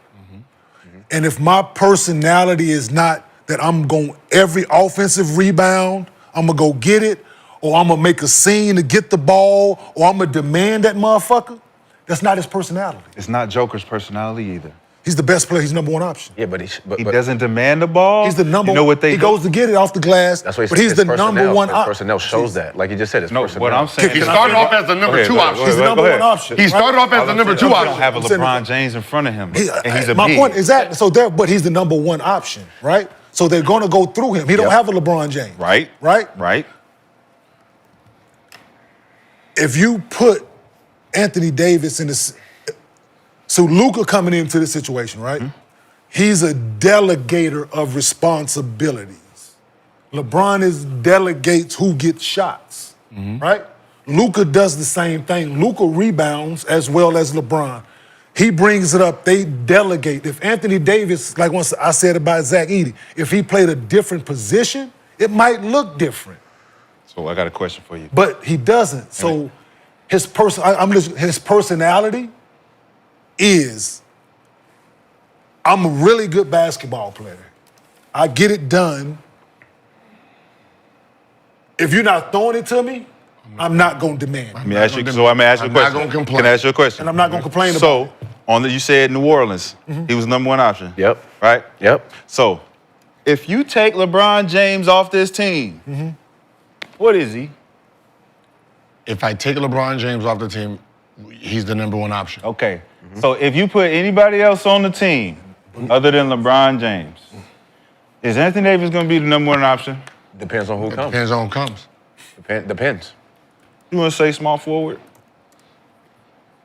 And if my personality is not that I'm going every offensive rebound, I'm gonna go get it, or I'm gonna make a scene to get the ball, or I'm gonna demand that motherfucker, that's not his personality. It's not Joker's personality either. He's the best player, he's number one option. Yeah, but He doesn't demand the ball. He's the number You know what they he do? goes to get it off the glass, That's what but he's his the personnel- number one his option. personnel shows that. Like you just said, it's No, personnel. what I'm saying. He started off as the number two option. He's the Go number ahead. one option. He started off as the number two You don't have a option. LeBron James in front of him, and he's a my big. point, exactly. So but he's the number one option, right? So they're gonna go through him. He don't have a LeBron James. Right. Right? Right. If you put Anthony Davis in this, so Luka coming into this situation, right? He's a delegator of responsibilities. LeBron delegates who gets shots, right? Luka does the same thing. Luka rebounds as well as LeBron. He brings it up. They delegate. If Anthony Davis, like once I said about Zach Edey, if he played a different position, it might look different. So I got a question for you. But he doesn't. So his personality is, I'm a really good basketball player. I get it done. If you're not throwing it to me, I'm not gonna demand. Let me ask you. So I'm gonna ask you a I'm not question. gonna complain. Can I ask you a question? And I'm not gonna complain about So it. you said New Orleans, he was number one option. Yep. Right. Yep. So if you take LeBron James off this team, what is he? If I take LeBron James off the team, he's the number one option. Okay. So if you put anybody else on the team other than LeBron James, is Anthony Davis going to be the number one option? Depends on who comes. Depends on who comes. Depends. You want to say small forward?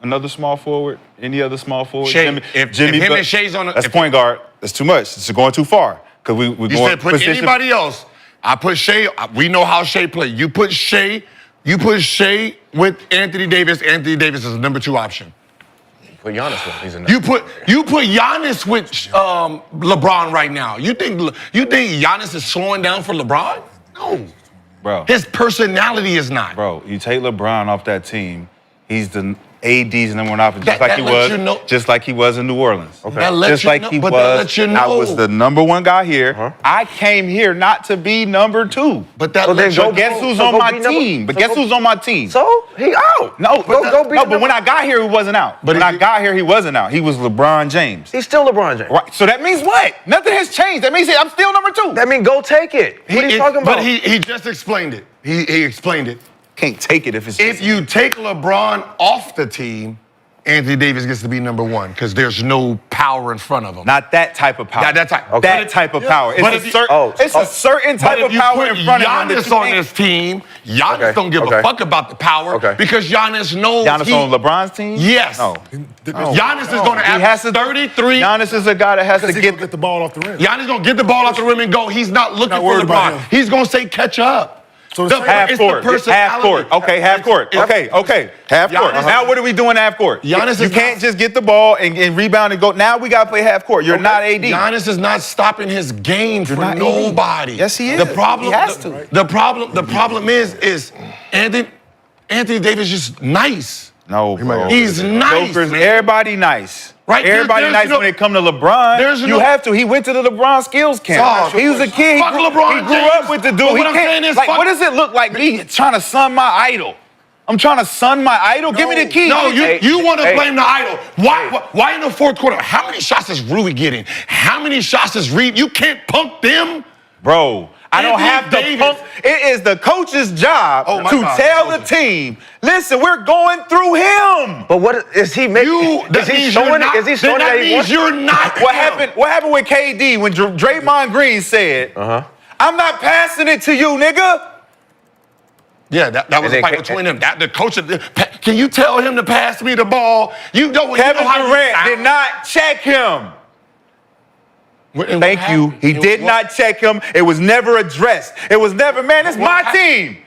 Another small forward? Any other small forward? Shea. If him and Shea's on the- That's if- point guard. That's too much. It's going too far. Because we're You going said put position- anybody else. I put Shea. We know how Shea play. You put Shea with Anthony Davis. Anthony Davis is the number two option. Put Giannis with. He's a You put Giannis with LeBron right now. You think Giannis is slowing down for LeBron? No. Bro. His personality is not. Bro, you take LeBron off that team, he's the AD's number one option, That lets just like he was in New Orleans. Okay. That lets Just you like know- he but was. that lets you I know. was the number one guy here. I came here not to be number two. But that so lets then you guess know. who's So on go my be number- team? But so guess go- who's on my team? So he out. No, but when I got here, he wasn't out. But When I got here, he wasn't out. He was LeBron James. He's still LeBron James. Right. So that means what? Nothing has changed. That means I'm still number two. That mean go take it. What are you talking about? But he just explained it. He explained it. Can't take it if it's If you take LeBron off the team, Anthony Davis gets to be number one because there's no power in front of him. Not that type of power. That type. That type of power. It's, But a, if you- a certain type of power in front of him. Giannis that you on can't- this team, Giannis Okay, don't give okay. a fuck about the power Okay. because Giannis knows Giannis on LeBron's team? Yes. No. Giannis is going to He has average to 33. Giannis is a guy that has to Because he get gonna get the ball off the rim. Giannis going to get the ball off the rim and go. He's not looking Not for worried about LeBron. him. He's going to say catch up. So the half it's the court. Half personality. court. Okay, half court. Okay. Half court. Giannis- Now what are we doing half court? Giannis you is can't not- just get the ball and rebound and go. Now we got to play half court. You're not AD. Giannis is not stopping his game for not AD. nobody. Yes, he is. The problem, He has to. The problem is Anthony Davis just nice. No, bro. He's nice. Jokers, man. everybody nice. Right, Everybody there's nice no- when it come to LeBron. there's You no- have to. He went to the LeBron skills camp. Dog, He was a kid. fuck He grew, LeBron he grew James. up with the dude. But He what I'm can't- saying is, like, fuck- what does it look like me trying to son my idol? I'm trying to son my idol. Give me the key. No, Hey, you want to hey. blame the idol. Why in the fourth quarter? How many shots is Rui getting? How many shots is Reed? You can't punk them. Bro, I don't Anthony have to Davis. pump. It is the coach's job Oh, my to God. tell the team, listen, we're going through him. But what is he making? That Is he means showing you're it? not- Is he showing then that that he wants? means you're not. What him. happened? What happened with KD when Draymond Green said, I'm not passing it to you, nigga? Yeah, that was And a then fight between them. The coach, can you tell him to pass me the ball? You know, Kevin you know how Durant you did not check him. Thank you. He did not check him. It was never addressed. It was never, man, it's my team.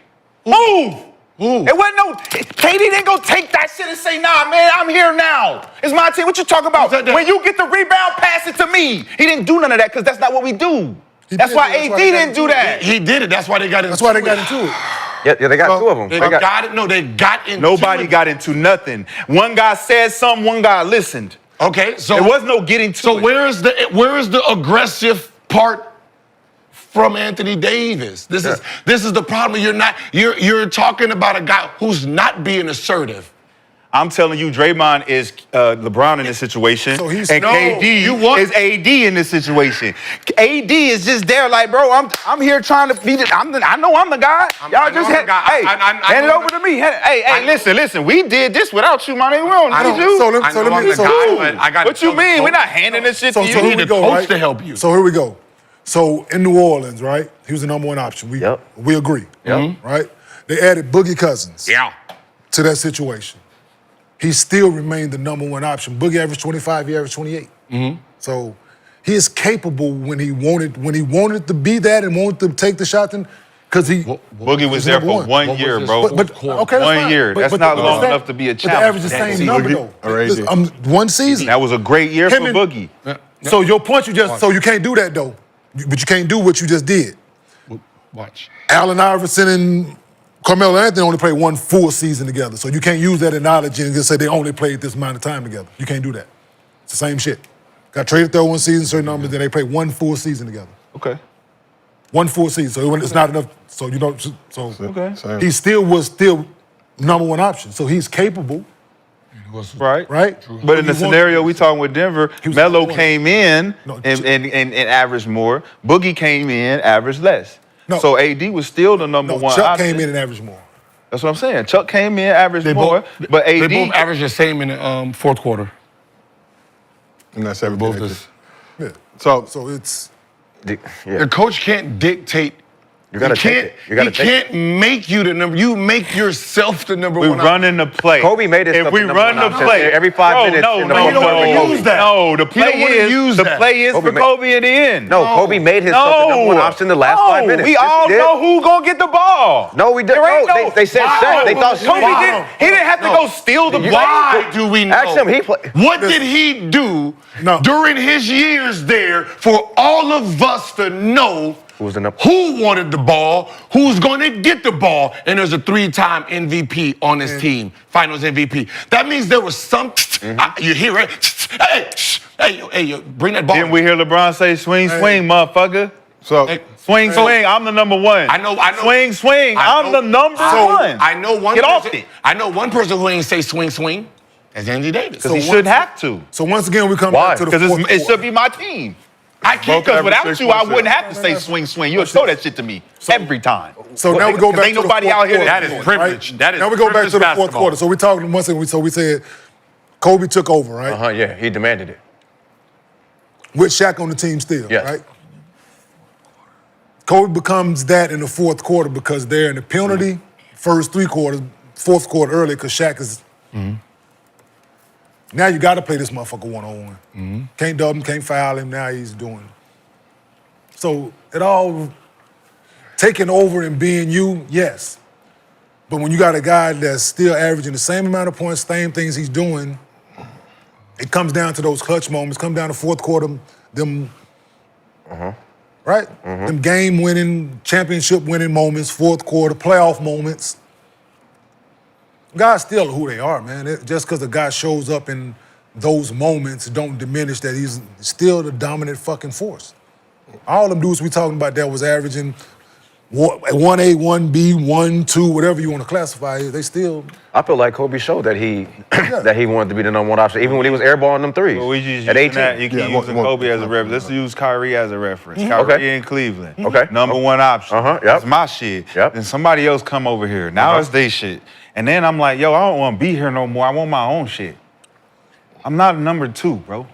Move. It wasn't no, KD didn't go take that shit and say, nah, man, I'm here now. It's my team. What you talking about? What's that? When you get the rebound, pass it to me. He didn't do none of that because that's not what we do. That's did. why That's AD why he got didn't do into that. He did it. That's why they got into That's why they it. got into it. Yeah, they got two of them. They got it. No, they got into Nobody it. got into nothing. One guy said something, one guy listened. Okay, so There was no getting to So it. where is the aggressive part from Anthony Davis? This is the problem. You're talking about a guy who's not being assertive. I'm telling you, Draymond is LeBron in this situation, So he's- and No, KD is AD in this situation. AD is just there, like, bro, I'm here trying to beat it. I know I'm the guy. Y'all just I'm the guy. hey, I hand it know over to me. Hey, listen. We did this without you, man. We don't need you. So let me- I know I'm the so- guy, but I got What you mean? We're not handing this shit So to you. here need we a go, coach right? to help you. So here we go. So in New Orleans, right? He was the number one option. We agree. Right? They added Boogie Cousins to that situation. He still remained the number one option. Boogie averaged 25, he averaged 28. So he is capable when he wanted to be that and wanted to take the shot, because he Boogie was there number for one year, bro. But okay, that's 1 fine. year. That's not long enough to be a But they average the challenge. same number though. Already. One season. That was a great year for Him and- Boogie. So your point, so you can't do that though. But you can't do what you just did. Watch. Allen Iverson and Carmelo Anthony only played one full season together. So you can't use that analogy and just say they only played this amount of time together. You can't do that. It's the same shit. Got traded there one season, certain numbers, then they played one full season together. Okay. One full season. So it's not enough. So you don't. So Okay. he was number one option. So he's capable, Right. right? But in the He scenario we talking with Denver, was Melo number one. came in No, and averaged more. Boogie came in, averaged less. No. So AD was still the number No, one Chuck option. came in and averaged more. That's what I'm saying. Chuck came in, averaged more, but AD. They both averaged the same in the fourth quarter. And that's everything. Both they is. did. Yeah. So So it's The coach can't dictate. You gotta take it. You gotta he take it. can't make you the number. You make yourself the number we one. running the play. Kobe made his If stuff we the number run one the option. play Every 5 minutes No, in the no, fourth no, quarter, no, use that. No, the You play don't wanna is use the that. play is Kobe for made- Kobe at the end. No, Kobe made his stuff the number one option the last 5 minutes. We Yes, he all did. know who gonna get the ball. No, we didn't. There ain't No, they said set. They thought Kobe Kobe didn't have to go steal the ball. Why do we know? Ask him. He played. What did he do No. during his years there for all of us to know Who was the number? who wanted the ball, who's going to get the ball, and there's a 3-time MVP on his team, Finals MVP. That means there was some. You hear it? Hey, bring that ball. Didn't we hear LeBron say, swing, swing, motherfucker? So Swing, swing, I'm the number one. I know. Swing, swing, I'm the number one. I know one. Get off person, it. I know one person who ain't say swing, swing. That's Anthony Davis. Because he shouldn't have to. so once again we come Why? back to the Because fourth it quarter. should be my team. I can't. Because without average you, I 6.7. wouldn't have to say swing, swing. You'll show that shit to me every time. So now we go back ain't to nobody the fourth out here quarter, that is privilege. right? That is now we go back to the privileged fourth basketball. quarter. So we talking once again. So we said Kobe took over, right? Yeah, he demanded it. With Shaq on the team still, Yes. right? Kobe becomes that in the fourth quarter because they're in the penalty, first 3 quarters, fourth quarter early because Shaq is. Now you got to play this motherfucker one-on-one. Can't double him, can't foul him. Now he's doing it. So it all taking over and being you, yes. But when you got a guy that's still averaging the same amount of points, same things he's doing, it comes down to those clutch moments, come down to fourth quarter, them, right? Them game-winning, championship-winning moments, fourth quarter, playoff moments. Guys still who they are, man. Just because a guy shows up in those moments don't diminish that he's still the dominant fucking force. All them dudes we talking about that was averaging 1A, 1B, 1, 2, whatever you want to classify it, they still. I feel like Kobe showed that he that he wanted to be the number 1 option, even when he was airballing them threes. Well, we just at using 18. that. You keep using Kobe as a reference. Let's use Kyrie as a reference. Kyrie Okay. in Cleveland. Okay. Number 1 option. Yep. That's my shit. Yep. And somebody else come over here. Now it's they shit. And then I'm like, yo, I don't want to be here no more. I want my own shit. I'm not number 2, bro.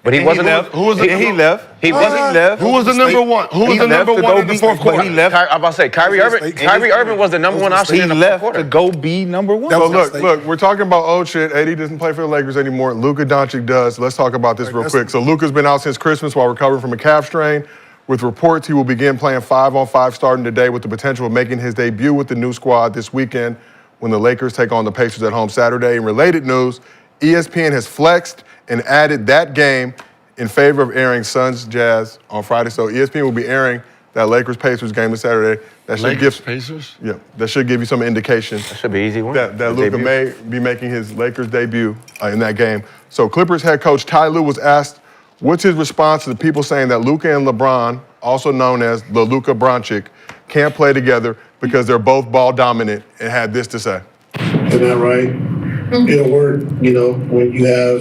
But he And wasn't. left. who was the- He left. He wasn't. left. Who was the number 1? Who was He the left number to 1 go in the be- fourth but quarter? he left. I'm about to say Kyrie Irving was the number 1 option He in the left fourth to quarter. go be number 1. That So was look, we're talking about old shit. AD doesn't play for the Lakers anymore. Luka Doncic does. Let's talk about this real quick. So Luka's been out since Christmas while recovering from a calf strain. With reports, he will begin playing 5-on-5 starting today with the potential of making his debut with the new squad this weekend when the Lakers take on the Pacers at home Saturday. In related news, ESPN has flexed and added that game in favor of airing Suns Jazz on Friday. So ESPN will be airing that Lakers-Pacers game this Saturday. That should Lakers, Pacers? Yeah, that should give you some indication That should be an easy one. that His Luka debut. may be making his Lakers debut in that game. So Clippers head coach Ty Lue was asked what's his response to the people saying that Luka and LeBron, also known as the Luka Bronchick, can't play together because they're both ball dominant, and had this to say. Isn't that right? It'll work, when you have,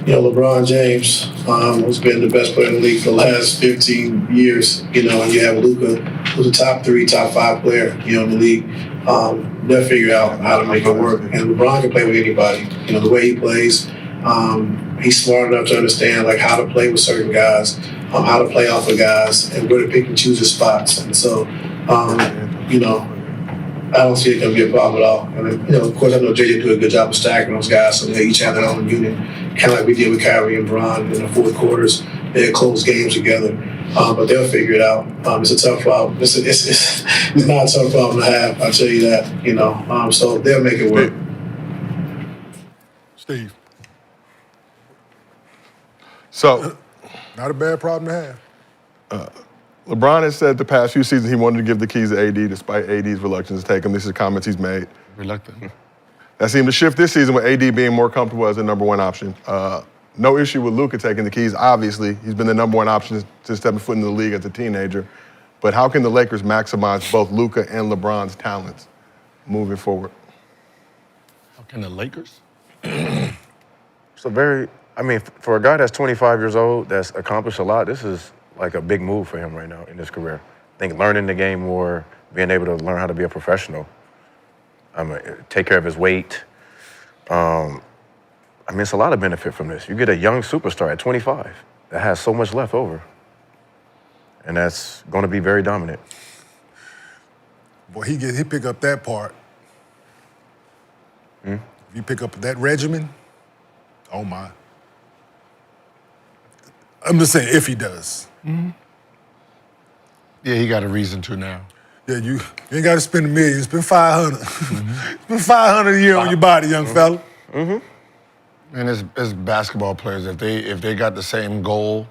LeBron James, who's been the best player in the league for the last 15 years, and you have Luka, who's a top 3, top 5 player, in the league. They'll figure out how to make it work. And LeBron can play with anybody. The way he plays, he's smart enough to understand how to play with certain guys, how to play off of guys, and where to pick and choose his spots. And so, I don't see it going to be a problem at all. And of course, I know JJ do a good job of stacking those guys, so they each have their own unit, kind of like we did with Kyrie and Bron in the fourth quarters. They had close games together, but they'll figure it out. It's a tough problem. It's not a tough problem to have. I'll tell you that. So they'll make it work. Steve, So not a bad problem to have. LeBron has said the past few seasons he wanted to give the keys to AD despite AD's reluctance to take them. This is comments he's made. Reluctant. That seemed to shift this season with AD being more comfortable as the number 1 option. No issue with Luka taking the keys. Obviously, he's been the number 1 option since stepping foot in the league as a teenager. But how can the Lakers maximize both Luka and LeBron's talents moving forward? How can the Lakers? So for a guy that's 25 years old, that's accomplished a lot, this is like a big move for him right now in his career. I think learning the game more, being able to learn how to be a professional, take care of his weight. It's a lot of benefit from this. You get a young superstar at 25 that has so much left over, and that's going to be very dominant. Boy, he pick up that part. If you pick up that regimen, oh my. I'm just saying if he does. Yeah, he got a reason to now. Yeah, you ain't got to spend $1 million. Spend 500. Spend 500 a year on your body, young fella. And as basketball players, if they got the same goal,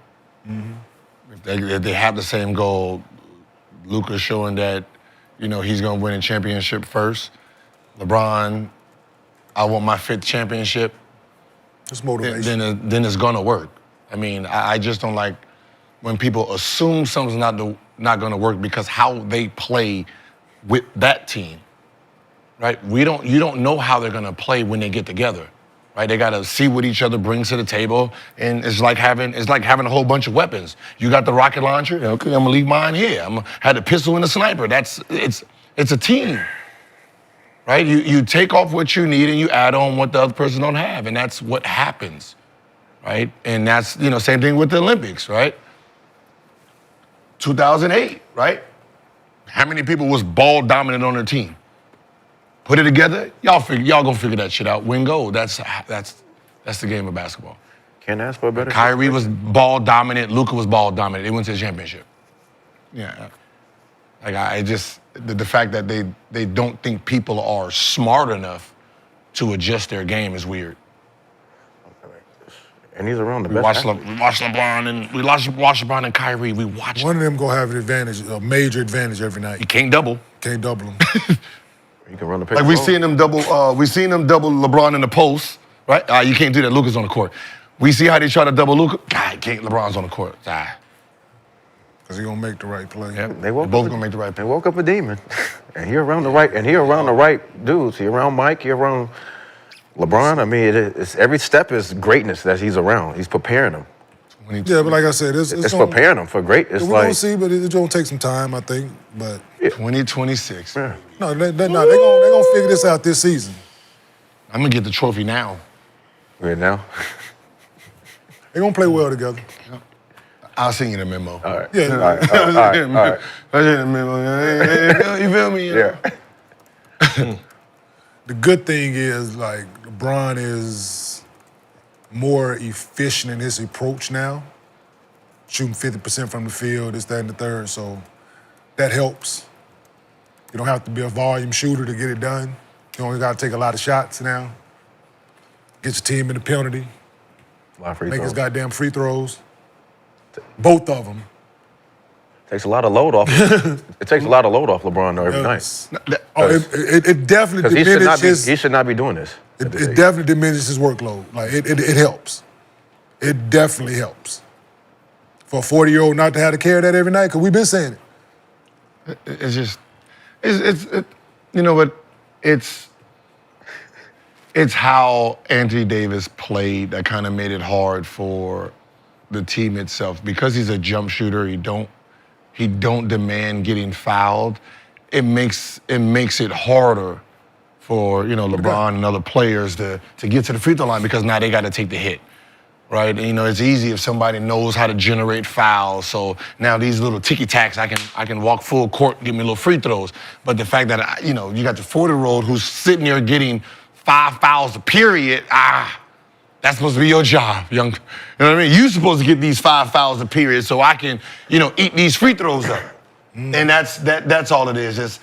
if they have the same goal, Luka's showing that, he's gonna win a championship first. LeBron, I want my 5th championship. It's motivation. Then it's gonna work. I just don't like when people assume something's not gonna work because how they play with that team, right? You don't know how they're gonna play when they get together, right? They gotta see what each other brings to the table, and it's like having a whole bunch of weapons. You got the rocket launcher, okay, I'm gonna leave mine here. I'm gonna have the pistol and the sniper. It's a team. right? You take off what you need and you add on what the other person don't have, and that's what happens, right? And that's, same thing with the Olympics, right? 2008, right? How many people was ball dominant on their team? Put it together, y'all gonna figure that shit out. Win gold. That's the game of basketball. Can't ask for a better. Kyrie was ball dominant. Luka was ball dominant. They went to the championship. Yeah. Like the fact that they don't think people are smart enough to adjust their game is weird. And he's around the We best. watch LeBron and Kyrie. We watch. One of them gonna have an advantage, a major advantage every night. You can't double. Can't double them. You can run the pick. Like we seen them double LeBron in the post, right? You can't do that. Luka's on the court. We see how they try to double Luka. Can't. LeBron's on the court. Because he gonna make the right play. Yeah, They're both gonna make the right They play. woke up a demon, and he around the right dudes. He around Mike. He around LeBron. I mean, it's every step is greatness that he's around. He's preparing them. Yeah, but like I said, it's gonna, preparing them for great. It's we're like gonna see, but it's gonna take some time, I think. But 2026. yeah. no, they're gonna figure this out this season. I'm gonna get the trophy now. Right now. They're gonna play well together. I'll send you the memo. All right. Yeah. All right. All right. I'll send you the memo. You feel me? Yeah. The good thing is, like, LeBron is more efficient in his approach now, shooting 50% from the field, this, that, and the third. So that helps. You don't have to be a volume shooter to get it done. You only got to take a lot of shots now. Get your team in the penalty. A lot of free Make his throws. goddamn free throws. Both of them. Takes a lot of load off. It takes a lot of load off LeBron though every night. Oh, it definitely Because diminishes. he should not be doing this. It definitely diminishes his workload. Like it helps. It definitely helps. For a 40-year-old not to have to carry that every night, because we've been saying it. It's just, you know what? It's how Anthony Davis played that kind of made it hard for the team itself. Because he's a jump shooter, he don't demand getting fouled. It makes it harder for LeBron and other players to get to the free throw line because now they got to take the hit, right? And, it's easy if somebody knows how to generate fouls. So now these little ticky tacks, I can walk full court, give me little free throws. But the fact that you got the 40-year-old who's sitting there getting 5 fouls a period, that's supposed to be your job, young. You know what I mean? You're supposed to get these 5 fouls a period so I can, eat these free throws up. And that's all it is. It's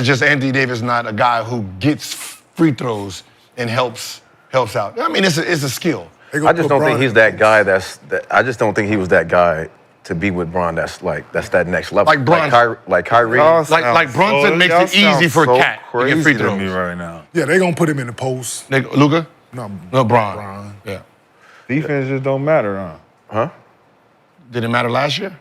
just Anthony Davis not a guy who gets free throws and helps out. I mean, it's a skill. I just don't think he's that guy. I just don't think he was that guy to be with Bron. That's that next level. Like Bron. like Kyrie. Like Brunson makes it easy for Cat to get free to throws. me right now. Yeah, they're going to put him in the post. Luka? No, LeBron. Yeah. Defense just don't matter, Huh? Did it matter last year?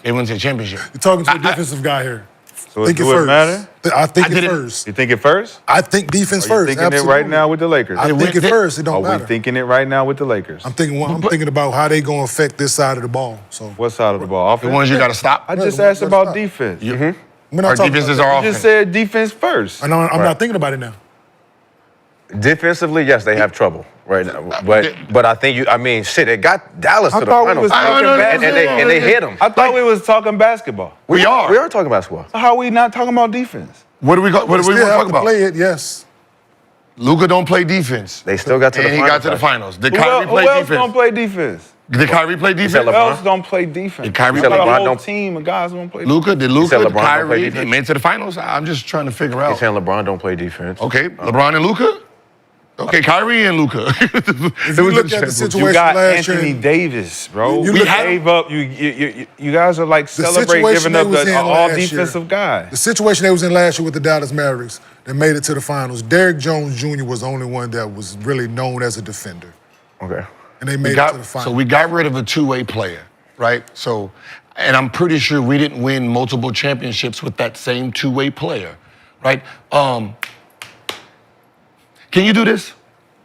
They went to the championship. You're talking to a defensive guy here. So Think it do it first. matter? I think I it did it. first. You think it first? I think defense Are you first. thinking absolutely. it right now with the Lakers? I think it first. It Are don't we matter. thinking it right now with the Lakers? I'm thinking about how they going to affect this side of the ball. So What side of the ball? The Offense? ones you got to stop. I just Yeah, asked let's about stop. defense. we're not Our talking defenses about are You offense. just said defense first. I'm not thinking about it now. Defensively, yes, they have trouble right now. But I think it got Dallas I to the thought we finals. was talking And they hit them. I thought we was talking basketball. We are. We are talking basketball. So how are we not talking about defense? What do we Still want to have talk to about? play it, yes. Luka don't play defense. They still got to the And he finals. got to the finals. Did Who Kyrie play else don't defense? play defense? Did Kyrie play said defense? Who LeBron? else don't play defense? Did Kyrie You play got a LeBron whole don't- team of guys who don't play Luka, did said Luka, LeBron did don't play Kyrie, defense? they made it to the finals? I'm just trying to figure out. He's saying LeBron don't play defense. Okay, LeBron and Luka? Okay, Kyrie and Luka. If you look at the situation You got last Anthony year, Davis, bro. You We look at- gave up. You guys are like celebrating situation giving they up was in the all last year. defensive guy. the situation they was in last year with the Dallas Mavericks, they made it to the finals. Derrick Jones Jr. was the only one that was really known as a defender. Okay. And they made it to the finals. So we got rid of a two-way player, right? So, and I'm pretty sure we didn't win multiple championships with that same two-way player, right? Can you do this?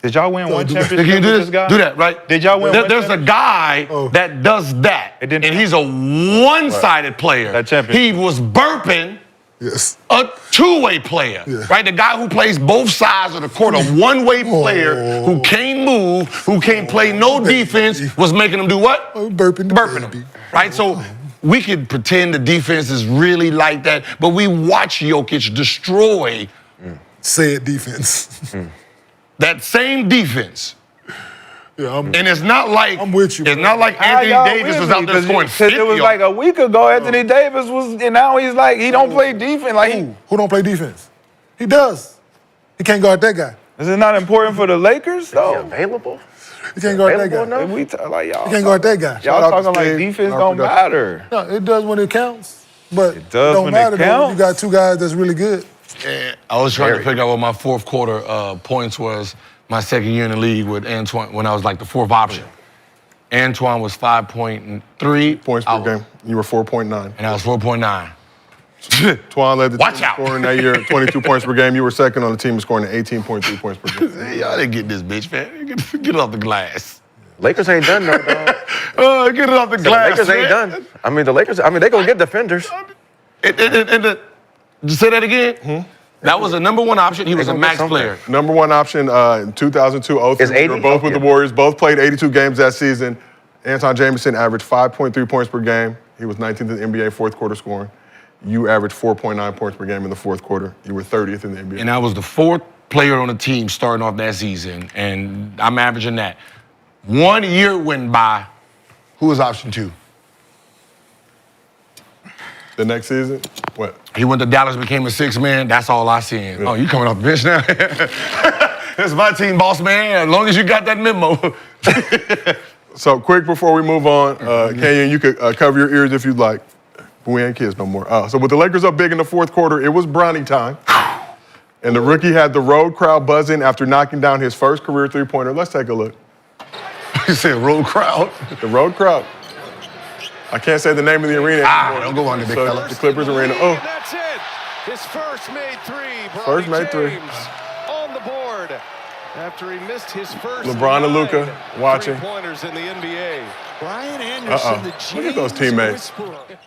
Did y'all win one do that. championship Can you do with this? this guy? Do that, right? Did y'all win one There's a guy that does that, It didn't- and he's a one-sided player. That championship. He was burping Yes. A two-way player, right? The guy who plays both sides of the court, a one-way player who can't move, who can't play no defense, was making him do what? Burping him, right? So we could pretend the defense is really like that, but we watch Jokic destroy said defense. that same defense. Yeah, and it's not like I'm with you. It's not like Anthony Davis was out there scoring 50. It was like a week ago, Anthony Davis was, and now he's like, he don't play defense. Like, who don't play defense? He does. He can't guard that guy. Is it not important for the Lakers, though? Is he available? He can't guard that guy. Like, y'all, He can't guard that guy. Y'all talking like defense don't matter. No, it does when it counts. But It does don't when matter it though, counts. when you got two guys that's really good. And I was trying to figure out what my fourth quarter points was my second year in the league with Antoine when I was like the fourth option. Antoine was 5.3 points per game. You were 4.9. And I was 4.9. Twan led the Watch team out. scoring that year at 22 points per game. You were second on the team scoring at 18.3 points per game. Hey, y'all didn't get this bitch, man. Get it off the glass. Lakers ain't done though, dog. Get it off the The glass. Lakers ain't done. I mean, they gonna get defenders. Say that again? That was a number one option. He was a max player. Number one option in 2002-03. Is 80? We were both with Okay. the Warriors. Both played 82 games that season. Anton Jameson averaged 5.3 points per game. He was 19th in the NBA fourth quarter scoring. You averaged 4.9 points per game in the fourth quarter. You were 30th in the NBA. And I was the fourth player on the team starting off that season, and I'm averaging that. 1 year went by. Who was option two? The next season, what? He went to Dallas, became a six man. That's all I seen. Oh, you coming off the bench now? That's my team, boss man. As long as you got that memo. So quick before we move on, Kenyon, you could cover your ears if you'd like. But we ain't kids no more. So with the Lakers up big in the fourth quarter, it was Bronny time. And the rookie had the road crowd buzzing after knocking down his first career three-pointer. Let's take a look. You said road crowd? The road crowd. I can't say the name of the arena anymore. Don't go on the big fella. The Clippers arena. Oh, That's it. His first made three. Bronny First made three. James on the board after he missed his first. LeBron and Luka watching. Three-pointers in the NBA. Brian Anderson, the Look at those teammates. Whisperer.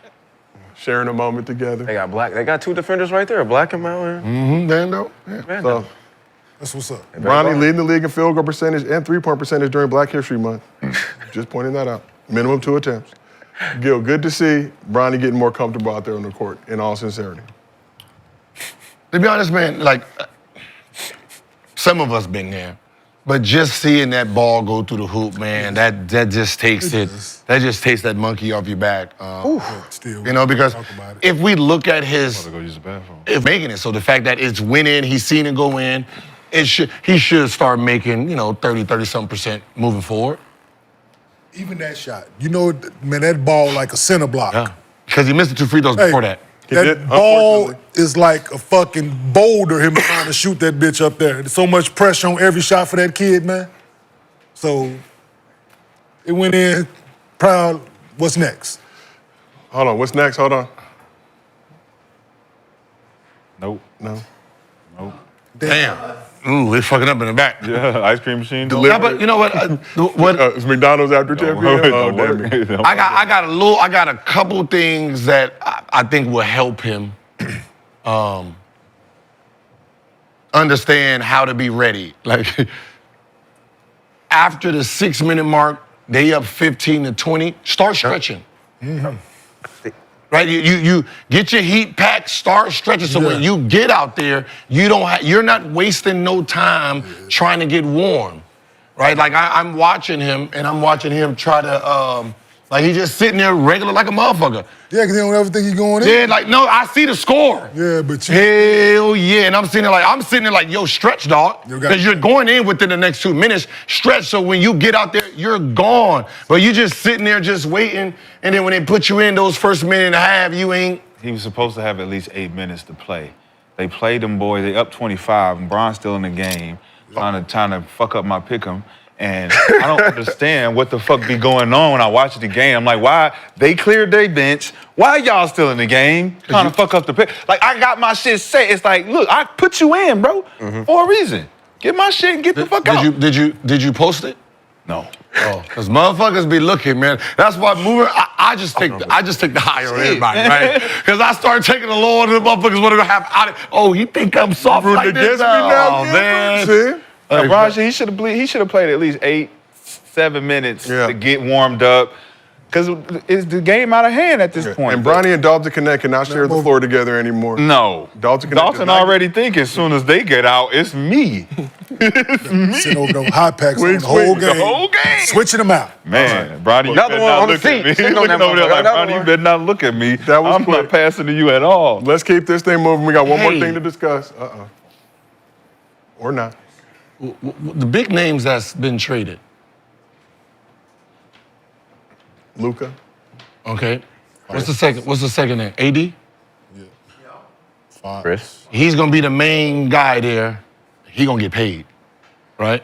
Sharing a moment together. They got two defenders right there, Black and Mountain. Mm-hmm, Vando. Yeah. So, That's what's up. Bronny leading the league in field goal percentage and three-point percentage during Black History Month. Just pointing that out. Minimum 2 attempts. Gil, good to see Bronny getting more comfortable out there on the court, in all sincerity. To be honest, man, like, some of us been there. But just seeing that ball go through the hoop, man, that just takes that just takes that monkey off your back. Still, You know, because talk about it. if we look at his, Go use the bathroom. if making it, so the fact that it's went in, he's seen it go in, he should start making, 30-something% moving forward. Even that shot, man, that ball like a center block. Yeah. Because he missed the 2 free throws Hey, before that. He that did, ball unfortunately. is like a fucking boulder, him trying to shoot that bitch up there. There's so much pressure on every shot for that kid, man. So it went in, proud. What's next? Hold on, what's next? Hold on. Nope. No. Damn. Ooh, we're fucking up in the back. Yeah, ice cream machine. Yeah, but you know what? It's McDonald's after 10 p.m.? Oh, damn it. I got a couple things that I think will help him understand how to be ready. Like after the 6-minute mark, they up 15-20. Start stretching. Right, you get your heat packed, start stretching. So when you get out there, you're not wasting no time trying to get warm, right? Like I'm watching him, and I'm watching him try to, like he's just sitting there regular like a motherfucker. Yeah, because he don't ever think he's going in. Yeah, like no, I see the score. Yeah, but Hell yeah, and I'm sitting there like, yo, stretch, dog, because you're going in within the next 2 minutes. Stretch, so when you get out there, you're gone. But you just sitting there just waiting, and then when they put you in those first minute and a half, you ain't. He was supposed to have at least 8 minutes to play. They played them boys. They up 25, and Bron's still in the game, trying to fuck up my pick'em. And I don't understand what the fuck be going on when I watch the game. I'm like, why? They cleared their bench. Why y'all still in the game? Trying to fuck up the pick. Like, I got my shit set. It's like, look, I put you in, bro, for a reason. Get my shit and get the fuck out. Did you post it? No. Because motherfuckers be looking, man. That's why moving. I just take the high on everybody, right? Because I start taking the low on the motherfuckers want to have out of. Oh, he think I'm soft Rooting like this against me now? now, Oh, Gilbert? man. See? LeBron, he should have played at least 8-7 minutes Yeah. to get warmed up. Because it's the game out of hand at this point. And Bronny and Dalton Connect cannot share the floor together anymore. No. Dalton Connect Dalton already think as soon as they get out, it's me. It's me. Sitting over them high packs on Wings, the whole wings, game. The whole game. Switching them out. Man, Bronny, you Another better one not on the look at seat. me. Sitting on Looking that over there like, motherfucker. Bronny, you better not look at me. That was I'm quick. not passing to you at all. Let's keep this thing moving. We got one more Hey. thing to discuss. Or not. The big names that's been traded. Luka. Okay. What's the second name? AD? Khris. He's gonna be the main guy there. He gonna get paid, right?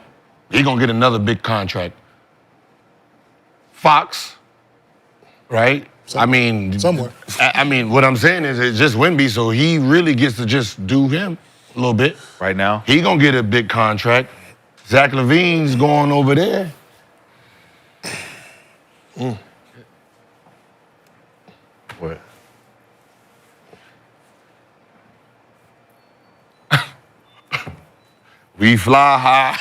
He gonna get another big contract. Fox, right? Somewhere. I mean, what I'm saying is it's just Wemby, so he really gets to just do him a little bit. Right now? He gonna get a big contract. Zach LaVine's going over there. What? We fly high,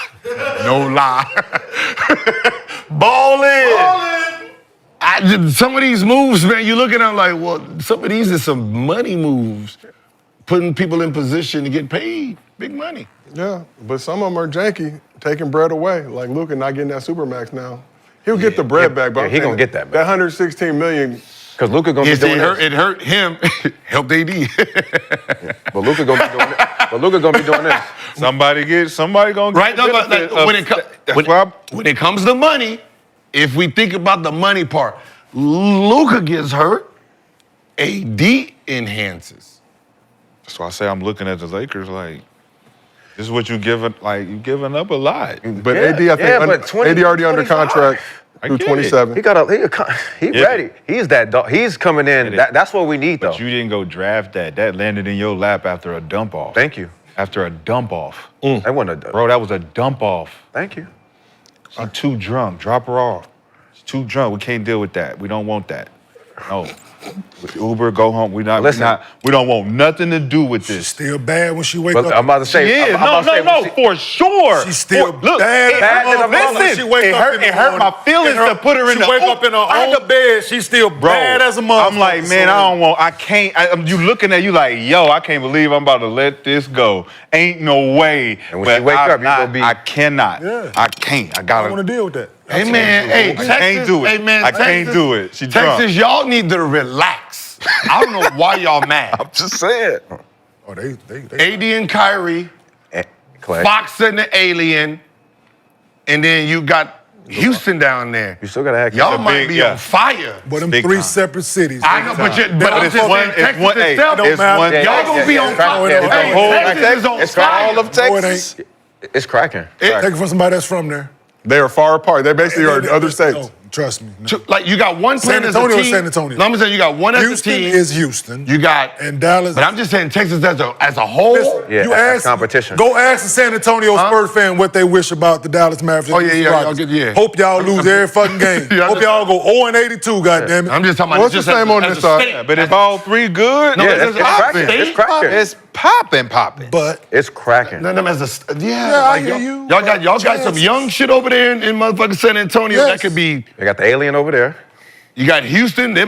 no lie. Ballin'. Some of these moves, man, you look at them like, well, some of these are some money moves. Putting people in position to get paid big money. Yeah, but some of them are janky, taking bread away. Like Luka not getting that Supermax now. He'll get the bread back, but yeah, I'm he saying gonna get that back. That $116 million. Because Luka gonna be Yes, doing it hurt him. Helped AD. But Luka gonna be doing this. But Luka gonna be doing this. Somebody gonna Right? get No, but benefit like, of- when it comes to money, if we think about the money part, Luka gets hurt, AD enhances. That's why I say I'm looking at the Lakers like, this is what you giving, like, you giving up a lot. But Yeah, AD, I think, yeah, but 20, AD already under 25. contract I through get it. 27. He Yeah. ready. He's that dog. He's coming in. That's what we need, though. But you didn't go draft that. That landed in your lap after a dump off. Thank you. After a dump off. That wasn't a. Bro, that was a dump off. Thank you. She's too drunk. Drop her off. She's too drunk. We can't deal with that. We don't want that. No. Uber, go home. We don't want nothing to do with this. Still bad when she wake But up. I'm about to say. She is. I'm about to say when she- For sure. She's still Look, bad. it bad hurt- as a mother. listen, She wake it up hurt, in the it hurt my morning, feelings and to put her in she the wake up in her own bed. She's still bad as a mother. I'm like, man, I can't. You looking at you like, yo, I can't believe I'm about to let this go. Ain't no way. And when But she wake I'm up, you not- gonna be- I cannot. Yeah. I can't. I I gotta. don't want to deal with that. Hey man, hey, I Texas, can't do it. Hey man, I can't Texas- do it. She drunk. Texas, y'all need to relax. I don't know why y'all mad. Just saying. Oh, they. AD and Kyrie, Clay, Fox and the Alien, and then you got Houston down there. you still gotta act. Y'all a might big- be yeah. on fire. But them Big three time. separate cities. I know, but I'm But just saying, Texas hey, itself, it's one. y'all gonna be on fire. It's the Hey, whole Texas is on It's fire. all of No, it Texas. It's cracking. Take it from somebody that's from there. They are far apart. They basically are in other states. No, trust me. No. Like you got one San playing as a Antonio is team. San Antonio. No, I'm saying you got one as a Houston team. is Houston. You got and Dallas. But I'm just saying Texas as a whole. Listen, Yeah, you that's ask, competition. Go ask the San Antonio Spurs fan what they wish about the Dallas Mavericks. Oh, yeah, Houston yeah, y'all Rockets. get- yeah. Hope y'all lose every fucking game. Yeah, Hope y'all go 0-82, goddammit. I'm just talking about What's just the same as, on as this a side? state. Yeah, but if all three good, No, yeah, it's it's cracking. popping. It's cracking. It's popping. But It's cracking. None of them as a Yeah, I like, hear y'all, you. y'all got some young shit over there in motherfucking San Antonio Yes. that could be. They got the alien over there. You got Houston, that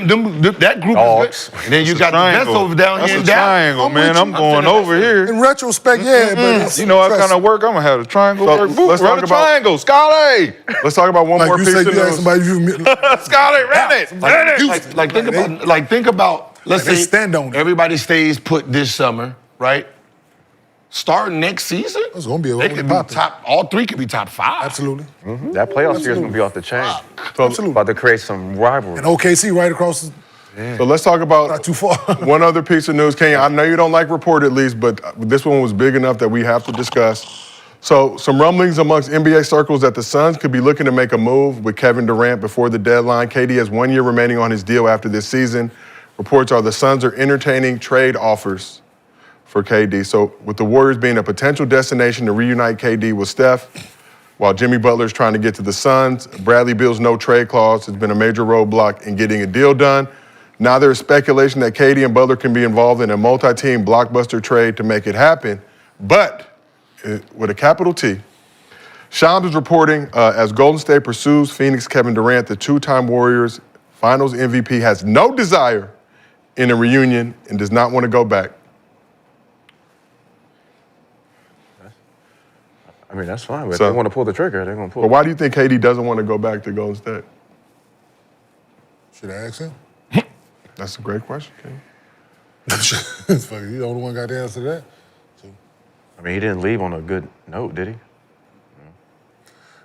group Dogs. is good. And then you It's a got the best triangle. over down That's here a in Dallas. triangle, I'm man. with I'm you. going over here. in retrospect, yeah, but it's, You know what trust kind of me. work I'm gonna have? The triangle So, work. let's Run talk the about- triangle, Scotty. Let's talk about one Like more you piece said, of you ask news. somebody, Scotty, run it. Run it. Think about let's They say stand on it. everybody stays put this summer, right? Starting next season, It's gonna be a they little could be popping. top. All three could be top 5. Absolutely. That playoff series gonna be off the chain. Absolutely. About to create some rivalry. And OKC right across, So let's talk about not too far. one other piece of news, Kenyon. I know you don't like reported leaks, but this one was big enough that we have to discuss. So some rumblings amongst NBA circles that the Suns could be looking to make a move with Kevin Durant before the deadline. KD has 1 year remaining on his deal after this season. Reports are the Suns are entertaining trade offers for KD. So with the Warriors being a potential destination to reunite KD with Steph, while Jimmy Butler's trying to get to the Suns. Bradley Beal's no-trade clause has been a major roadblock in getting a deal done. Now there's speculation that KD and Butler can be involved in a multi-team blockbuster trade to make it happen, but with a capital T. Shams is reporting as Golden State pursues Phoenix Kevin Durant, the two-time Warriors Finals MVP has no desire in a reunion and does not want to go back. I mean, that's fine. But if they want to pull the trigger, they're going to pull. But why do you think KD doesn't want to go back to Golden State? Should I ask him? That's a great question, King. It's funny. He's the only one got the answer to that. I mean, he didn't leave on a good note, did he?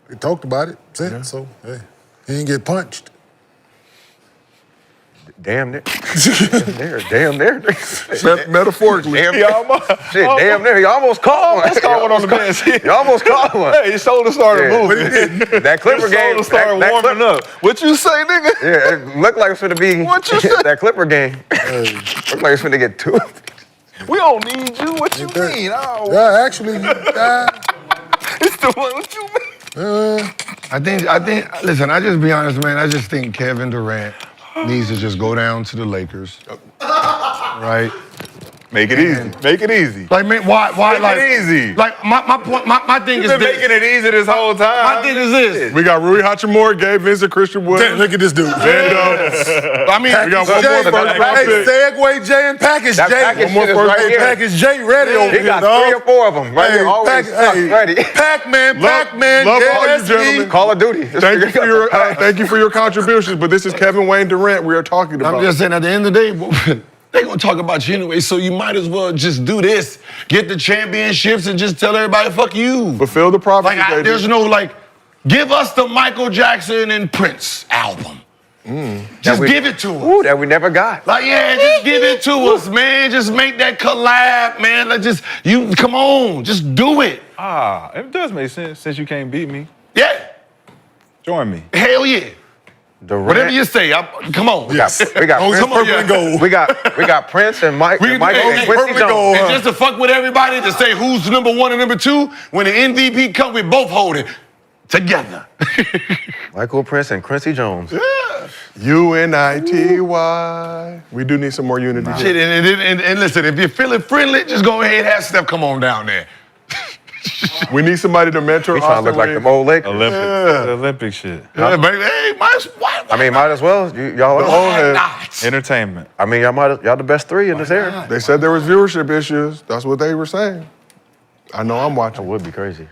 They talked about it, so hey, he didn't get punched. Damn near. Damn near. Metaphorically. Damn near. He almost caught one. Almost caught one on the bench. He almost caught one. Hey, his shoulder started moving. That Clipper game. His shoulder started warming up. What you say, nigga? Yeah, it looked like it's finna be What you say? that Clipper game. Looked like it's finna get two. We don't need you. What you mean? Oh, Yeah, actually, it's the one. What you mean? I think, listen, I just be honest, man, I just think Kevin Durant needs to just go down to the Lakers, right? Make it easy. Make it easy. Like, man, why, Make like, it easy. like, my point, my thing You've is been this. making it easy this whole time. My thing is this. We got Rui Hachimura, Gabe Vincent, Christian Wood. look at this dude. Vando. I mean, We got one more first round Hey, pick. segue J and Package That J. package One more shit is first right hey, here. Package J ready over He here, got dog. 3 or 4 of them right here, always ready. Pac-Man, love all you yes, gentlemen. Call of Duty. Thank you for your contributions, but this is Kevin Wayne Durant we are talking about. I'm just saying, at the end of the day, they're going to talk about you anyway, so you might as well just do this. Get the championships and just tell everybody, fuck you. Fulfill the prophecy, Like, baby. there's no, like, give us the Michael Jackson and Prince album. Just give it to us. Ooh, that we never got. Like, yeah, just give it to us, man. Just make that collab, man. Like, come on, just do it. It does make sense since you can't beat me. Yeah, Join me. hell yeah. Durant. Whatever you say, come on. We got Oh, Prince, come on, yeah. Gold. we got Prince and Michael and Quincy purple Jones. gold. And just to fuck with everybody to say who's number 1 and number 2, when the MVP comes, we both hold it together. Michael Prince and Quincy Jones. UNITY. We do need some more unity. Shit, and listen, if you're feeling friendly, just go ahead and have Steph come on down there. We need somebody to mentor He trying to look like the old Lakers. Olympic shit. Yeah, baby. Hey, why I mean, might as well. Y'all. why not? Entertainment. I mean, y'all the best 3 in this area. They said there was viewership issues. That's what they were saying. I know I'm That watching. would be crazy.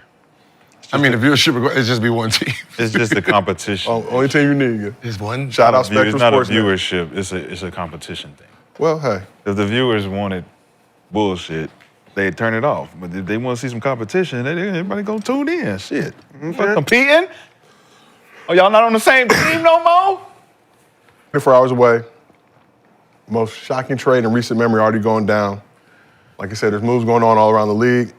I mean, the viewership, it'd just be one team. It's just a competition. Only team you need. It's one. Shout out It's Spectrum not a Sports. Network. viewership. It's a competition thing. Well, hey. If the viewers wanted bullshit, they'd turn it off. But if they want to see some competition, everybody gonna tune in. Shit. Fuck competing? Oh, y'all not on the same team no more? 24 hours away. Most shocking trade in recent memory already going down. Like I said, there's moves going on all around the league.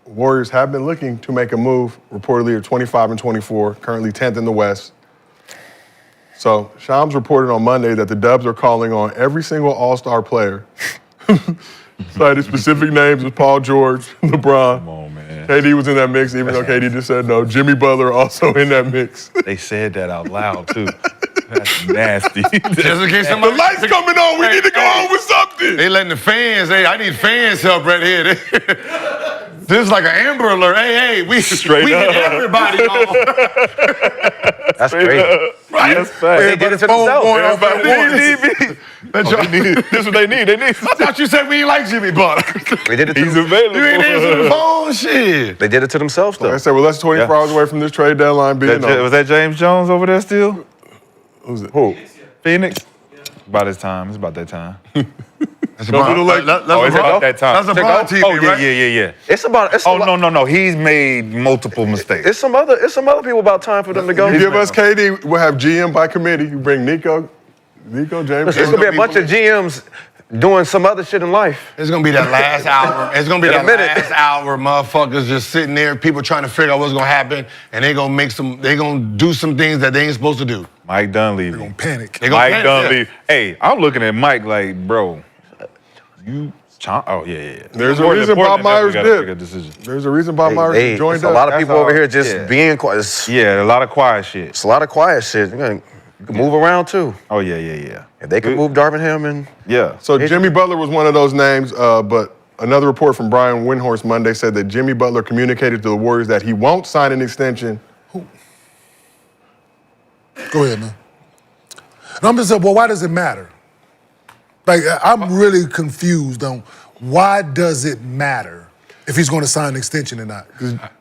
Warriors have been looking to make a move. Reportedly are 25 and 24, currently 10th in the West. So Shams reported on Monday that the Dubs are calling on every single All-Star player. Cited specific names as Paul George, LeBron. Come on, man. KD was in that mix, even though KD just said no. Jimmy Butler also in that mix. They said that out loud, too. That's nasty. Just in case The somebody. lights coming on. We need to go on with something. They letting the fans, hey, I need fans help right here. This is like an Amber Alert. Hey, we Straight we up. get everybody on. That's crazy. Right? That's fact. They did it to themselves. That's your- This is what they need. They need I thought you said we ain't like Jimmy Butler. They did it to He's available. You ain't answering the phone, shit. They did it to themselves, though. Like I said, we're less than 24 hours away from this trade deadline being over. Was that James Jones over there still? Who's it? Who? Phoenix? About his time. It's about that time. That's Don't do the Lakers. Oh, it's about that time. That's LeBron TV, Oh, yeah, right? yeah. It's about. It's Oh, no. He's made multiple mistakes. It's some other people about time for them to go. You give us KD, we'll have GM by committee. You bring Nico, James. It's gonna be a bunch of GMs doing some other shit in life. It's gonna be that last hour. It's gonna be In a that minute. last hour, motherfuckers just sitting there, people trying to figure out what's gonna happen, and they gonna do some things that they ain't supposed to do. Mike Dunleavy. Gonna panic. They gonna Mike panic, Dunleavy. Hey, I'm looking at Mike like, bro, you Oh, yeah. There's a Portland- reason Bob Portland Myers definitely gotta did. make a decision. There's a reason Bob Myers joined it's us. a lot of That's people over all. here just Yeah. being quiet. It's Yeah, a lot of quiet shit. a lot of quiet shit. You can move around too. Oh, yeah. If they could move Darvin and Yeah. So Jimmy Butler was one of those names, but another report from Brian Windhorst Monday said that Jimmy Butler communicated to the Warriors that he won't sign an extension. Go ahead, man. And I'm just saying, well, why does it matter? Like, I'm really confused on why does it matter if he's going to sign an extension or not?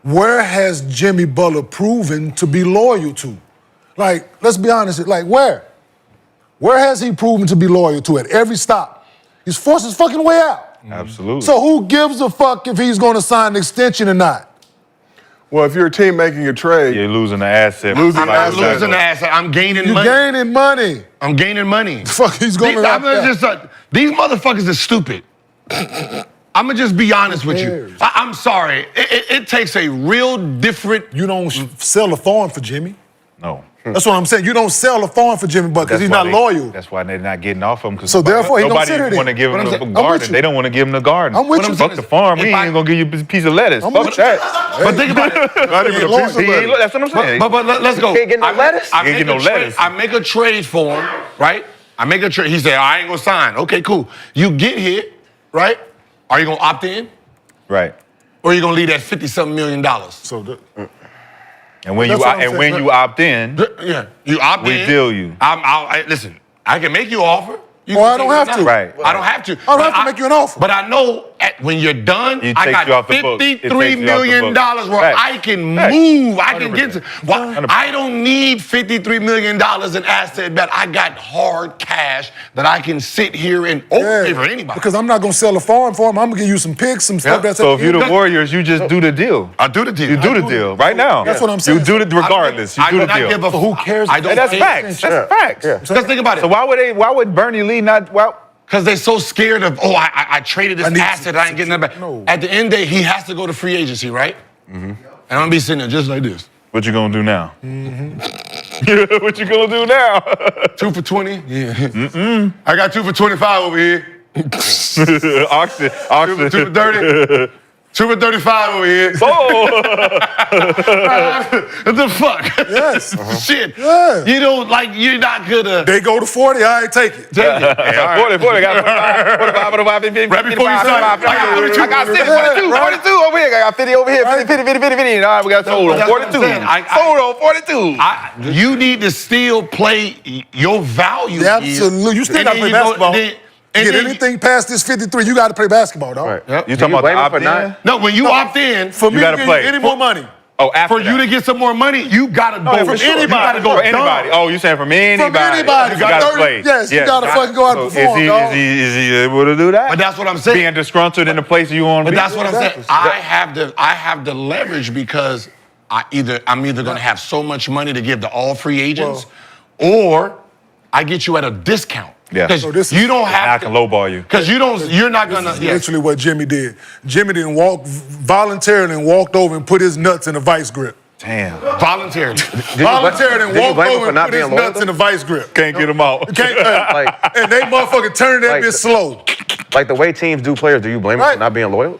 Where has Jimmy Butler proven to be loyal to? Like, let's be honest, like, where? Where has he proven to be loyal to at every stop? He's forced his fucking way out. Absolutely. So who gives a fuck if he's going to sign an extension or not? Well, if you're a team making a trade, You're losing the asset. Losing the Like, asset. losing the asset. I'm gaining You're money. gaining money. I'm gaining money. Fuck, he's going to These motherfuckers are stupid. I'm gonna just be honest with you. cares? I'm sorry. It takes a real different. You don't sell a farm for Jimmy. No. That's what I'm saying. You don't sell a farm for Jimmy Butler because he's not loyal. That's why they're not getting off him. So therefore, he don't sit here nobody then. want to give But him I'm the saying- I'm with garden. you. They don't want to give him the garden. I'm with you. Fuck the farm. He ain't gonna give you a piece of lettuce. I'm Fuck with you. that. But think about it. not even a piece of He ain't- lettuce. That's what I'm saying. But let's go. Can't get no lettuce? I Can't make get no a trade- lettuce. I make a trade for him, right? I make a trade. He said, I ain't gonna sign. Okay, cool. You get here, right? Are you gonna opt in? Right. Or are you gonna leave that $50-something million? So And when That's you what I'm and when saying. you opt in, Yeah, you opt we in. deal you. Listen, I can make you an offer. You Well, can I don't take it have or to. not. Right. I don't have to. I don't have to make you an offer. But I know when you're done, It I takes got you off the books. It takes $53 you off the million books. where Facts. I can Facts. move. I can get 100%. to. I don't need $53 million in asset bet. I got hard cash that I can sit here and pay for anybody. Because I'm not gonna sell a farm for him. I'm gonna give you some picks, some stuff that's. So if you're the Warriors, you just do the deal. I do the deal. You do the deal right now. That's what I'm saying. You do it regardless. You I do do the not deal. give a Who cares? I don't And that's pay facts. attention. That's facts. Just think about it. So why would Bernie Lee not? Because they're so scared of, I traded this asset, I ain't getting that back. No. At the end of the day, he has to go to free agency, right? Mm-hmm. And I'm gonna be sitting there just like this. What you gonna do now? Mm-hmm. What you gonna do now? 2 for 20? Yeah. I got 2 for 25 over here. Auction. 2 for 30. 2 for 35 over here. Oh. What the fuck? Yes. Shit. Yeah. You don't you're not gonna. They go to 40, I take it. Take it. Yeah, all right. 40, got 45, 50, Right before you sign. I got 50, 42, 42 over here. I got 50 over here, 50. All right, we got sold on That's what I'm 42. saying. Sold on 42. You need to still play your value. Yeah, absolutely. You still And got to then play you go- basketball. then- Get and then- anything past this 53, you got to play basketball, dog. Right. Yep. You talking about the blame him for opt-in? not- No, when you opt in, For me You to gotta get play. any more money. Oh, after for you to get some more money, you gotta go. for sure. You gotta go For anybody. dumb. Oh, you saying from anybody? From anybody. You gotta 30 play. yes, you gotta fucking go out and So perform, dog. Is he able to do that? But that's what I'm saying. Being disgruntled in the place you want to But be. that's what I'm saying. Exactly. I have the leverage because I'm either gonna have so much money to give to all free agents, or I get you at a discount. Yeah. Because So this is- you don't I have can to. lowball you. Because you're not gonna. That's literally what Jimmy did. Jimmy didn't voluntarily and walked over and put his nuts in a vice grip. Damn. Voluntarily. Voluntarily and did you walked blame him over for and not put his being loyal, nuts in a vice grip. Can't get him out. And they motherfucking turning that Like- bitch slow. Like the way teams do players, do you blame them Right. for not being loyal?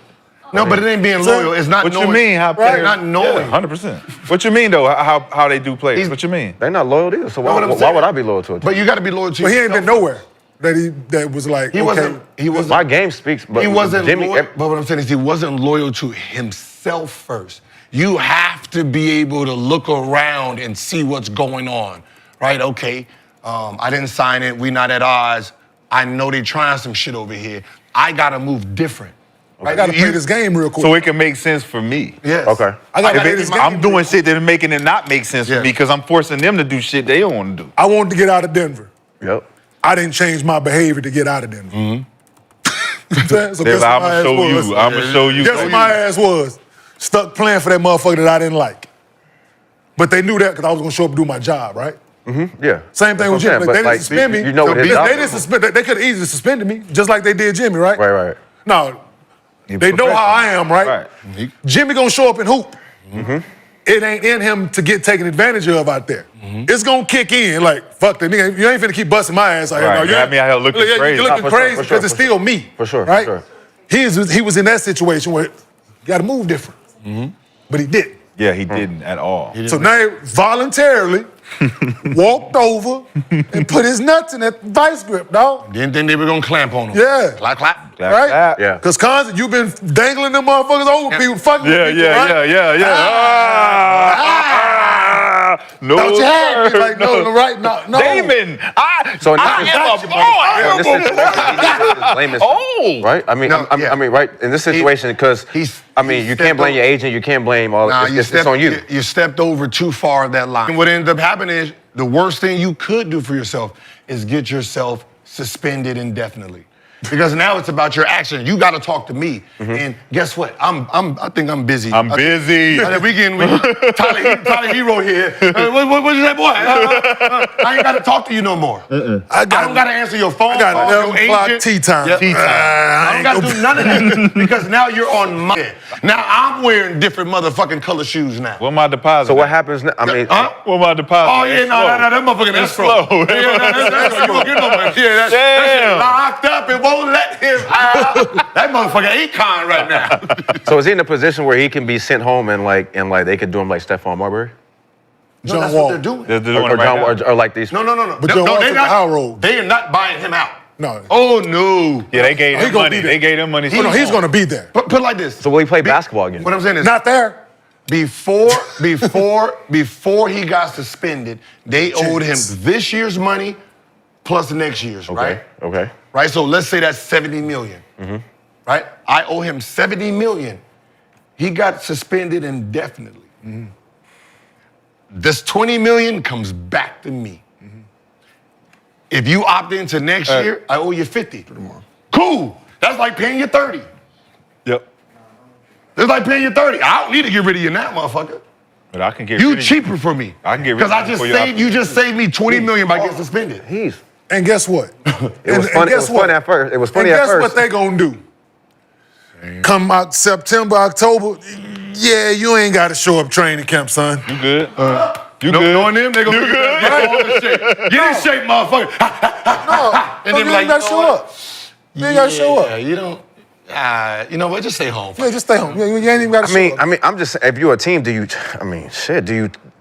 No, but it ain't being loyal. It's not What knowing. you mean? How Right. Not knowing. 100%. What you mean though? How they do players? He's- What you mean? They're not loyal either. So Know what I'm why saying? would I be loyal to it? But you got to be loyal to But he ain't been yourself. nowhere that was like, He wasn't. He wasn't. My game speaks, but He wasn't Jimmy. loyal. But what I'm saying is he wasn't loyal to himself first. You have to be able to look around and see what's going on, right? Okay, I didn't sign it. We not at odds. I know they trying some shit over here. I gotta move different. I gotta play this game real quick. So it can make sense for me. Yes. Okay. I gotta If play it- this game. I'm doing shit that is making it not make sense Yeah. for me because I'm forcing them to do shit they don't want to do. I wanted to get out of Denver. Yep. I didn't change my behavior to get out of Denver. So guess what I'm my gonna ass show was? you. I'm gonna show you. Guess what my ass was? Stuck playing for that motherfucker that I didn't like. But they knew that because I was gonna show up and do my job, right? Yeah. Same thing with That's what Jimmy. I'm saying, Like, but, they didn't like, suspend me. you know what his they job didn't is. suspend. They could have easily suspended me, just like they did Jimmy, right? Right. No, they know how I am, right? Right. Jimmy gonna show up and hoop. It ain't in him to get taken advantage of out there. It's gonna kick in like, fuck that nigga. You ain't finna keep busting my ass out here. Right, No, you had me out here looking crazy. You're looking Nah, for sure, crazy for because sure, it's for still me. For sure. Right? For sure. He was in that situation where you got to move different. But he didn't. Yeah, he didn't at all. So now he voluntarily walked over and put his nuts in that vice grip, dog. Didn't think they were gonna clamp on him. Yeah. Clap, clap. Right? Yeah. Because Constance, you've been dangling them motherfuckers over people, fucking with people, right? No, Thought you had me. sir, Like, no, right? No. Damon, So in I this am a in this situation, he needs to blame his right? I mean, No, I mean, right? In this situation, because I mean, you can't blame your agent, you can't blame all. Nah, It's on you. You stepped over too far that line. And what ended up happening is the worst thing you could do for yourself is get yourself suspended indefinitely. Because now it's about your action. You got to talk to me. And guess what? I think I'm busy. I'm busy. We Tyler Hero here. What'd you say, boy? I ain't got to talk to you no more. I don't got to answer your phone. I got call, 11 your o'clock agent. tea time. Yep. Tea time. I don't got to do none of that because now you're on my head. Now I'm wearing different motherfucking color shoes now. Where my deposit? So what happens now? I mean, Where my deposit? Oh, yeah, no, that motherfucking That's escrow. slow. Yeah, that's you won't get no money. Yeah, that shit locked up and won't let him out. That motherfucker Akon right now. so is he in a position where he can be sent home and they could do him like Stephon Marbury? No, that's what they're doing. They're doing Or, it right now. or like these? No. But John Wall took the high road. They are not buying him out. No. Oh, no. Yeah, they gave He him gonna money. be there. They gave him money. Oh, no, he's going to be there. Put it like this. So will he play basketball again? What I'm saying is, Not there. before he got suspended, they owed him this year's money plus the next year's, right? Okay. Right, so let's say that's $70 million. Right? I owe him $70 million. He got suspended indefinitely. This $20 million comes back to me. If you opt into next year, I owe you 50. Cool. That's like paying you 30. Yep. That's like paying you 30. I don't need to get rid of you now, motherfucker. But I can get You rid of cheaper for me. I can get rid Because of I you just before you saved you just saved me $20 million by getting suspended. And guess what? It was fun. It was fun at first. It was funny and at guess first. what they gonna do? Come out September, October, yeah, you ain't got to show up training camp, son. You good? You No, good? knowing them, they gonna get all in shape. Get in shape, motherfucker. And then you ain't got to show up. You ain't got to show up. You don't. You know what? Just stay home. Yeah, just stay home. You ain't even got to show up. I'm just if you're a team, do you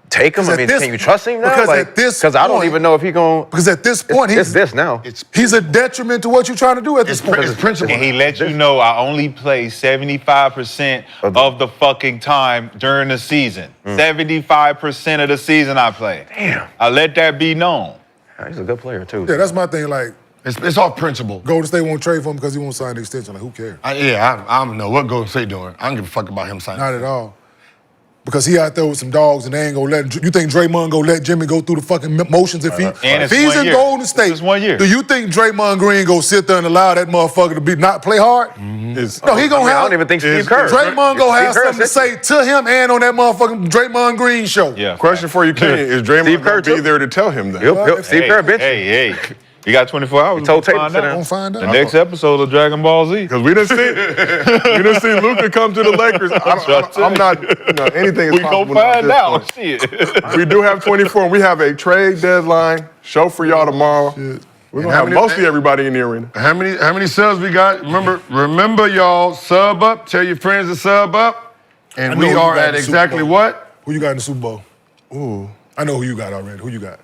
take him? I mean, can you trust him now? Because at this because I don't point- even know if he going. Because at this point, It's this now. he's a detriment to what you're trying to do at this point. It's principle. And he let you know I only play 75% of the fucking time during the season. 75% of the season I play. Damn. I let that be known. He's a good player too. Yeah, that's my thing. Like, It's all principle. Golden State won't trade for him because he won't sign the extension. Like, who cares? I don't know what Golden State doing. I don't give a fuck about him signing. Not at all. Because he out there with some dogs and they ain't gonna let. You think Draymond gonna let Jimmy go through the fucking motions if And it's he's 1 in year. Golden State? It's 1 year. Do you think Draymond Green go sit there and allow that motherfucker to not play hard? No, he gonna have. I don't even think Steve Kerr. Draymond gonna have Steve Kerr something to say to him and on that motherfucking Draymond Green show. Yeah. Question for you, Kenyon. Is Draymond Steve Kerr going to be too? there to tell him that? Yep. Steve Kerr bench. Hey. You got 24 hours. He told to Tatum find to sit out. down. Don't find The out. next episode of Dragon Ball Z. Because we done seen Luka come to the Lakers. I'm not, anything is We possible gonna now find at this out. point. Shit. We do have 24, and we have a trade deadline show for y'all tomorrow. We're gonna how have many- mostly everybody in the arena. How many subs we got? Remember, y'all, sub up. Tell your friends to sub up. And I know we who you are got in at the Super exactly Bowl. what? Who you got in the Super Bowl? Ooh, I know who you got already. Who you got?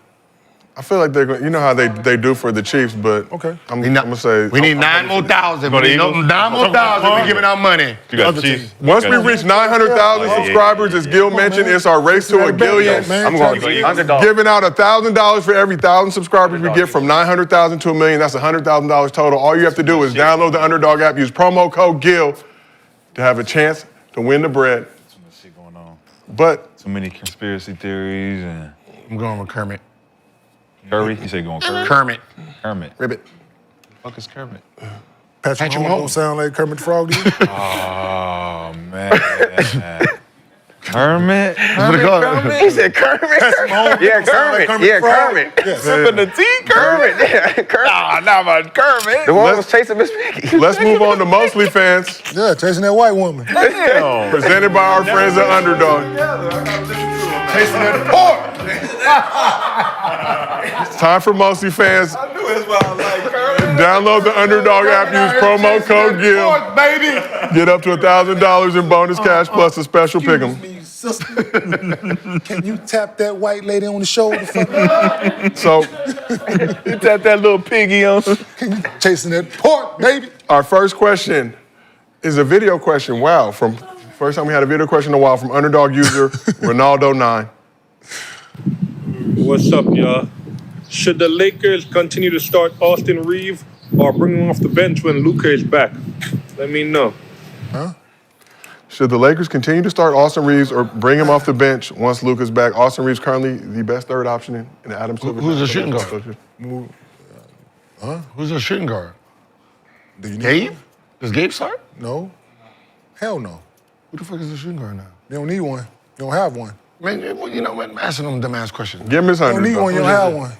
I feel like they're going. You know how they do for the Chiefs, but Okay. I'm gonna say We need 9 more thousand. Go We to need Eagles. 9 more thousand. We giving out money. You got Other Chiefs. once we reach 900,000 subscribers, as Gil mentioned, it's our race to a Gillion. Man, I'm going try to- underdog. Giving out $1,000 for every 1,000 subscribers we get from 900,000 to $1 million. That's $100,000 total. All you have to do is download the Underdog app, use promo code GIL to have a chance to win the bread. Too much shit going on. But So many conspiracy theories and I'm going with Kermit. Curry. You say going Curry? Kermit. Kermit. Ribbit. What the fuck is Kermit? Patrick Mahomes don't sound like Kermit the Frog to you? Oh man. Kermit? He said Kermit. Yeah, Kermit. Yeah, Kermit. Sipping the tea, Kermit? Yeah, Kermit. Nah, not about Kermit. The one was chasing Miss Piggy. let's move on to MostlyFans, Yeah, chasing that white woman. Damn. presented by our friends at Underdog. Chasing that whore. It's time for MostlyFans. I knew that's why I like Kermit. Download the Underdog app. Use promo code GIL. Baby. Get up to $1,000 in bonus cash plus a special pick'em. Excuse me, sister. Can you tap that white lady on the shoulder for me? So, You tap that little piggy on. Chasing that pork, baby. our first question is a video question. Wow, from first time we had a video question in a while from Underdog user Ronaldo9. What's up, y'all? Should the Lakers continue to start Austin Reeves or bring him off the bench when Luka is back? Let me know. Should the Lakers continue to start Austin Reeves or bring him off the bench once Luka's back? Austin Reeves currently the best third option in the Adam Silver. Who's the shooting guard? Who's the shooting guard? Do you need Gabe? one? Does Gabe start? No. Hell no. Who the fuck is the shooting guard now? You don't need one. You don't have one. Man, you know what? I'm asking them dumbass questions. Give him his You 100. don't need one. You don't have one.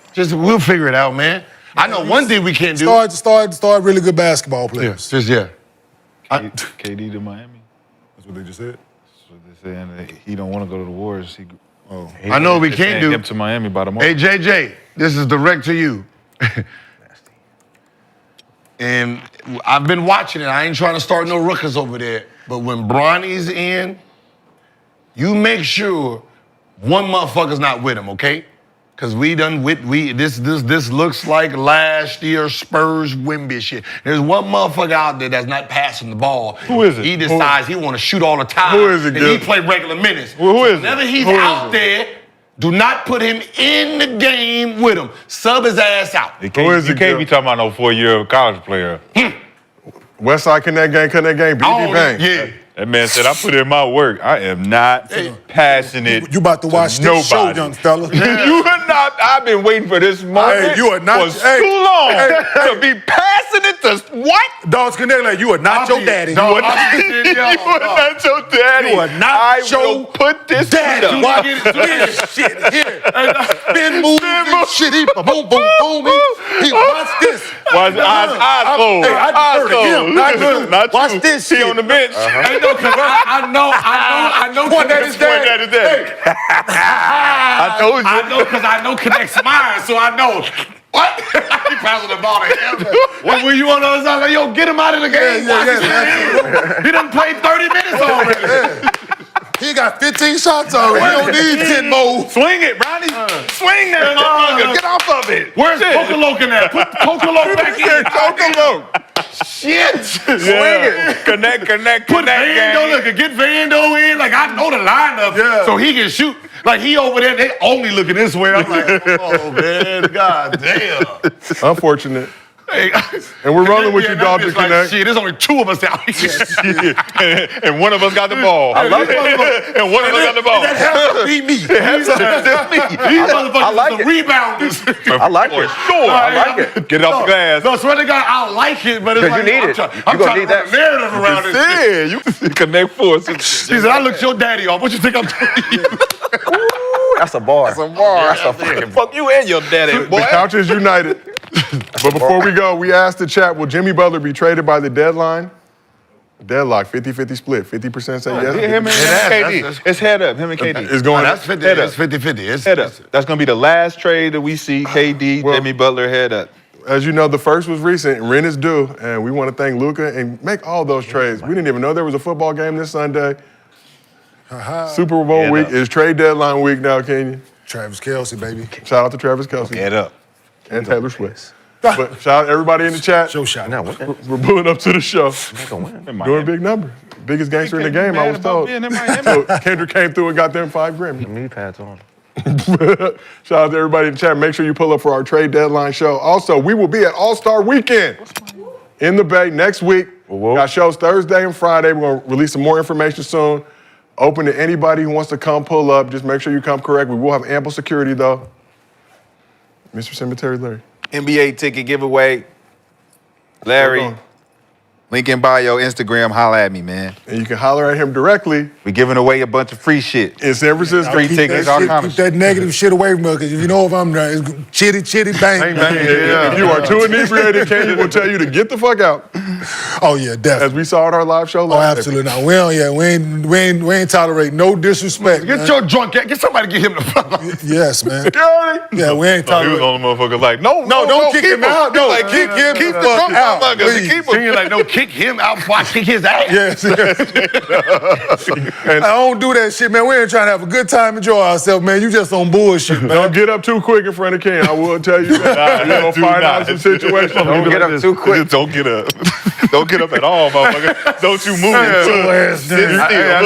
We'll figure it out, man. I know one thing we can't do. Start really good basketball players. Yeah. KD to Miami. That's what they just said. So they're saying that he don't want to go to the Warriors. I know what we can't do. Him to Miami by tomorrow. Hey, JJ, this is direct to you. And I've been watching it. I ain't trying to start no ruckus over there. But when Bronny's in, you make sure one motherfucker's not with him, okay? Because this looks like last year's Spurs Wemby shit. There's one motherfucker out there that's not passing the ball. Who is it? He decides he want to shoot all the time. Who is it, and he Gil? play regular minutes. Who is it? Whenever he's Who is out it? there, do not put him in the game with him. Sub his ass out. You Who is can't, it, can't be Gil? talking about no 4-year college player. Westside connect game, BB Bang. Yeah. That man said, I put in my work. I am not passing it. You about to watch nobody. this show, young fella. You are not. I've been waiting for this moment Hey, you are not- for hey, too long hey, to be passing it to what? Dogs Connect, like, you are not your daddy. You are not your daddy. You are not I your will put this daddy. up. Watch it. Shit, here. Spin moves and shit. He boom, boom, boom. He watch this. Watch eyes closed. Hey, I defer to him. Not you. Not Watch you. this He shit. on the bench. Ain't no, cause I know. Point at his Point at daddy. his daddy. I told you. I know because I know connects mine, so I know. What? He passing the ball to him. When you on the other side, like, yo, get him out of the game. He done played 30 minutes already. He got 15 shots already. He don't need 10 more. Swing it, Bronny. Swing that motherfucker. Get off of it. Where's Kokoloke in there? Put Kokoloke back in. Kokoloke. Shit. Swing it. Connect. Put Vando, look, get Vando in. Like, I know the lineup, so he can shoot. Like, he over there, they only looking this way. I'm like, oh, man, god damn. Unfortunate. Hey, And we're rolling with you, Dog to like, Connect. shit, there's only 2 of us out here. And one of us got the ball. I love it. And one of us got the ball. That has to be me. These motherfuckers like are the it. rebounders. I like it. Sure. I like it. Get it off the glass. No, swear to God, I like it, but it's 'Cause like, you need it. I'm You gonna trying need to put a narrative around this shit. Yeah, you connect force. He said, I looked your daddy off. What you think I'm doing? Ooh, that's a bar. That's a bar. That's a fucking Fuck you and your daddy, boy. The couch is united. But before we go, we asked the chat, will Jimmy Butler be traded by the deadline? Deadlock, 50-50 split. 50% say yes. Him and KD. It's head up. Him and KD. It's going That's 50. Head up. It's 50-50. It's Head up. That's gonna be the last trade that we see. KD, Well- Jimmy Butler, head up. As you know, the first was recent, and rent is due, and we want to thank Luka and make all those trades. We didn't even know there was a football game this Sunday. Super Bowl Head week up. is trade deadline week now, Kenyon. Travis Kelce, baby. Shout out to Travis Kelce Head up. and Taylor Swift. But shout out everybody in the chat. Show shot. Now, what? We're pulling up to the show. In Doing big number. Biggest gangster in the game, I was told. Being in Miami. So Kendrick came through and got them 5 Grammys. Knee pads on. Shout out to everybody in the chat. Make sure you pull up for our trade deadline show. Also, we will be at All-Star Weekend in the Bay next week. Got shows Thursday and Friday. We're going to release some more information soon. Open to anybody who wants to come pull up. Just make sure you come correct. We will have ample security, though. Mr. Cemetery Larry. NBA ticket giveaway. Larry, Link in bio, Instagram, holla at me, man. And you can holler at him directly. We giving away a bunch of free shit. In San Francisco. Free tickets, all kind of Keep that negative shit away from me, because if you know if I'm there, it's chitty, bang. If you are too inebriated, Kenyon will tell you to get the fuck out. Oh, yeah, definitely. As we saw in our live show Oh, last absolutely not. We ain't tolerate no disrespect. Get your drunk ass. Get somebody to get him the fuck out. Yes, man. Yeah, Yeah, we ain't He was tolerate. on the motherfucker like, no, Don't kick him out. No, Like, kick him keep the the fuck drunk out. motherfuckers. Please. Keep 'em. You're like, no, kick him out before I kick his ass. Yes. I don't do that shit, man. We ain't trying to have a good time, enjoy ourselves, man. You just on bullshit, man. Don't get up too quick in front of Ken. I will tell you that. You're going to find out some situations. Don't get up too quick. Don't get up. Don't get up at all, motherfucker. Don't you move. Your ass down. You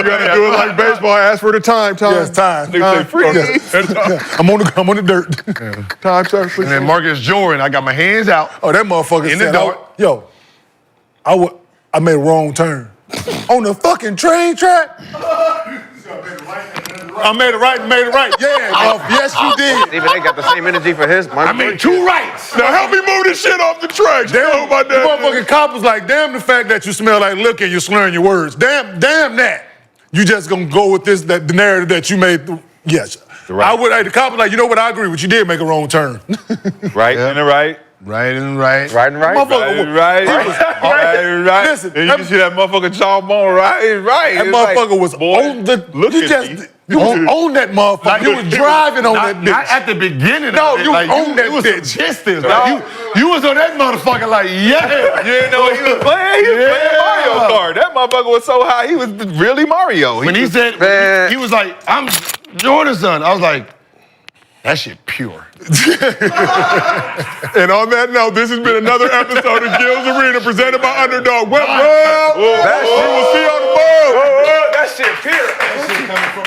got to do it like baseball. Ask for the time. Yes, time. Yes. I'm on the dirt. Time, sir. And then Marcus Jordan, I got my hands out. Oh, that motherfucker In the said, dark. I made a wrong turn. On the fucking train track? I made it right. Yeah, yes, you did. Even they got the same energy for his. I made two rights. Now help me move this shit off the tracks. Damn, about the that. motherfucking cop was like, damn the fact that you smell like liquor and you're slurring your words. Damn that. You just gonna go with this, the narrative that you made. Yes. Right. The cop was like, you know what, I agree with you. did make a wrong turn. Right and the right. Right and right. Right and right. Motherfucker, Right. Listen, and you can see that motherfucker jawbone right. that It's motherfucker like, was boy, on the. look You at just me. you was on that motherfucker. You was driving on that Not bitch. at the beginning. No, of it. you like, owned that it was bitch. some distance. Like, you was on that motherfucker like, yeah. You didn't know what he was playing? He was playing Mario Kart. That motherfucker was so high, he was really Mario. When he said, Man. he was like, I'm Jordan's son. I was like, that shit pure. And on that note, this has been another episode of Gil's Arena presented by Underdog. Well, we will see you on the board. That shit pure. That shit coming from